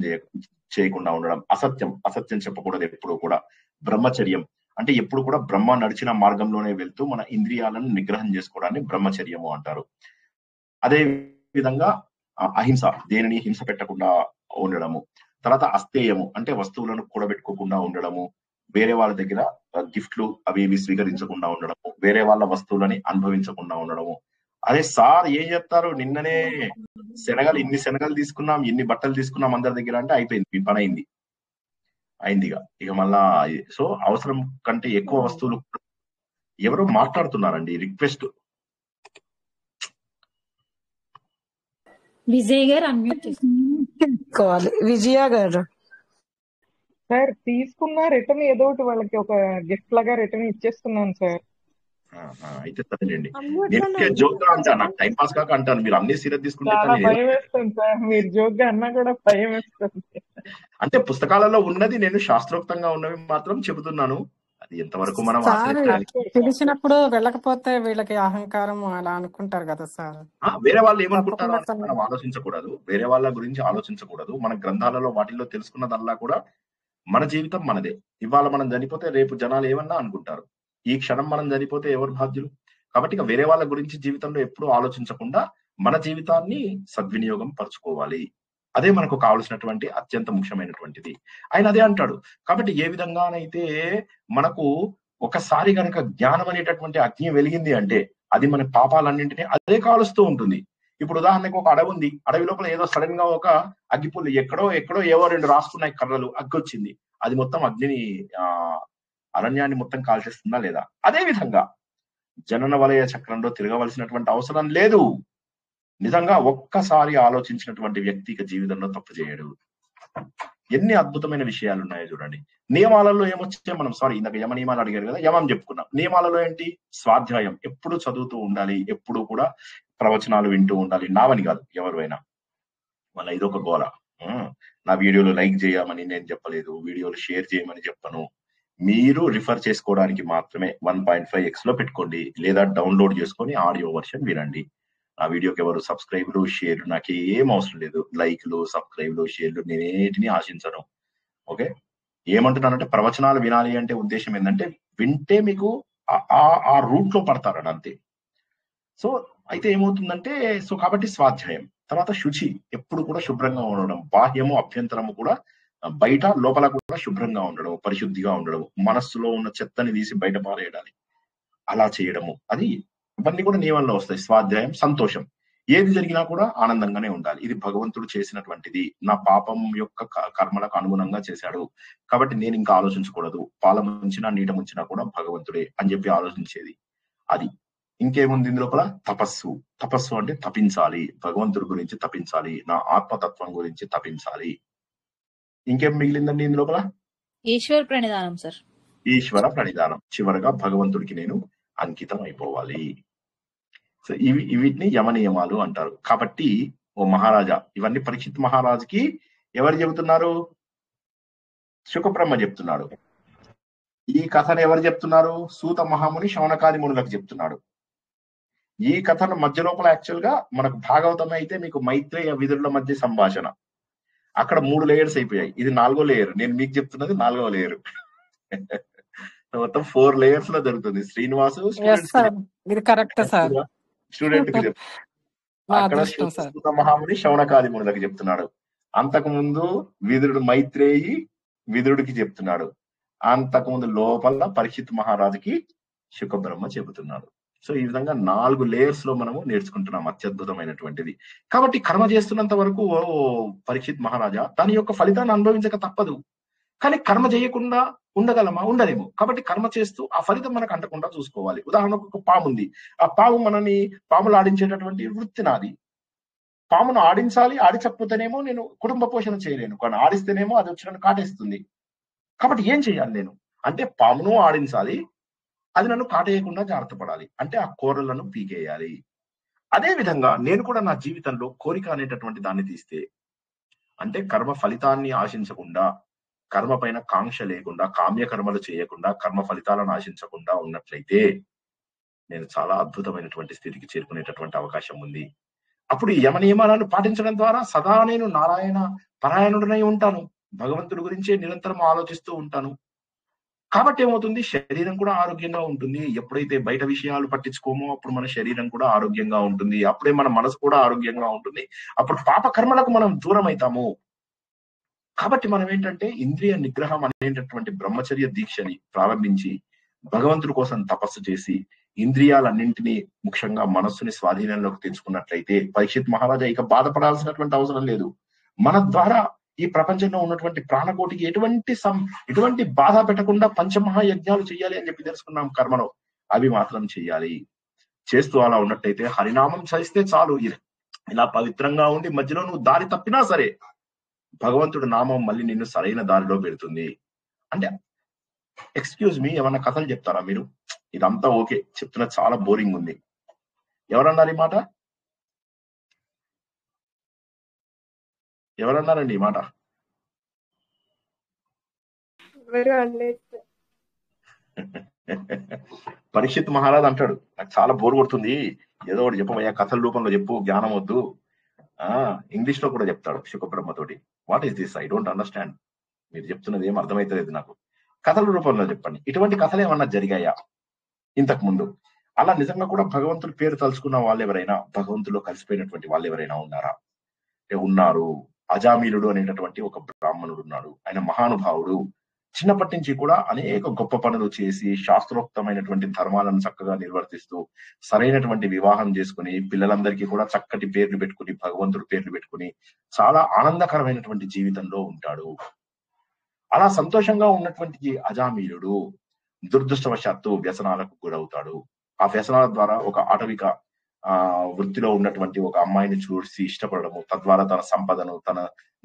చేయకుండా ఉండడం, అసత్యం చెప్పకూడదు ఎప్పుడు కూడా, బ్రహ్మచర్యం అంటే ఎప్పుడు కూడా బ్రహ్మ నడిచిన మార్గంలోనే వెళ్తూ మన ఇంద్రియాలను నిగ్రహం చేసుకోవడాన్ని బ్రహ్మచర్యము అంటారు. అదే విధంగా అహింస, దేనిని హింస పెట్టకుండా ఉండడము. తర్వాత అస్థేయము అంటే వస్తువులను కూడబెట్టుకోకుండా ఉండడము, వేరే వాళ్ళ దగ్గర గిఫ్ట్లు అవి ఇవి స్వీకరించకుండా ఉండడము, వేరే వాళ్ళ వస్తువులని అనుభవించకుండా ఉండడము. అదే సార్ ఏం చెప్తారు, నిన్ననే ఇన్ని శనగలు తీసుకున్నాం, ఇన్ని బట్టలు తీసుకున్నాం అందరి దగ్గర అంటే అయిపోయింది, మీ పని అయిందిగా. ఇక మళ్ళా సో అవసరం కంటే ఎక్కువ వస్తువులు. ఎవరో మాట్లాడుతున్నారండి, రిక్వెస్ట్. విజయ్ గారు అన్మ్యూట్ చేసుకోవాలి. విజయ గారు సార్ తీసుకున్న రిటర్న్ ఏదో ఒకటి వాళ్ళకి ఒక గిఫ్ట్ లాగా రిటర్న్ ఇచ్చేస్తున్నాను సార్. అయితే సరేనండి, నేను జోక్ గా అంటాను, నాకు టైం పాస్ కాక అంటాను, మీరు అన్ని సీరియస్ తీసుకుంటే చాలా భయం వేస్తుంది సార్, మీరు జోక్ గా అన్నా కూడా భయం వేస్తుంది. అంటే పుస్తకాలలో ఉన్నది నేను శాస్త్రోక్తంగా ఉన్నవి మాత్రం చెబుతున్నాను. అది ఎంతవరకు మనం పిలిచినప్పుడు వెళ్ళకపోతే వీళ్ళకి అహంకారం అలా అనుకుంటారు కదా సార్. వేరే వాళ్ళు ఏమనుకుంటారో మనం ఆలోచించకూడదు, వేరే వాళ్ళ గురించి ఆలోచించకూడదు. మన గ్రంథాలలో వాటిల్లో తెలుసుకున్నదల్లా కూడా మన జీవితం మనదే. ఇవాళ మనం చనిపోతే రేపు జనాలు ఏమన్నా అనుకుంటారు, ఈ క్షణం మనం చనిపోతే ఎవరు బాధ్యులు. కాబట్టి ఇక వేరే వాళ్ళ గురించి జీవితంలో ఎప్పుడూ ఆలోచించకుండా మన జీవితాన్ని సద్వినియోగం పరుచుకోవాలి. అదే మనకు కావలసినటువంటి అత్యంత ముఖ్యమైనటువంటిది. ఆయన అదే అంటాడు. కాబట్టి ఏ విధంగానైతే మనకు ఒకసారి కనుక జ్ఞానం అనేటటువంటి అగ్ని వెలిగింది అంటే అది మన పాపాలన్నింటినీ అదే కాలుస్తూ ఉంటుంది. ఇప్పుడు ఉదాహరణకు ఒక అడవి ఉంది, అడవి లోపల ఏదో సడన్ గా ఒక అగ్గిపుల్లి ఎక్కడో ఏవో 2 రాసుకున్నాయి కర్రలు, అగ్గి వచ్చింది, అది మొత్తం అగ్నిని అరణ్యాన్ని మొత్తం కాల్చేస్తుందా లేదా? అదే విధంగా జనన వలయ చక్రంలో తిరగవలసినటువంటి అవసరం లేదు. నిజంగా ఒక్కసారి ఆలోచించినటువంటి వ్యక్తికి జీవితంలో తప్పు చేయడు. ఎన్ని అద్భుతమైన విషయాలు ఉన్నాయో చూడండి. నియమాలలో ఏమొచ్చే మనం ఇందాక యమ నియమాలు అడిగారు కదా, యమం చెప్పుకున్నాం. నియమాలలో ఏంటి? స్వాధ్యాయం, ఎప్పుడు చదువుతూ ఉండాలి, ఎప్పుడు కూడా ప్రవచనాలు వింటూ ఉండాలి. నావని కాదు, ఎవరైనా మళ్ళీ ఇదొక గోల. నా వీడియోలు లైక్ చేయమని నేను చెప్పలేదు, వీడియోలు షేర్ చేయమని చెప్పను. మీరు రిఫర్ చేసుకోవడానికి మాత్రమే 1.5x లో పెట్టుకోండి, లేదా డౌన్లోడ్ చేసుకొని ఆడియో వర్షన్ వినండి. ఆ వీడియోకి ఎవరు సబ్స్క్రైబ్లు షేర్లు నాకు ఏం అవసరం లేదు. లైక్లు సబ్స్క్రైబ్లు షేర్లు నేనేటిని ఆశించను. ఓకే, ఏమంటున్నానంటే ప్రవచనాలు వినాలి అంటే ఉద్దేశం ఏంటంటే వింటే మీకు ఆ రూట్ లో పడతారని అంతే. సో అయితే ఏమవుతుందంటే కాబట్టి స్వాధ్యాయం, తర్వాత శుచి, ఎప్పుడు కూడా శుభ్రంగా ఉండడం, బాహ్యము అభ్యంతరము కూడా, బయట లోపల కూడా శుభ్రంగా ఉండడం, పరిశుద్ధిగా ఉండడం, మనస్సులో ఉన్న చెత్తని తీసి బయట పారేయడాలి, అలా చేయడము, అది ఇవన్నీ కూడా నియమంలో వస్తాయి. స్వాధ్యాయం, సంతోషం, ఏది జరిగినా కూడా ఆనందంగానే ఉండాలి. ఇది భగవంతుడు చేసినటువంటిది, నా పాపం యొక్క కర్మలకు అనుగుణంగా చేశాడు కాబట్టి నేను ఇంకా ఆలోచించకూడదు, పాల ముంచినా నీట ముంచినా కూడా భగవంతుడే అని చెప్పి ఆలోచించేది. అది ఇంకేముంది ఇందు లోపల? తపస్సు అంటే తపించాలి, భగవంతుడి గురించి తపించాలి, నా ఆత్మతత్వం గురించి తపించాలి. ఇంకేం మిగిలిందండి ఇందు లోపల? ఈశ్వర ప్రణిధానం సార్. ఈశ్వర ప్రణిధానం, చివరగా భగవంతుడికి నేను అంకితం అయిపోవాలి. సో వీటిని యమ నియమాలు అంటారు. కాబట్టి ఓ మహారాజా, ఇవన్నీ పరీక్షిత్ మహారాజుకి ఎవరు చెబుతున్నారు? శుకబ్రహ్మ చెప్తున్నాడు. ఈ కథను ఎవరు చెప్తున్నారు? సూత మహాముని శౌనకాది మునులకు చెప్తున్నాడు. ఈ కథను మధ్య లోపల యాక్చువల్ గా మనకు భాగవతం అయితే మీకు మైత్రేయ విదురుల మధ్య సంభాషణ, అక్కడ 3 లేయర్స్ అయిపోయాయి. ఇది 4వ లేయర్, నేను మీకు చెప్తున్నది 4వ లేయర్. మొత్తం 4 లేయర్స్ లో జరుగుతుంది. శ్రీనివాసు స్టూడెంట్ కి అక్కడ సూత మహాముని శౌనకాది మునులకు చెప్తున్నాడు. అంతకు ముందు విదురుడు మైత్రేయి విదురుడికి చెప్తున్నాడు. అంతకుముందు లోపల పరీక్షిత్ మహారాజుకి శుకబ్రహ్మ చెబుతున్నాడు. సో ఈ విధంగా 4 లేయర్స్ లో మనము నేర్చుకుంటున్నాం అత్యద్భుతమైనటువంటిది. కాబట్టి కర్మ చేస్తున్నంత వరకు పరీక్షిత్ మహారాజా దాని యొక్క ఫలితాన్ని అనుభవించక తప్పదు. కానీ కర్మ చేయకుండా ఉండగలమా? ఉండలేము. కాబట్టి కర్మ చేస్తూ ఆ ఫలితం మనకు అంటకుండా చూసుకోవాలి. ఉదాహరణకు ఒక పాము ఉంది. ఆ పాము పాములు ఆడించేటటువంటి వృత్తి నాది. పామును ఆడించాలి, ఆడించకపోతేనేమో నేను కుటుంబ పోషణ చేయలేను, కానీ ఆడిస్తేనేమో అది వచ్చి నన్ను కాటేస్తుంది. కాబట్టి ఏం చేయాలి నేను అంటే పామును ఆడించాలి, అది నన్ను కాటేయకుండా జాగ్రత్త పడాలి, అంటే ఆ కోరలను పీకేయాలి. అదే విధంగా నేను కూడా నా జీవితంలో కోరిక అనేటటువంటి దాన్ని తీస్తే, అంటే కర్మ ఫలితాన్ని ఆశించకుండా, కర్మ పైన కాంక్ష లేకుండా, కామ్య కర్మలు చేయకుండా, కర్మ ఫలితాలను ఆశించకుండా ఉన్నట్లయితే నేను చాలా అద్భుతమైనటువంటి స్థితికి చేరుకునేటటువంటి అవకాశం ఉంది. అప్పుడు ఈ యమ నియమాలను పాటించడం ద్వారా సదా నేను నారాయణ పరాయణుడనై ఉంటాను, భగవంతుడి గురించే నిరంతరం ఆలోచిస్తూ ఉంటాను. కాబట్టి ఏమవుతుంది, శరీరం కూడా ఆరోగ్యంగా ఉంటుంది. ఎప్పుడైతే బయట విషయాలు పట్టించుకోమో అప్పుడు మన శరీరం కూడా ఆరోగ్యంగా ఉంటుంది. అప్పుడే మన మనసు కూడా ఆరోగ్యంగా ఉంటుంది. అప్పుడు పాప కర్మలకు మనం దూరం అవుతాము. కాబట్టి మనం ఏంటంటే ఇంద్రియ నిగ్రహం అనేటటువంటి బ్రహ్మచర్య దీక్షని ప్రారంభించి భగవంతుడి కోసం తపస్సు చేసి ఇంద్రియాలన్నింటినీ ముఖ్యంగా మనస్సుని స్వాధీనంలోకి తెచ్చుకున్నట్లయితే పరీక్షిత్ మహారాజా ఇక బాధపడాల్సినటువంటి అవసరం లేదు. మన ద్వారా ఈ ప్రపంచంలో ఉన్నటువంటి ప్రాణకోటికి ఎటువంటి బాధ పెట్టకుండా పంచమహాయజ్ఞాలు చేయాలి అని చెప్పి తెలుసుకున్నాం కర్మలో. అవి మాత్రం చెయ్యాలి. చేస్తూ అలా ఉన్నట్టయితే హరినామం చదిస్తే చాలు. ఇలా పవిత్రంగా ఉండి మధ్యలో నువ్వు దారి తప్పినా సరే భగవంతుడి నామం మళ్ళీ నిన్ను సరైన దారిలో పెడుతుంది. అంటే ఎక్స్క్యూజ్ మీ, ఏమన్నా కథలు చెప్తారా మీరు? ఇదంతా ఓకే, చెప్తున్నా చాలా బోరింగ్ ఉంది. ఎవరన్నారు ఈ మాట? ఎవరన్నారండి ఈ మాట? పరీక్షిత్ మహారాజ్ అంటాడు, నాకు చాలా బోర్ కొడుతుంది, ఏదో ఒకటి చెప్పమయ్యా, కథల రూపంలో చెప్పు, జ్ఞానం వద్దు. ఇంగ్లీష్ లో కూడా చెప్తాడు శుకబ్రహ్మతోటి. What is this? I don't understand. మీరు చెప్తున్నది ఏం అర్థమైతలేదు నాకు, కథల రూపంలో చెప్పండి. ఇటువంటి కథలు ఏమన్నా జరిగాయా ఇంతకు ముందు? అలా నిజంగా కూడా భగవంతుడి పేరు తలుచుకున్న వాళ్ళు ఎవరైనా, భగవంతుడిలో కలిసిపోయినటువంటి వాళ్ళు ఎవరైనా ఉన్నారా? ఉన్నారు. అజామీలుడు అనేటటువంటి ఒక బ్రాహ్మణుడు ఉన్నాడు. ఆయన మహానుభావుడు. చిన్నప్పటి నుంచి కూడా అనేక గొప్ప పనులు చేసి శాస్త్రోక్తమైనటువంటి ధర్మాలను చక్కగా నిర్వర్తిస్తూ సరైనటువంటి వివాహం చేసుకుని పిల్లలందరికీ కూడా చక్కటి పేర్లు పెట్టుకుని భగవంతుడి పేర్లు పెట్టుకుని చాలా ఆనందకరమైనటువంటి జీవితంలో ఉంటాడు. అలా సంతోషంగా ఉన్నటువంటి అజామీలుడు దురదృష్టవశాత్తు వ్యసనాలకు గురవుతాడు. ఆ వ్యసనాల ద్వారా ఒక ఆటవిక వృత్తిలో ఉన్నటువంటి ఒక అమ్మాయిని చూసి ఇష్టపడము, తద్వారా తన సంపదను, తన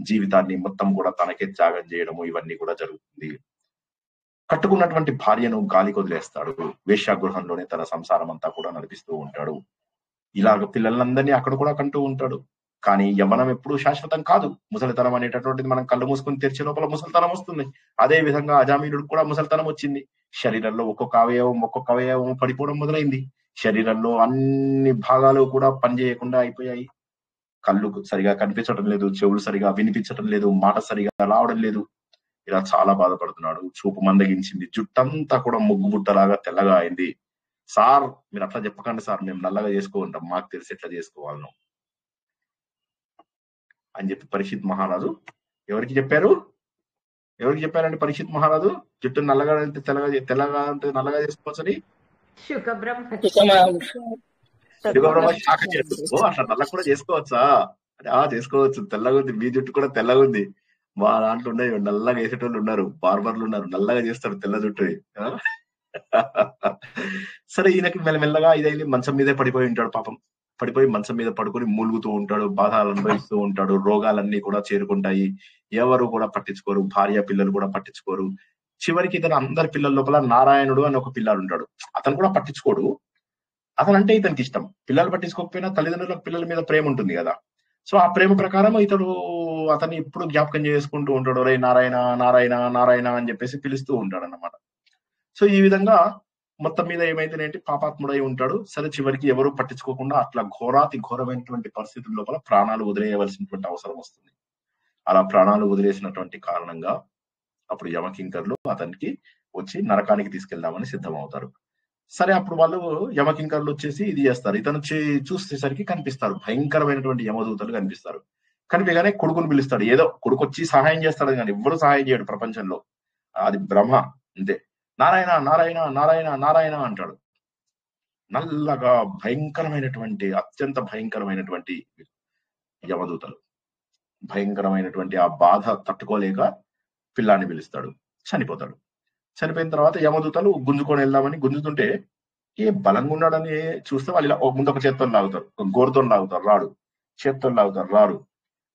జీవితాన్ని మొత్తం కూడా తనకే త్యాగం చేయడము, ఇవన్నీ కూడా జరుగుతుంది. కట్టుకున్నటువంటి భార్యను గాలికి వదిలేస్తాడు. వేశ్యాగృహంలోనే తన సంసారం అంతా కూడా నడిపిస్తూ ఉంటాడు. ఇలాగ పిల్లలందరినీ అక్కడ కూడా కంటూ ఉంటాడు. కానీ యవ్వనం ఎప్పుడూ శాశ్వతం కాదు. ముసలితనం అనేటటువంటిది మనం కళ్ళు మూసుకొని తెరిచే లోపల ముసలితనం వస్తుంది. అదే విధంగా అజామీలుడు కూడా ముసలితనం వచ్చింది. శరీరంలో ఒక్కొక్క అవయవం పడిపోవడం మొదలైంది. శరీరంలో అన్ని భాగాలు కూడా పనిచేయకుండా అయిపోయాయి. కళ్ళు సరిగా కనిపించడం లేదు, చెవులు సరిగా వినిపించడం లేదు, మాట సరిగా రావడం లేదు. ఇలా చాలా బాధపడుతున్నాడు. చూపు మందగించింది, జుట్టంతా కూడా ముగ్గు బుట్టలాగా తెల్లగా అయింది. సార్ మీరు అట్లా చెప్పకండి సార్, మేము నల్లగా చేసుకోంటాం, మాకు తెలిసి ఎట్లా చేసుకోవాలను అని చెప్పి పరీక్షిత్ మహారాజు ఎవరికి చెప్పారండి? పరీక్షిత్ మహారాజు జుట్టు నల్లగా అంటే తెల్లగా అంటే నల్లగా చేసుకోవచ్చని శుకబ్రహ్మ శాఖ చేస్తూ అట్లా నల్ల కూడా చేసుకోవచ్చా అంటే చేసుకోవచ్చు, తెల్లగా ఉంది, మీ జుట్టు కూడా తెల్లగా ఉంది, మా దాంట్లో ఉన్నాయి నల్లగా వేసేటోళ్ళు ఉన్నారు, బార్బర్లు ఉన్నారు, నల్లగా చేస్తారు తెల్ల జుట్టు. సరే ఈయనకి మెల్లమెల్లగా ఇదైంది, మంచం మీదే పడిపోయి ఉంటాడు. పాపం పడిపోయి మంచం మీద పడుకొని మూలుగుతూ ఉంటాడు, బాధలు అనుభవిస్తూ ఉంటాడు. రోగాలన్నీ కూడా చేరుకుంటాయి. ఎవరు కూడా పట్టించుకోరు, భార్య పిల్లలు కూడా పట్టించుకోరు. చివరికి ఇతను అందరి పిల్లల లోపల నారాయణుడు అని ఒక పిల్లాడు ఉంటాడు. అతను కూడా పట్టించుకోడు. అతను అంటే ఇతనికి ఇష్టం. పిల్లలు పట్టించుకోకపోయినా తల్లిదండ్రులకు పిల్లల మీద ప్రేమ ఉంటుంది కదా. సో ఆ ప్రేమ ప్రకారం ఇతడు అతన్ని ఎప్పుడు జ్ఞాపకం చేసుకుంటూ ఉంటాడు. రే నారాయణ నారాయణ నారాయణ అని చెప్పేసి పిలుస్తూ ఉంటాడు అన్నమాట. సో ఈ విధంగా మొత్తం మీద ఏమైతేనేంటి పాపాత్ముడై ఉంటాడు. సరే చివరికి ఎవరు పట్టించుకోకుండా అట్లా ఘోరాతి ఘోరమైనటువంటి పరిస్థితుల లోపల ప్రాణాలు వదిలేయవలసినటువంటి అవసరం వస్తుంది. అలా ప్రాణాలు వదిలేసినటువంటి కారణంగా అప్పుడు యమకింకర్లు అతనికి వచ్చి నరకానికి తీసుకెళ్దామని సిద్ధమవుతారు. సరే అప్పుడు వాళ్ళు యమకింకర్లు వచ్చేసి ఇది చేస్తారు. ఇతను చూసేసరికి కనిపిస్తారు, భయంకరమైనటువంటి యమదూతలు కనిపిస్తారు. కనిపించగానే కొడుకుని పిలుస్తాడు. ఏదో కొడుకు వచ్చి సహాయం చేస్తాడు కానీ ఎవ్వరు సహాయం చేయడు ప్రపంచంలో. అది బ్రహ్మ అంతే. నారాయణ నారాయణ నారాయణ నారాయణ అంటాడు. నల్లగా భయంకరమైనటువంటి, అత్యంత భయంకరమైనటువంటి యమదూతలు. భయంకరమైనటువంటి ఆ బాధ తట్టుకోలేక పిల్లాన్ని పిలుస్తాడు, చనిపోతాడు. చనిపోయిన తర్వాత యమదూతలు గుంజుకొని వెళ్దామని గుంజుతుంటే ఏ బలంగా ఉన్నాడని చూస్తే వాళ్ళు ఇలా ముందు ఒక చేత్తో లాగుతారు, ఒక గోరుతో లాగుతారు, రాడు. చేత్తో లాగుతారు, రాడు.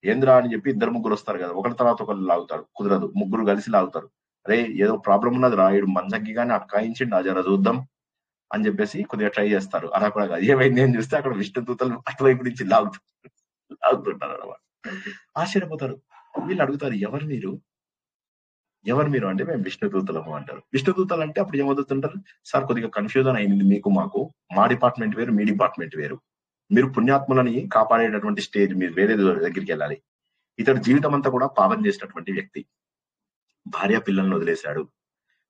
ఏంద్రా అని చెప్పి 2-3 వస్తారు కదా, ఒకరి తర్వాత ఒకరు లాగుతారు, కుదరదు. 3 కలిసి లాగుతారు. అరే ఏదో ప్రాబ్లం ఉన్నది, రాయుడు మంచంకి కానీ అటకాయించిండు, అజర చూద్దాం అని చెప్పేసి కొద్దిగా ట్రై చేస్తారు. అలా కూడా కాదు, ఏమైంది అని చూస్తే అక్కడ విష్ణు దూతలు అటువైపు నుంచి లాగుతుంటారు అన్నమాట. ఆశ్చర్యపోతారు. వీళ్ళు అడుగుతారు, ఎవరు మీరు అంటే మేము విష్ణుదూతలము అంటారు. విష్ణుదూతలు అంటే అప్పుడు యమదూతలు అంటారు, సార్ కొద్దిగా కన్ఫ్యూజన్ అయింది మీకు మాకు, మా డిపార్ట్మెంట్ వేరు, మీ డిపార్ట్మెంట్ వేరు. మీరు పుణ్యాత్ములని కాపాడేటటువంటి స్టేజ్, మీరు వేరే దగ్గరికి వెళ్ళాలి. ఇతడు జీవితం అంతా కూడా పాపం చేసినటువంటి వ్యక్తి. భార్య పిల్లల్ని వదిలేశాడు,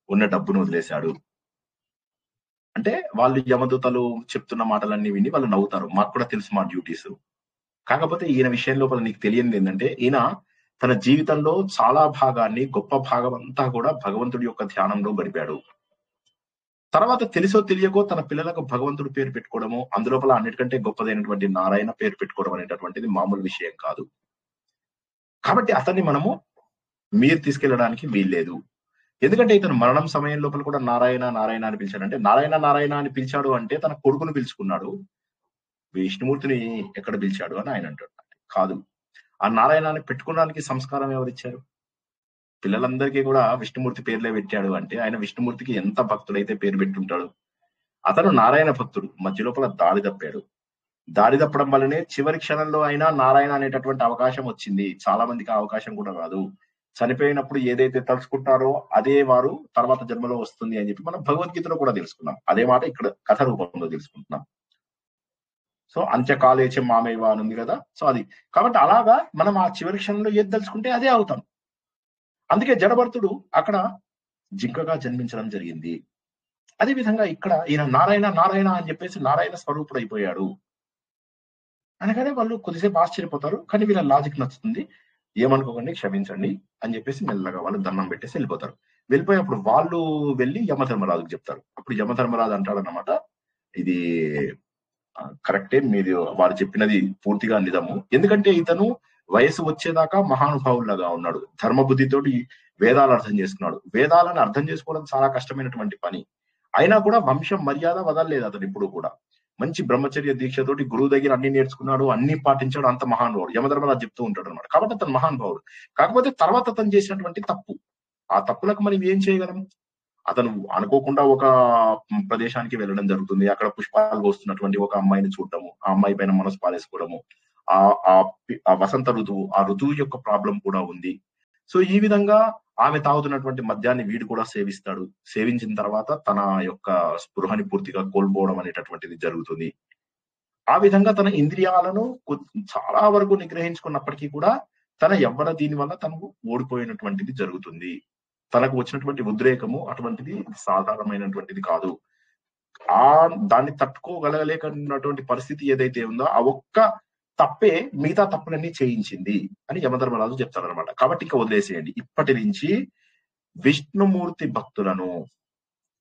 ఉన్న డబ్బును వదిలేశాడు. అంటే వాళ్ళు యమదూతలు చెప్తున్న మాటలన్నీ విని వాళ్ళు నవ్వుతారు. మాకు కూడా తెలుసు మా డ్యూటీస్. కాకపోతే ఈయన విషయం లోపల నీకు తెలియనిది ఏంటంటే, ఈయన తన జీవితంలో చాలా భాగాన్ని, గొప్ప భాగం అంతా కూడా భగవంతుడి యొక్క ధ్యానంలో గడిపాడు. తర్వాత తెలుసో తెలియకో తన పిల్లలకు భగవంతుడు పేరు పెట్టుకోవడము, అందులోపల అన్నిటికంటే గొప్పదైనటువంటి నారాయణ పేరు పెట్టుకోవడం అనేటటువంటిది మామూలు విషయం కాదు. కాబట్టి అతన్ని మనము మీరు తీసుకెళ్లడానికి వీల్లేదు. ఎందుకంటే ఇతను మరణం సమయం లోపల కూడా నారాయణ నారాయణ అని పిలిచాడు. అంటే నారాయణ నారాయణ అని పిలిచాడు అంటే తన కొడుకును పిలుచుకున్నాడు, విష్ణుమూర్తిని ఎక్కడ పిలిచాడు అని ఆయన అంటున్నాడు. కాదు, ఆ నారాయణాన్ని పెట్టుకోవడానికి సంస్కారం ఎవరిచ్చారు? పిల్లలందరికీ కూడా విష్ణుమూర్తి పేర్లే పెట్టాడు అంటే ఆయన విష్ణుమూర్తికి ఎంత భక్తుడైతే పేరు పెట్టుంటాడు. అతను నారాయణ భక్తుడు, మధ్య లోపల దారి తప్పాడు. దారి తప్పడం వల్లనే చివరి క్షణంలో అయినా నారాయణ అనేటటువంటి అవకాశం వచ్చింది. చాలా మందికి ఆ అవకాశం కూడా రాదు. చనిపోయినప్పుడు ఏదైతే తలుచుకుంటారో అదే వారు తర్వాత జన్మలో వస్తుంది అని చెప్పి మనం భగవద్గీతలో కూడా తెలుసుకున్నాం. అదే మాట ఇక్కడ కథ రూపంలో తెలుసుకుంటున్నాం. సో అంత్యకాలేచం మామేవ అని ఉంది కదా, సో అది. కాబట్టి అలాగా మనం ఆ చివరి క్షణంలో ఏది తలుచుకుంటే అదే అవుతాం. అందుకే జడభర్తుడు అక్కడ జింకగా జన్మించడం జరిగింది. అదే విధంగా ఇక్కడ ఈయన నారాయణ నారాయణ అని చెప్పేసి నారాయణ స్వరూపుడు అయిపోయాడు అనగానే వాళ్ళు కొద్దిసేపు ఆశ్చర్యపోతారు. కానీ వీళ్ళ లాజిక్ నచ్చుతుంది. ఏమనుకోకండి, క్షమించండి అని చెప్పేసి మెల్లగా వాళ్ళు దండం పెట్టేసి వెళ్ళిపోతారు. వెళ్ళిపోయినప్పుడు వాళ్ళు వెళ్ళి యమధర్మరాజుకు చెప్తారు. అప్పుడు యమధర్మరాజు అంటాడు అన్నమాట, ఇది కరెక్టే, మీరు వారు చెప్పినది పూర్తిగా నిజము. ఎందుకంటే ఇతను వయసు వచ్చేదాకా మహానుభావులాగా ఉన్నాడు, ధర్మబుద్ధితోటి వేదాలు అర్థం చేసుకున్నాడు. వేదాలను అర్థం చేసుకోవడం చాలా కష్టమైనటువంటి పని. అయినా కూడా వంశం మర్యాద వదలలేదు అతను ఇప్పుడు కూడా. మంచి బ్రహ్మచర్య దీక్షతోటి గురువు దగ్గర అన్ని నేర్చుకున్నాడు, అన్ని పాటించాడు. అంత మహానుభావుడు. యమధర్మరాజు చెప్తూ ఉంటాడు అనమాట. కాబట్టి అతను మహానుభావుడు. కాకపోతే తర్వాత అతను చేసినటువంటి తప్పు, ఆ తప్పులకు మనం ఏం చేయగలం? అతను అనుకోకుండా ఒక ప్రదేశానికి వెళ్ళడం జరుగుతుంది. అక్కడ పుష్పాలు పోస్తున్నటువంటి ఒక అమ్మాయిని చూడటము, ఆ అమ్మాయి పైన మనసు పారేసుకోవడము, ఆ వసంత ఋతువు, ఆ ఋతువు యొక్క ప్రాబ్లం కూడా ఉంది. సో ఈ విధంగా ఆమె తాగుతున్నటువంటి మద్యాన్ని వీడు కూడా సేవిస్తాడు. సేవించిన తర్వాత తన యొక్క స్పృహని పూర్తిగా కోల్పోవడం అనేటటువంటిది జరుగుతుంది. ఆ విధంగా తన ఇంద్రియాలను చాలా వరకు నిగ్రహించుకున్నప్పటికీ కూడా తన యవ్వన దీని వల్ల తనకు ఓడిపోయినటువంటిది జరుగుతుంది. తనకు వచ్చినటువంటి ఉద్రేకము అటువంటిది సాధారణమైనటువంటిది కాదు. దాన్ని తట్టుకోగలగలేకున్నటువంటి పరిస్థితి ఏదైతే ఉందో ఆ ఒక్క తప్పే మిగతా తప్పులన్నీ చేయించింది అని యమధర్మరాజు చెప్తాడనమాట. కాబట్టి ఇంకా వదిలేసేయండి. ఇప్పటి నుంచి విష్ణుమూర్తి భక్తులను,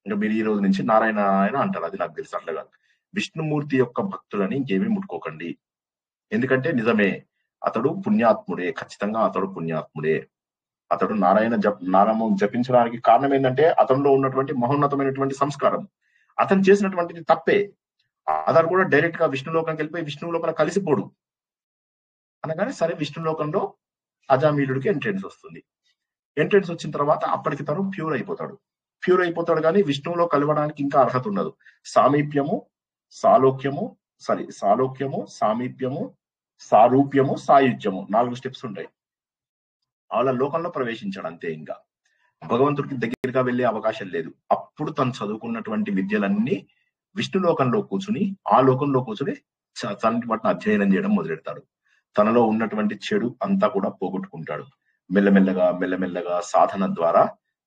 ఇంకా మీరు ఈ రోజు నుంచి నారాయణ ఆయన అంటారు, అది నాకు తెలుసు, అట్లా కాదు. విష్ణుమూర్తి యొక్క భక్తులని ఇంకేమీ ముట్టుకోకండి. ఎందుకంటే నిజమే, అతడు పుణ్యాత్ముడే, ఖచ్చితంగా అతడు పుణ్యాత్ముడే. అతడు నామం జపించడానికి కారణం ఏంటంటే అతనిలో ఉన్నటువంటి మహోన్నతమైనటువంటి సంస్కారం. అతను చేసినటువంటిది తప్పే. అతను కూడా డైరెక్ట్ గా విష్ణులోకానికి వెళ్ళిపోయి విష్ణువు లోపల కలిసిపోడు అనగానే సరే విష్ణులోకంలో అజామీలుడికి ఎంట్రెన్స్ వస్తుంది. ఎంట్రెన్స్ వచ్చిన తర్వాత అప్పటికి తను ప్యూర్ అయిపోతాడు కానీ విష్ణువులో కలవడానికి ఇంకా అర్హత ఉండదు. సామీప్యము, సాలోక్యము, సామీప్యము, సారూప్యము, సాయుధ్యము, 4 స్టెప్స్ ఉంటాయి. వాళ్ళ లోకంలో ప్రవేశించాడు అంతే. ఇంకా భగవంతుడికి దగ్గరగా వెళ్లే అవకాశం లేదు. అప్పుడు తను చదువుకున్నటువంటి విద్యలన్నీ విష్ణు లోకంలో కూర్చుని, ఆ లోకంలో కూర్చుని వాటిని అధ్యయనం చేయడం మొదలెడతాడు. తనలో ఉన్నటువంటి చెడు అంతా కూడా పోగొట్టుకుంటాడు. మెల్లమెల్లగా సాధన ద్వారా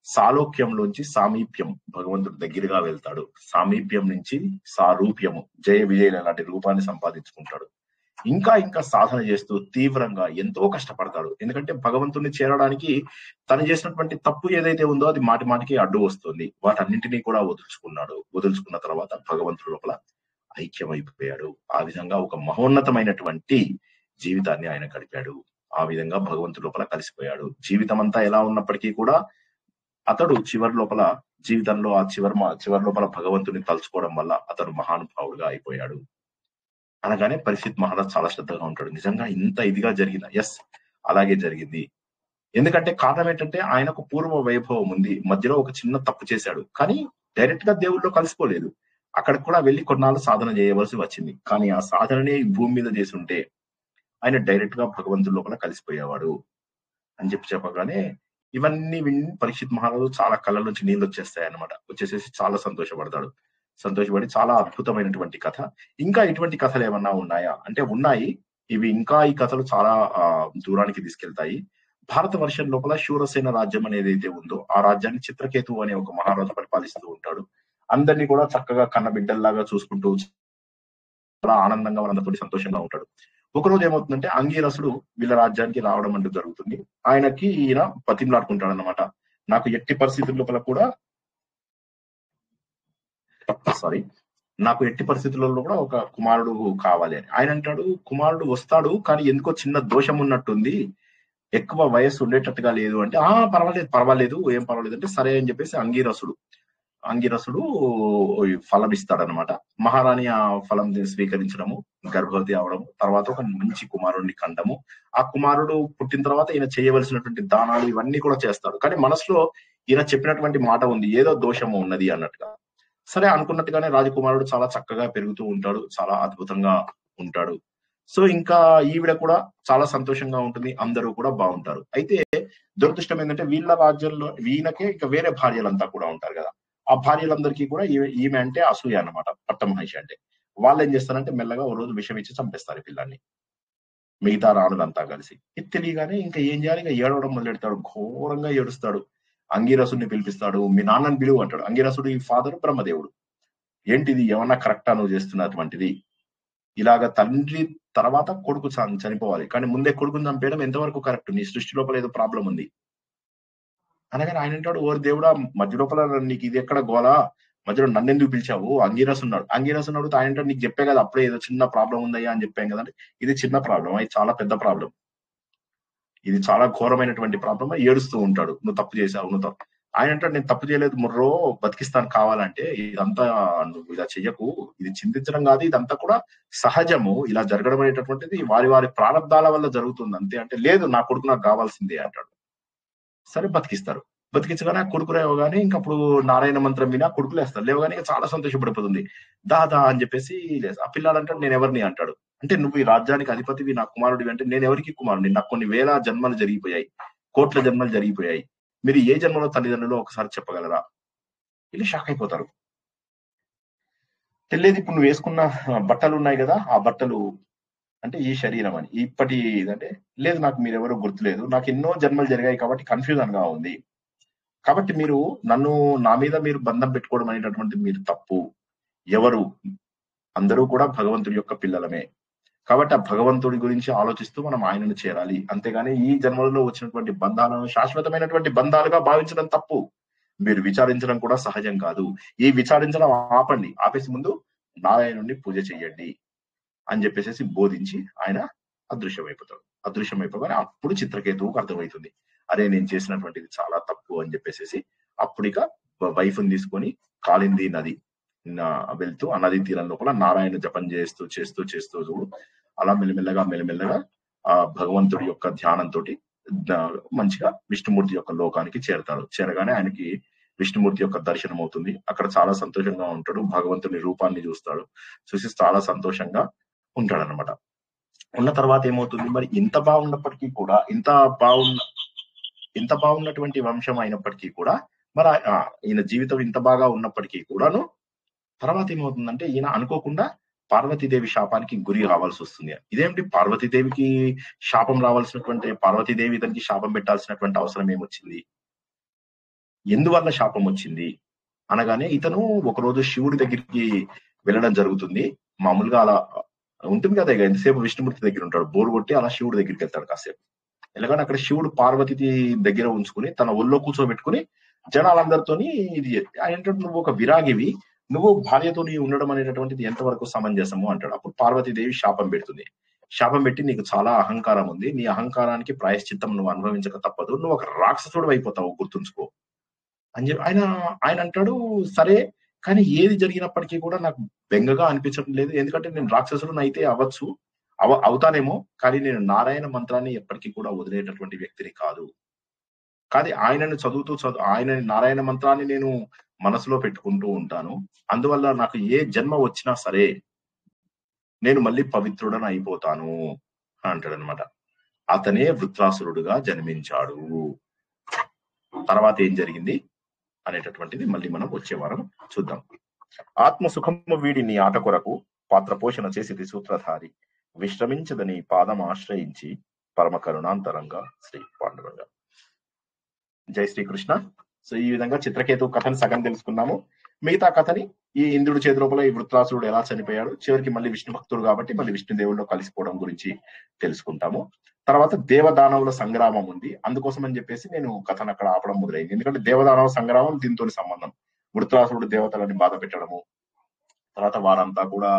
సాలోక్యంలోంచి సామీప్యం, భగవంతుడి దగ్గరగా వెళ్తాడు. సామీప్యం నుంచి సారూప్యము, జయ విజయ లాంటి రూపాన్ని సంపాదించుకుంటాడు. ఇంకా సాధన చేస్తూ తీవ్రంగా ఎంతో కష్టపడతాడు. ఎందుకంటే భగవంతుడిని చేరడానికి తను చేసినటువంటి తప్పు ఏదైతే ఉందో అది మాటికి అడ్డు వస్తుంది. వాటన్నింటినీ కూడా వదులుచుకున్న తర్వాత భగవంతుడి లోపల ఐక్యమైపోయాడు. ఆ విధంగా ఒక మహోన్నతమైనటువంటి జీవితాన్ని ఆయన గడిపాడు. ఆ విధంగా భగవంతుడి లోపల కలిసిపోయాడు. జీవితం అంతా ఎలా ఉన్నప్పటికీ కూడా అతడు చివరి లోపల జీవితంలో ఆ చివరి లోపల భగవంతుని తలుచుకోవడం వల్ల అతడు మహానుభావుడుగా అయిపోయాడు. అనగానే పరీక్షిత్ మహారాజ్ చాలా శ్రద్ధగా ఉంటాడు. నిజంగా ఇంత ఇదిగా జరిగిందా? ఎస్, అలాగే జరిగింది. ఎందుకంటే కారణం ఏంటంటే ఆయనకు పూర్వ వైభవం ఉంది. మధ్యలో ఒక చిన్న తప్పు చేశాడు, కానీ డైరెక్ట్ గా దేవుళ్ళలో కలిసిపోలేదు. అక్కడికి కూడా వెళ్లి కొన్నాళ్ళు సాధన చేయవలసి వచ్చింది. కానీ ఆ సాధనని భూమి మీద చేసి ఉంటే ఆయన డైరెక్ట్ గా భగవంతుడి లోపల కలిసిపోయేవాడు అని చెప్పగానే ఇవన్నీ విని పరీక్షిత్ మహారాజు చాలా కళ్ళ నుంచి నీళ్ళు వచ్చేస్తాయి అన్నమాట. వచ్చేసేసి చాలా సంతోషపడతాడు. సంతోషపడి చాలా అద్భుతమైనటువంటి కథ. ఇంకా ఇటువంటి కథలు ఏమన్నా ఉన్నాయా అంటే ఉన్నాయి. ఇవి ఇంకా ఈ కథలు చాలా దూరానికి తీసుకెళ్తాయి. భారత వర్షం లోపల శూరసేన రాజ్యం అనేది అయితే ఉందో ఆ రాజ్యాన్ని చిత్రకేతు అనే ఒక మహారాజు పరిపాలిస్తూ ఉంటాడు. అందరినీ కూడా చక్కగా కన్న బిడ్డల్లాగా చూసుకుంటూ చాలా ఆనందంగా వాళ్ళందరితో సంతోషంగా ఉంటాడు. ఒకరోజు ఏమవుతుందంటే అంగీరసుడు వీళ్ళ రాజ్యానికి రావడం అంటూ జరుగుతుంది. ఆయనకి ఈయన బతిమలాడుకుంటాడు అన్నమాట. నాకు ఎట్టి పరిస్థితుల లోపల కూడా ఒక కుమారుడు కావాలి అని. ఆయన అంటాడు, కుమారుడు వస్తాడు, కానీ ఎందుకో చిన్న దోషం ఉన్నట్టుంది, ఎక్కువ వయస్సు ఉండేటట్టుగా లేదు అంటే, పర్వాలేదు ఏం పర్వాలేదు అంటే సరే అని చెప్పేసి అంగీరసుడు ఫలం ఇస్తాడనమాట. మహారాణి ఆ ఫలం స్వీకరించడము, గర్భవతి అవడము, తర్వాత ఒక మంచి కుమారుడిని కండము. ఆ కుమారుడు పుట్టిన తర్వాత ఈయన చేయవలసినటువంటి దానాలు ఇవన్నీ కూడా చేస్తాడు. కానీ మనసులో ఈయన చెప్పినటువంటి మాట ఉంది, ఏదో దోషము ఉన్నది అన్నట్టుగా. సరే అనుకున్నట్టుగానే రాజకుమారుడు చాలా చక్కగా పెరుగుతూ ఉంటాడు, చాలా అద్భుతంగా ఉంటాడు. సో ఇంకా ఈవిడ కూడా చాలా సంతోషంగా ఉంటుంది, అందరూ కూడా బాగుంటారు. అయితే దురదృష్టం ఏంటంటే వీళ్ళ రాజ్యంలో ఈయనకే ఇంకా వేరే భార్యలంతా కూడా ఉంటారు కదా. ఆ భార్యలందరికీ కూడా ఈమె అంటే అసూయ అన్నమాట, పట్టమహిషి అంటే. వాళ్ళు ఏం చేస్తారంటే మెల్లగా ఓ రోజు విషం ఇచ్చి చంపేస్తారు ఈ పిల్లాన్ని, మిగతా రాణులంతా కలిసి. ఇది తెలియగానే ఇంకా ఏం చేయాలి, ఇంకా ఏడవడం మొదలెడతాడు, ఘోరంగా ఏడుస్తాడు. అంగీరసుడిని పిలిపిస్తాడు, మీ నాన్నని పిలువు అంటాడు. అంగీరసుడు ఈ ఫాదర్ బ్రహ్మదేవుడు. ఏంటిది, ఏమన్నా కరెక్టా నువ్వు చేస్తున్నటువంటిది? ఇలాగ తండ్రి తర్వాత కొడుకు చనిపోవాలి, కానీ ముందే కొడుకుని చంపేయడం ఎంతవరకు కరెక్ట్? నీ సృష్టి లోపల ఏదో ప్రాబ్లం ఉంది అనగానే ఆయన అంటాడు, ఓ దేవుడా, మధ్య లోపల నీకు ఇది ఎక్కడ గోలా, మధ్యలో నన్ను ఎందుకు పిలిచావు? అంగీరసు ఉన్నాడు. ఆయన అంటాడు, నీకు చెప్పే కదా అప్పుడే ఏదో చిన్న ప్రాబ్లం ఉందయ్యా అని చెప్పాం కదంటే, ఇది చిన్న ప్రాబ్లం, ఇది చాలా పెద్ద ప్రాబ్లం, ఇది చాలా ఘోరమైనటువంటి ప్రాబ్లం. ఏడుస్తూ ఉంటాడు, నువ్వు తప్పు చేశావు, నువ్వు తప్పు. ఆయన అంటాడు, నేను తప్పు చేయలేదు ముర్రో, బతికిస్తాను కావాలంటే, ఇదంతా నువ్వు ఇలా చెయ్యకు, ఇది చింతించడం కాదు, ఇదంతా కూడా సహజము, ఇలా జరగడం అనేటటువంటిది వారి వారి ప్రారంధాల వల్ల జరుగుతుంది అంతే. అంటే లేదు, నా కొడుకు నాకు కావాల్సిందే అంటాడు. సరే బతికిస్తారు. బతికించగానే ఆ కొడుకు లేవగానే ఇంక అప్పుడు నారాయణ మంత్రం విని ఆ కొడుకు లేస్తారు. లేవగానే చాలా సంతోషపడిపోతుంది. దాదా అని చెప్పేసి ఆ పిల్లాడంటాడు, నేను ఎవరిని అంటాడు. అంటే నువ్వు ఈ రాజ్యానికి అధిపతివి, నా కుమారుడివి అంటే, నేను ఎవరికి కుమారుడిని? నాకు కొన్ని వేల జన్మలు జరిగిపోయాయి, కోట్ల జన్మలు జరిగిపోయాయి, మీరు ఏ జన్మలో తల్లిదండ్రులు ఒకసారి చెప్పగలరా? వీళ్ళు షాక్ అయిపోతారు. తెలియదు, ఇప్పుడు నువ్వు వేసుకున్న బట్టలు ఉన్నాయి కదా, ఆ బట్టలు అంటే ఈ శరీరం అని. ఇప్పటి అంటే లేదు, నాకు మీరెవరో గుర్తులేదు, నాకు ఎన్నో జన్మలు జరిగాయి కాబట్టి కన్ఫ్యూజన్ గా ఉంది, కాబట్టి మీరు నా మీద మీరు బంధం పెట్టుకోవడం అనేటటువంటి మీరు తప్పు. ఎవరు? అందరూ కూడా భగవంతుడి యొక్క పిల్లలమే, కాబట్టి ఆ భగవంతుడి గురించి ఆలోచిస్తూ మనం ఆయనను చేరాలి. అంతేగాని ఈ జన్మలలో వచ్చినటువంటి బంధాలను శాశ్వతమైనటువంటి బంధాలుగా భావించడం తప్పు. మీరు విచారించడం కూడా సహజం కాదు. ఈ విచారించడం ఆపండి, ఆపేసి ముందు నారాయణుడిని పూజ చెయ్యండి అని చెప్పేసి బోధించి ఆయన అదృశ్యమైపోతాడు. అదృశ్యమైపోగానే అప్పుడు చిత్రకేతువుకు అర్థమవుతుంది, అరే నేను చేసినటువంటిది చాలా తప్పు అని చెప్పేసి. అప్పుడిక వైఫ్ ని తీసుకొని కాళింది నది వెళ్తూ ఆ నది తీరం లోపల నారాయణ జపం చేస్తూ చేస్తూ చేస్తూ చూడు అలా మెల్లమెల్లగా ఆ భగవంతుడి యొక్క ధ్యానంతో మంచిగా విష్ణుమూర్తి యొక్క లోకానికి చేరతాడు. చేరగానే ఆయనకి విష్ణుమూర్తి యొక్క దర్శనం అవుతుంది. అక్కడ చాలా సంతోషంగా ఉంటాడు, భగవంతుని రూపాన్ని చూస్తాడు. చూసి చాలా సంతోషంగా ఉంటాడు అనమాట. ఉన్న తర్వాత ఏమవుతుంది, మరి ఇంత బాగున్నప్పటికీ కూడా, ఇంత బాగున్నటువంటి వంశం అయినప్పటికీ కూడా, మరి ఈయన జీవితం ఇంత బాగా ఉన్నప్పటికీ కూడాను తర్వాత ఏమవుతుందంటే, ఈయన అనుకోకుండా పార్వతీదేవి శాపానికి గురి కావాల్సి వస్తుంది. ఇదేమిటి, పార్వతీదేవికి శాపం రావాల్సినటువంటి, పార్వతీదేవి ఇతనికి శాపం పెట్టాల్సినటువంటి అవసరం ఏమొచ్చింది, ఎందువల్ల శాపం వచ్చింది అనగానే, ఇతను ఒకరోజు శివుడి దగ్గరికి వెళ్ళడం జరుగుతుంది. మామూలుగా అలా ఉంటుంది కదా, ఇక ఎంతసేపు విష్ణుమూర్తి దగ్గర ఉంటాడు, బోరు కొట్టి అలా శివుడి దగ్గరికి వెళ్తాడు కాసేపు. ఎలాగని అక్కడ శివుడు పార్వతి దగ్గర ఉంచుకుని తన ఒళ్ళో కూర్చోబెట్టుకుని జనాలందరితోని ఇది ఆయన, నువ్వు ఒక విరాగివి, నువ్వు భార్యతో నీ ఉండడం అనేటటువంటిది ఎంతవరకు సమంజసము అంటాడు. అప్పుడు పార్వతీదేవి శాపం పెడుతుంది. శాపం పెట్టి, నీకు చాలా అహంకారం ఉంది, నీ అహంకారానికి ప్రాయశ్చిత్తం నువ్వు అనుభవించక తప్పదు, నువ్వు ఒక రాక్షసుడు అయిపోతావు, గుర్తుంచుకో అని చెప్పి ఆయన అంటాడు. సరే, కానీ ఏది జరిగినప్పటికీ కూడా నాకు బెంగగా అనిపించడం లేదు, ఎందుకంటే నేను రాక్షసుడు అయితే అవ్వచ్చు, అవుతానేమో, కానీ నేను నారాయణ మంత్రాన్ని ఎప్పటికీ కూడా వదిలేటటువంటి వ్యక్తిని కాదు. కానీ ఆయనను ఆయన నారాయణ మంత్రాన్ని నేను మనసులో పెట్టుకుంటూ ఉంటాను. అందువల్ల నాకు ఏ జన్మ వచ్చినా సరే నేను మళ్ళీ పవిత్రుడని అయిపోతాను అంటాడు అనమాట. అతనే వృత్రాసురుడుగా జన్మించాడు. తర్వాత ఏం జరిగింది అనేటటువంటిది మళ్ళీ మనం వచ్చే వారం చూద్దాం. ఆత్మసుఖము వీడి నీ ఆట కొరకు పాత్ర పోషణ చేసి సూత్రధారి విశ్రమించదని పాదం ఆశ్రయించి పరమ కరుణాంతరంగా శ్రీ పాండురంగ. జై శ్రీకృష్ణ. సో ఈ విధంగా చిత్రకేతు కథని సగం తెలుసుకున్నాము. మిగతా కథని ఈ ఇంద్రుడి చేతి లోపల ఈ వృత్రాసురుడు ఎలా చనిపోయాడు, చివరికి మళ్ళీ విష్ణు భక్తుడు కాబట్టి మళ్ళీ విష్ణుదేవుల్లో కలిసిపోవడం గురించి తెలుసుకుంటాము. తర్వాత దేవదానవుల సంగ్రామం ఉంది, అందుకోసం అని చెప్పేసి నేను కథను అక్కడ ఆపడం మొదలైంది. ఎందుకంటే దేవదానవ సంగ్రామం దీంతో సంబంధం. వృత్రాసురుడు దేవతలని బాధ పెట్టడము, తర్వాత వారంతా కూడా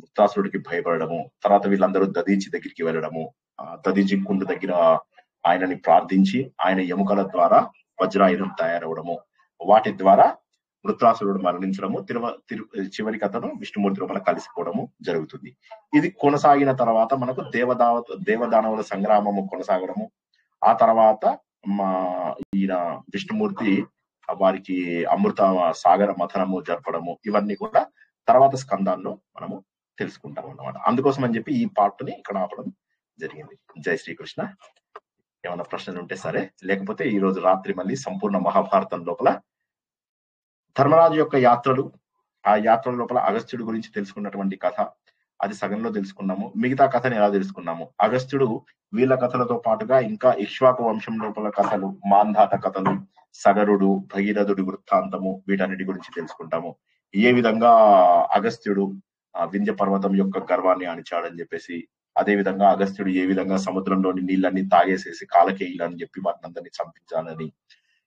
వృత్రాసురుడికి భయపడము, తర్వాత వీళ్ళందరూ దదీచి దగ్గరికి వెళ్ళడము, దదీచి కుండు దగ్గర ఆయనని ప్రార్థించి ఆయన ఎముకల ద్వారా వజ్రాయుధం తయారవడము, వాటి ద్వారా వృత్రాసురుడు మరణించడము, చివరికి అతను విష్ణుమూర్తి లోపల కలిసిపోవడము జరుగుతుంది. ఇది కొనసాగిన తర్వాత మనకు దేవదానవుల సంగ్రామము కొనసాగడము, ఆ తర్వాత ఈయన విష్ణుమూర్తి వారికి అమృత సాగర మథనము జరపడము, ఇవన్నీ కూడా తర్వాత స్కందాల్లో మనము తెలుసుకుంటాం అన్నమాట. అందుకోసం అని చెప్పి ఈ పార్ట్ ని ఇక్కడ ఆపడం జరిగింది. జై శ్రీకృష్ణ. ఏమైనా ప్రశ్నలు ఉంటే సరే, లేకపోతే ఈ రోజు రాత్రి మళ్ళీ సంపూర్ణ మహాభారతం లోపల ధర్మరాజు యొక్క యాత్రలు, ఆ యాత్రల లోపల అగస్త్యుడి గురించి తెలుసుకున్నటువంటి కథ అది సగంలో తెలుసుకున్నాము. మిగతా కథని ఎలా తెలుసుకున్నాము, అగస్త్యుడు వీళ్ళ కథలతో పాటుగా ఇంకా ఇక్ష్వాకు వంశం లోపల కథలు, మాంధాత కథలు, సగరుడు, భగీరథుడి వృత్తాంతము, వీటన్నిటి గురించి తెలుసుకుంటాము. ఏ విధంగా అగస్త్యుడు వింధ్య పర్వతం యొక్క గర్వాన్ని అణిచాడని చెప్పేసి, అదే విధంగా అగస్త్యుడు ఏ విధంగా సముద్రంలోని నీళ్ళన్ని తాగేసేసి కాలకేయులని చెప్పి వాటిని అందరినీ చంపించాలని,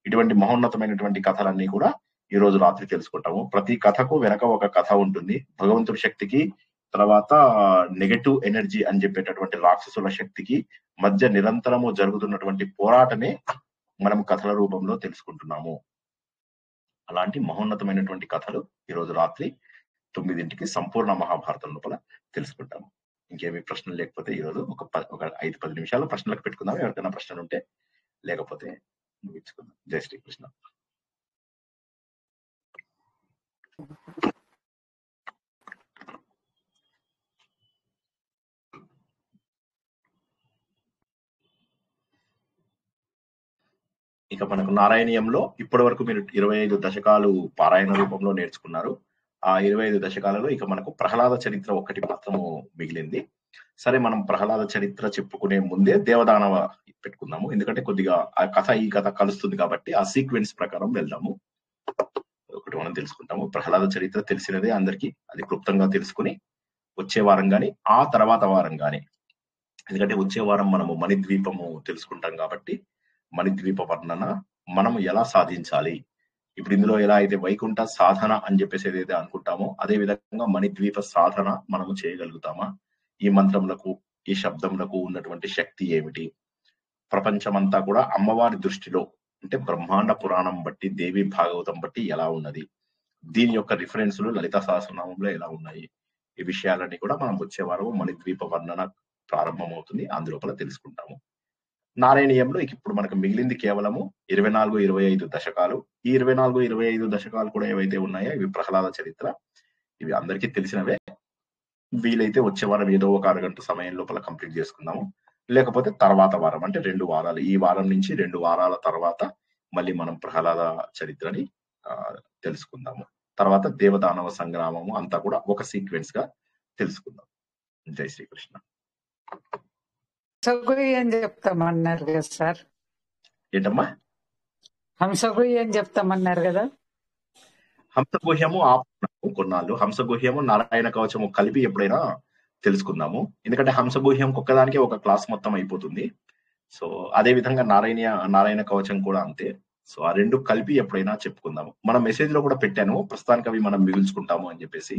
ఇటువంటి మహోన్నతమైనటువంటి కథలన్నీ కూడా ఈ రోజు రాత్రి తెలుసుకుంటాము. ప్రతి కథకు వెనక ఒక కథ ఉంటుంది. భగవంతుడి శక్తికి, తర్వాత నెగటివ్ ఎనర్జీ అని చెప్పేటటువంటి రాక్షసుల శక్తికి మధ్య నిరంతరము జరుగుతున్నటువంటి పోరాటమే మనం కథల రూపంలో తెలుసుకుంటున్నాము. అలాంటి మహోన్నతమైనటువంటి కథలు ఈ రోజు రాత్రి 9ంటికి సంపూర్ణ మహాభారతం లోపల తెలుసుకుంటాము. ఇంకేమీ ప్రశ్నలు లేకపోతే ఈ రోజు ఒక 5-10 నిమిషాలు ప్రశ్నలకు పెట్టుకుందాం. ఎవరికైనా ప్రశ్నలు ఉంటే, లేకపోతే ముగించుకుందాం. జై శ్రీకృష్ణ. ఇక మనకు నారాయణీయంలో ఇప్పటి వరకు మీరు 25 దశకాలు పారాయణ రూపంలో నేర్చుకున్నారు. ఆ 25 దశకాలలో ఇక మనకు ప్రహ్లాద చరిత్ర ఒకటి మాత్రము మిగిలింది. సరే, మనం ప్రహ్లాద చరిత్ర చెప్పుకునే ముందే దేవదానవ పెట్టుకుందాము, ఎందుకంటే కొద్దిగా ఆ కథ ఈ కథ కలుస్తుంది కాబట్టి ఆ సీక్వెన్స్ ప్రకారం వెళ్దాము. ఒకటి మనం తెలుసుకుంటాము. ప్రహ్లాద చరిత్ర తెలిసినదే అందరికీ, అది క్లుప్తంగా తెలుసుకుని వచ్చే వారం గాని ఆ తర్వాత వారం గాని, ఎందుకంటే వచ్చే వారం మనము మణిద్వీపము తెలుసుకుంటాం కాబట్టి మణిద్వీప వర్ణన మనము ఎలా సాధించాలి, ఇప్పుడు ఇందులో ఎలా అయితే వైకుంఠ సాధన అని చెప్పేసి ఏదైతే అనుకుంటామో అదే విధంగా మణిద్వీప సాధన మనము చేయగలుగుతామా, ఈ మంత్రములకు ఈ శబ్దములకు ఉన్నటువంటి శక్తి ఏమిటి, ప్రపంచమంతా కూడా అమ్మవారి దృష్టిలో అంటే బ్రహ్మాండ పురాణం బట్టి, దేవి భాగవతం బట్టి ఎలా ఉన్నది, దీని యొక్క రిఫరెన్సులు లలిత సహస్రనామంలో ఎలా ఉన్నాయి, ఈ విషయాలన్నీ కూడా మనం వచ్చే వారం మణిద్వీప వర్ణన ప్రారంభమవుతుంది, అందులోపల తెలుసుకుంటాము. నారాయణీయంలో ఇప్పుడు మనకు మిగిలింది కేవలము 24-25 దశకాలు. ఈ 24-25 దశకాలు కూడా ఏవైతే ఉన్నాయో ఇవి ప్రహ్లాద చరిత్ర, ఇవి అందరికీ తెలిసినవే. వీలైతే వచ్చే వారం ఏదో ఒక అరగంట సమయం లోపల కంప్లీట్ చేసుకుందాము, లేకపోతే తర్వాత వారం అంటే 2 వారాలు, ఈ వారం నుంచి 2 వారాల తర్వాత మళ్ళీ మనం ప్రహ్లాద చరిత్రని తెలుసుకుందాము. తర్వాత దేవదానవ సంగ్రామము అంతా కూడా ఒక సీక్వెన్స్ గా తెలుసుకుందాం. జై శ్రీకృష్ణ. హంసగుహ్యం చెప్తామన్నారు కదా సార్? ఏంటమ్మా? హంసగుహ్యం చెప్తామన్నారు కదా? హంసగుహ్యము ఆపుకున్నాము కొన్నాళ్ళు. హంసగుహ్యము నారాయణ కవచము కలిపి ఎప్పుడైనా తెలుసుకుందాము, ఎందుకంటే హంసగుహ్యం ఒక్కదానికి ఒక క్లాస్ మొత్తం అయిపోతుంది. సో అదే విధంగా నారాయణ కవచం కూడా అంతే. సో ఆ రెండు కలిపి ఎప్పుడైనా చెప్పుకుందాము. మన మెసేజ్ లో కూడా పెట్టాను, ప్రస్తుతానికి అవి మనం మిగుల్చుకుంటాము అని చెప్పేసి.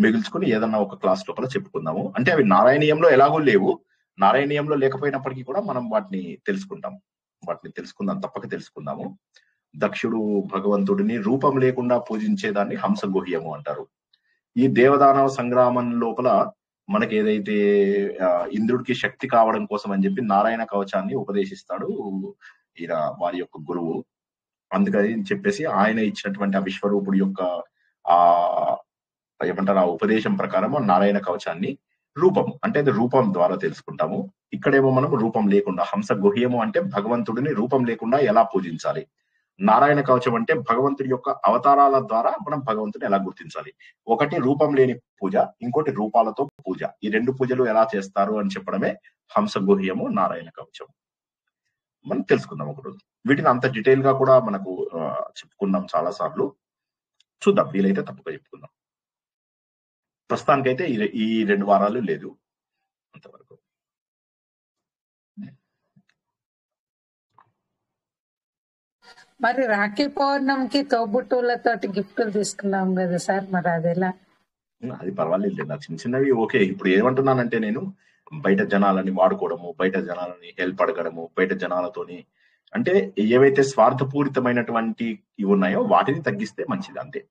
మిగుల్చుకుని ఏదన్నా ఒక క్లాస్ లోపల చెప్పుకుందాము. అంటే అవి నారాయణీయంలో ఎలాగో లేవు, నారాయణీయంలో లేకపోయినప్పటికీ కూడా మనం వాటిని తెలుసుకుంటాం. వాటిని తెలుసుకుందాం, తప్పక తెలుసుకుందాము. దక్షుడు భగవంతుడిని రూపం లేకుండా పూజించేదాన్ని హంసగుహ్యము అంటారు. ఈ దేవదానవ సంగ్రామం లోపల మనకి ఏదైతే ఇంద్రుడికి శక్తి కావడం కోసం అని చెప్పి నారాయణ కవచాన్ని ఉపదేశిస్తాడు ఈయన వారి యొక్క గురువు. అందుకని చెప్పేసి ఆయన ఇచ్చినటువంటి ఆ విశ్వరూపుడి యొక్క ఆ ఏమంటారు, ఆ ఉపదేశం ప్రకారం నారాయణ కవచాన్ని రూపం అంటే అది రూపం ద్వారా తెలుసుకుంటాము. ఇక్కడేమో మనం రూపం లేకుండా, హంస గుహ్యము అంటే భగవంతుడిని రూపం లేకుండా ఎలా పూజించాలి, నారాయణ కవచం అంటే భగవంతుడి యొక్క అవతారాల ద్వారా మనం భగవంతుని ఎలా గుర్తించాలి. ఒకటి రూపం లేని పూజ, ఇంకోటి రూపాలతో పూజ. ఈ రెండు పూజలు ఎలా చేస్తారు అని చెప్పడమే హంస గుహ్యము, నారాయణ కవచం. మనం తెలుసుకుందాం ఒకరోజు. వీటిని అంత డీటెయిల్ గా కూడా మనకు చెప్పుకున్నాం చాలా సార్లు. చూద్దాం, వీలైతే తప్పక చెప్పుకుందాం. ప్రస్తుతానికైతే ఈ 2 వారాలు లేదు అంతవరకు. మరి రాఖీ పౌర్ణమికి తోబుట్టువులతోటి గిఫ్ట్లు తీసుకున్నాం కదా సార్, మరి అది ఎలా? అది పర్వాలేదు, నా చిన్న చిన్నవి ఓకే. ఇప్పుడు ఏమంటున్నానంటే నేను బయట జనాలని వాడుకోవడము, బయట జనాలని హెల్ప్ అడగడము, బయట జనాలతోని అంటే ఏవైతే స్వార్థపూరితమైనటువంటి ఇవి ఉన్నాయో వాటిని తగ్గిస్తే మంచిది అంతే.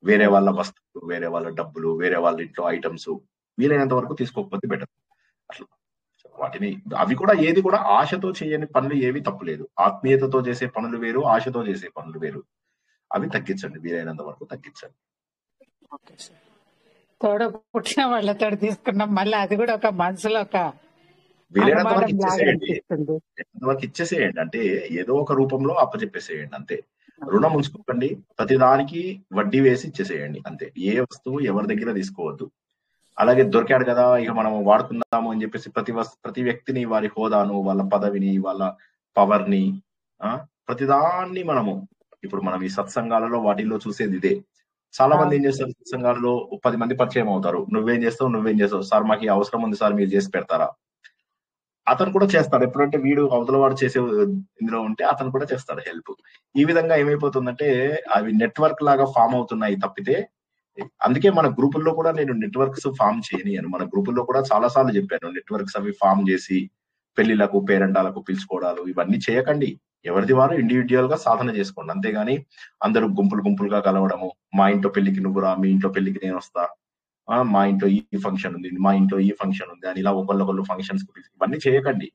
వేరే వాళ్ళ వస్తువులు, వేరే వాళ్ళ డబ్బులు, వేరే వాళ్ళ ఇంట్లో ఐటమ్స్ వీలైనంత వరకు తీసుకోకపోతే బెటర్. అట్లా వాటిని అవి కూడా ఏది కూడా ఆశతో చేయని పనులు ఏవి తప్పులేదు. ఆత్మీయతతో చేసే పనులు వేరు, ఆశతో చేసే పనులు వేరు. అవి తగ్గించండి, వీలైనంత వరకు తగ్గించండి. తోడ పుట్టిన వాళ్ళతో తీసుకున్నాం, మళ్ళీ అది కూడా ఒక మనసులో ఒక వీలైనంత వరకు అనుమానం లాగా ఇచ్చేసేయండి, అనిపిస్తుంది. వరకు ఇచ్చేసేయండి. అంటే ఏదో ఒక రూపంలో అప్పచెప్పేసేయండి అంతే. రుణం ఉంచుకోకండి, ప్రతిదానికి వడ్డీ వేసి ఇచ్చేసేయండి అంతే. ఏ వస్తువు ఎవరి దగ్గర తీసుకోవద్దు. అలాగే దొరికాడు కదా ఇక మనం వాడుకుందాము అని చెప్పేసి ప్రతి వ్యక్తిని, వారి హోదాను, వాళ్ళ పదవిని, వాళ్ళ పవర్ ని, ప్రతిదాన్ని మనము ఇప్పుడు మనం ఈ సత్సంగాలలో వాటిల్లో చూసేది ఇదే. చాలా మంది ఏం చేస్తారు, సత్సంగాలలో 10 మంది పరిచయం అవుతారు. నువ్వేం చేస్తావు సార్, మాకు అవసరం ఉంది సార్, మీరు చేసి పెడతారా? అతను కూడా చేస్తాడు. ఎప్పుడంటే వీడు అవతల వాడు చేసే ఇందులో ఉంటే అతను కూడా చేస్తాడు హెల్ప్. ఈ విధంగా ఏమైపోతుందంటే అవి నెట్వర్క్ లాగా ఫామ్ అవుతున్నాయి తప్పితే. అందుకే మన గ్రూపుల్లో కూడా నేను నెట్వర్క్స్ ఫామ్ చేయనియను. మన గ్రూపుల్లో కూడా చాలా సార్లు చెప్పాను, నెట్వర్క్స్ అవి ఫామ్ చేసి పెళ్లిళ్లకు, పేరెంటాలకు పిలుచుకోవడాలు ఇవన్నీ చేయకండి. ఎవరిది వారు ఇండివిజువల్ గా సాధన చేసుకోండి. అంతేగాని అందరూ గుంపులుగా కలవడము, మా ఇంట్లో పెళ్లికి నువ్వు రా, మీ ఇంట్లో పెళ్లికి నేను వస్తా, మా ఇంట్లో ఈ ఫంక్షన్ ఉంది, మా ఇంట్లో ఈ ఫంక్షన్ ఉంది అని ఇలా ఒకళ్ళు ఫంక్షన్స్ ఇవన్నీ చేయకండి.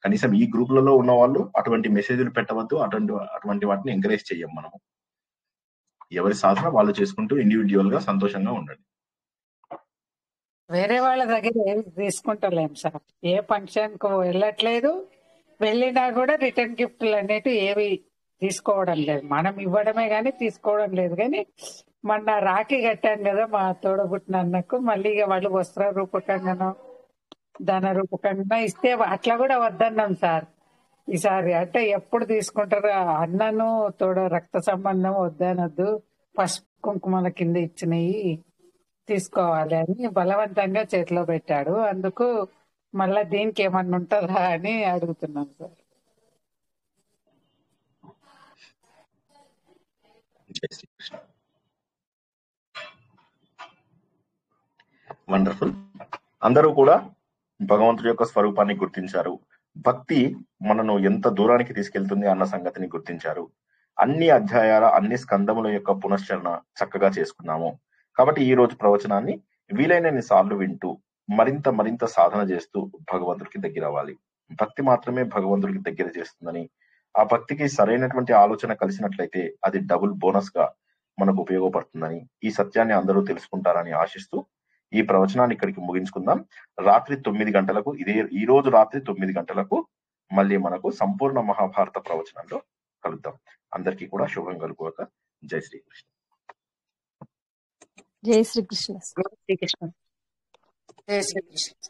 కనీసం ఈ గ్రూపులలో ఉన్న వాళ్ళు అటువంటి మెసేజ్లు పెట్టవద్దు, అటువంటి వాటిని ఎంకరేజ్ చేయం మనము. ఎవరి సాధన వాళ్ళు చేసుకుంటూ ఇండివిజువల్ గా సంతోషంగా ఉండండి. వేరే వాళ్ళ దగ్గర ఏమి తీసుకుంటలేం సార్, ఏ ఫంక్షన్ కు వెళ్ళట్లేదు, వెళ్ళినా కూడా రిటర్న్ గిఫ్ట్లు అనేవి ఏవి తీసుకోవడం లేదు. మనం ఇవ్వడమే గానీ తీసుకోవడం లేదు. కానీ మొన్న రాఖీ కట్టాను కదా మా తోడబుట్టిన అన్నకు, మళ్ళీ ఇక వాళ్ళు వస్త్ర రూపకంగానో ధన రూపకంగా ఇస్తే అట్లా కూడా వద్దన్నాం సార్ ఈసారి. అంటే ఎప్పుడు తీసుకుంటారు, అన్నను తోడ రక్త సంబంధం వద్దనొద్దు, పసుపు కుంకుమల కింద ఇచ్చినవి తీసుకోవాలి అని బలవంతంగా చేతిలో పెట్టాడు. అందుకు మళ్ళా దీనికి ఏమన్నా ఉంటుందా అని అడుగుతున్నాను సార్. జై శ్రీకృష్ణ. వండర్ఫుల్. అందరూ కూడా భగవంతుడి యొక్క స్వరూపాన్ని గుర్తించారు. భక్తి మనను ఎంత దూరానికి తీసుకెళ్తుంది అన్న సంగతిని గుర్తించారు. అన్ని అధ్యాయాల, అన్ని స్కందముల యొక్క పునశ్చరణ చక్కగా చేసుకున్నాము. కాబట్టి ఈ రోజు ప్రవచనాన్ని వీలైనన్ని సార్లు వింటూ మరింత సాధన చేస్తూ భగవంతుడికి దగ్గర అవ్వాలి. భక్తి మాత్రమే భగవంతుడికి దగ్గర చేస్తుందని, ఆ భక్తికి సరైనటువంటి ఆలోచన కలిసినట్లయితే అది డబుల్ బోనస్ గా మనకు ఉపయోగపడుతుందని, ఈ సత్యాన్ని అందరూ తెలుసుకుంటారని ఆశిస్తూ ఈ ప్రవచనాన్ని ఇక్కడికి ముగించుకుందాం. రాత్రి 9 గంటలకు ఈ రోజు రాత్రి 9 గంటలకు మళ్ళీ మనకు సంపూర్ణ మహాభారత ప్రవచనంలో కలుద్దాం. అందరికీ కూడా శుభం కలుగుగాక. జై శ్రీకృష్ణ. జై శ్రీకృష్ణ. శ్రీకృష్ణ. జై శ్రీకృష్ణ.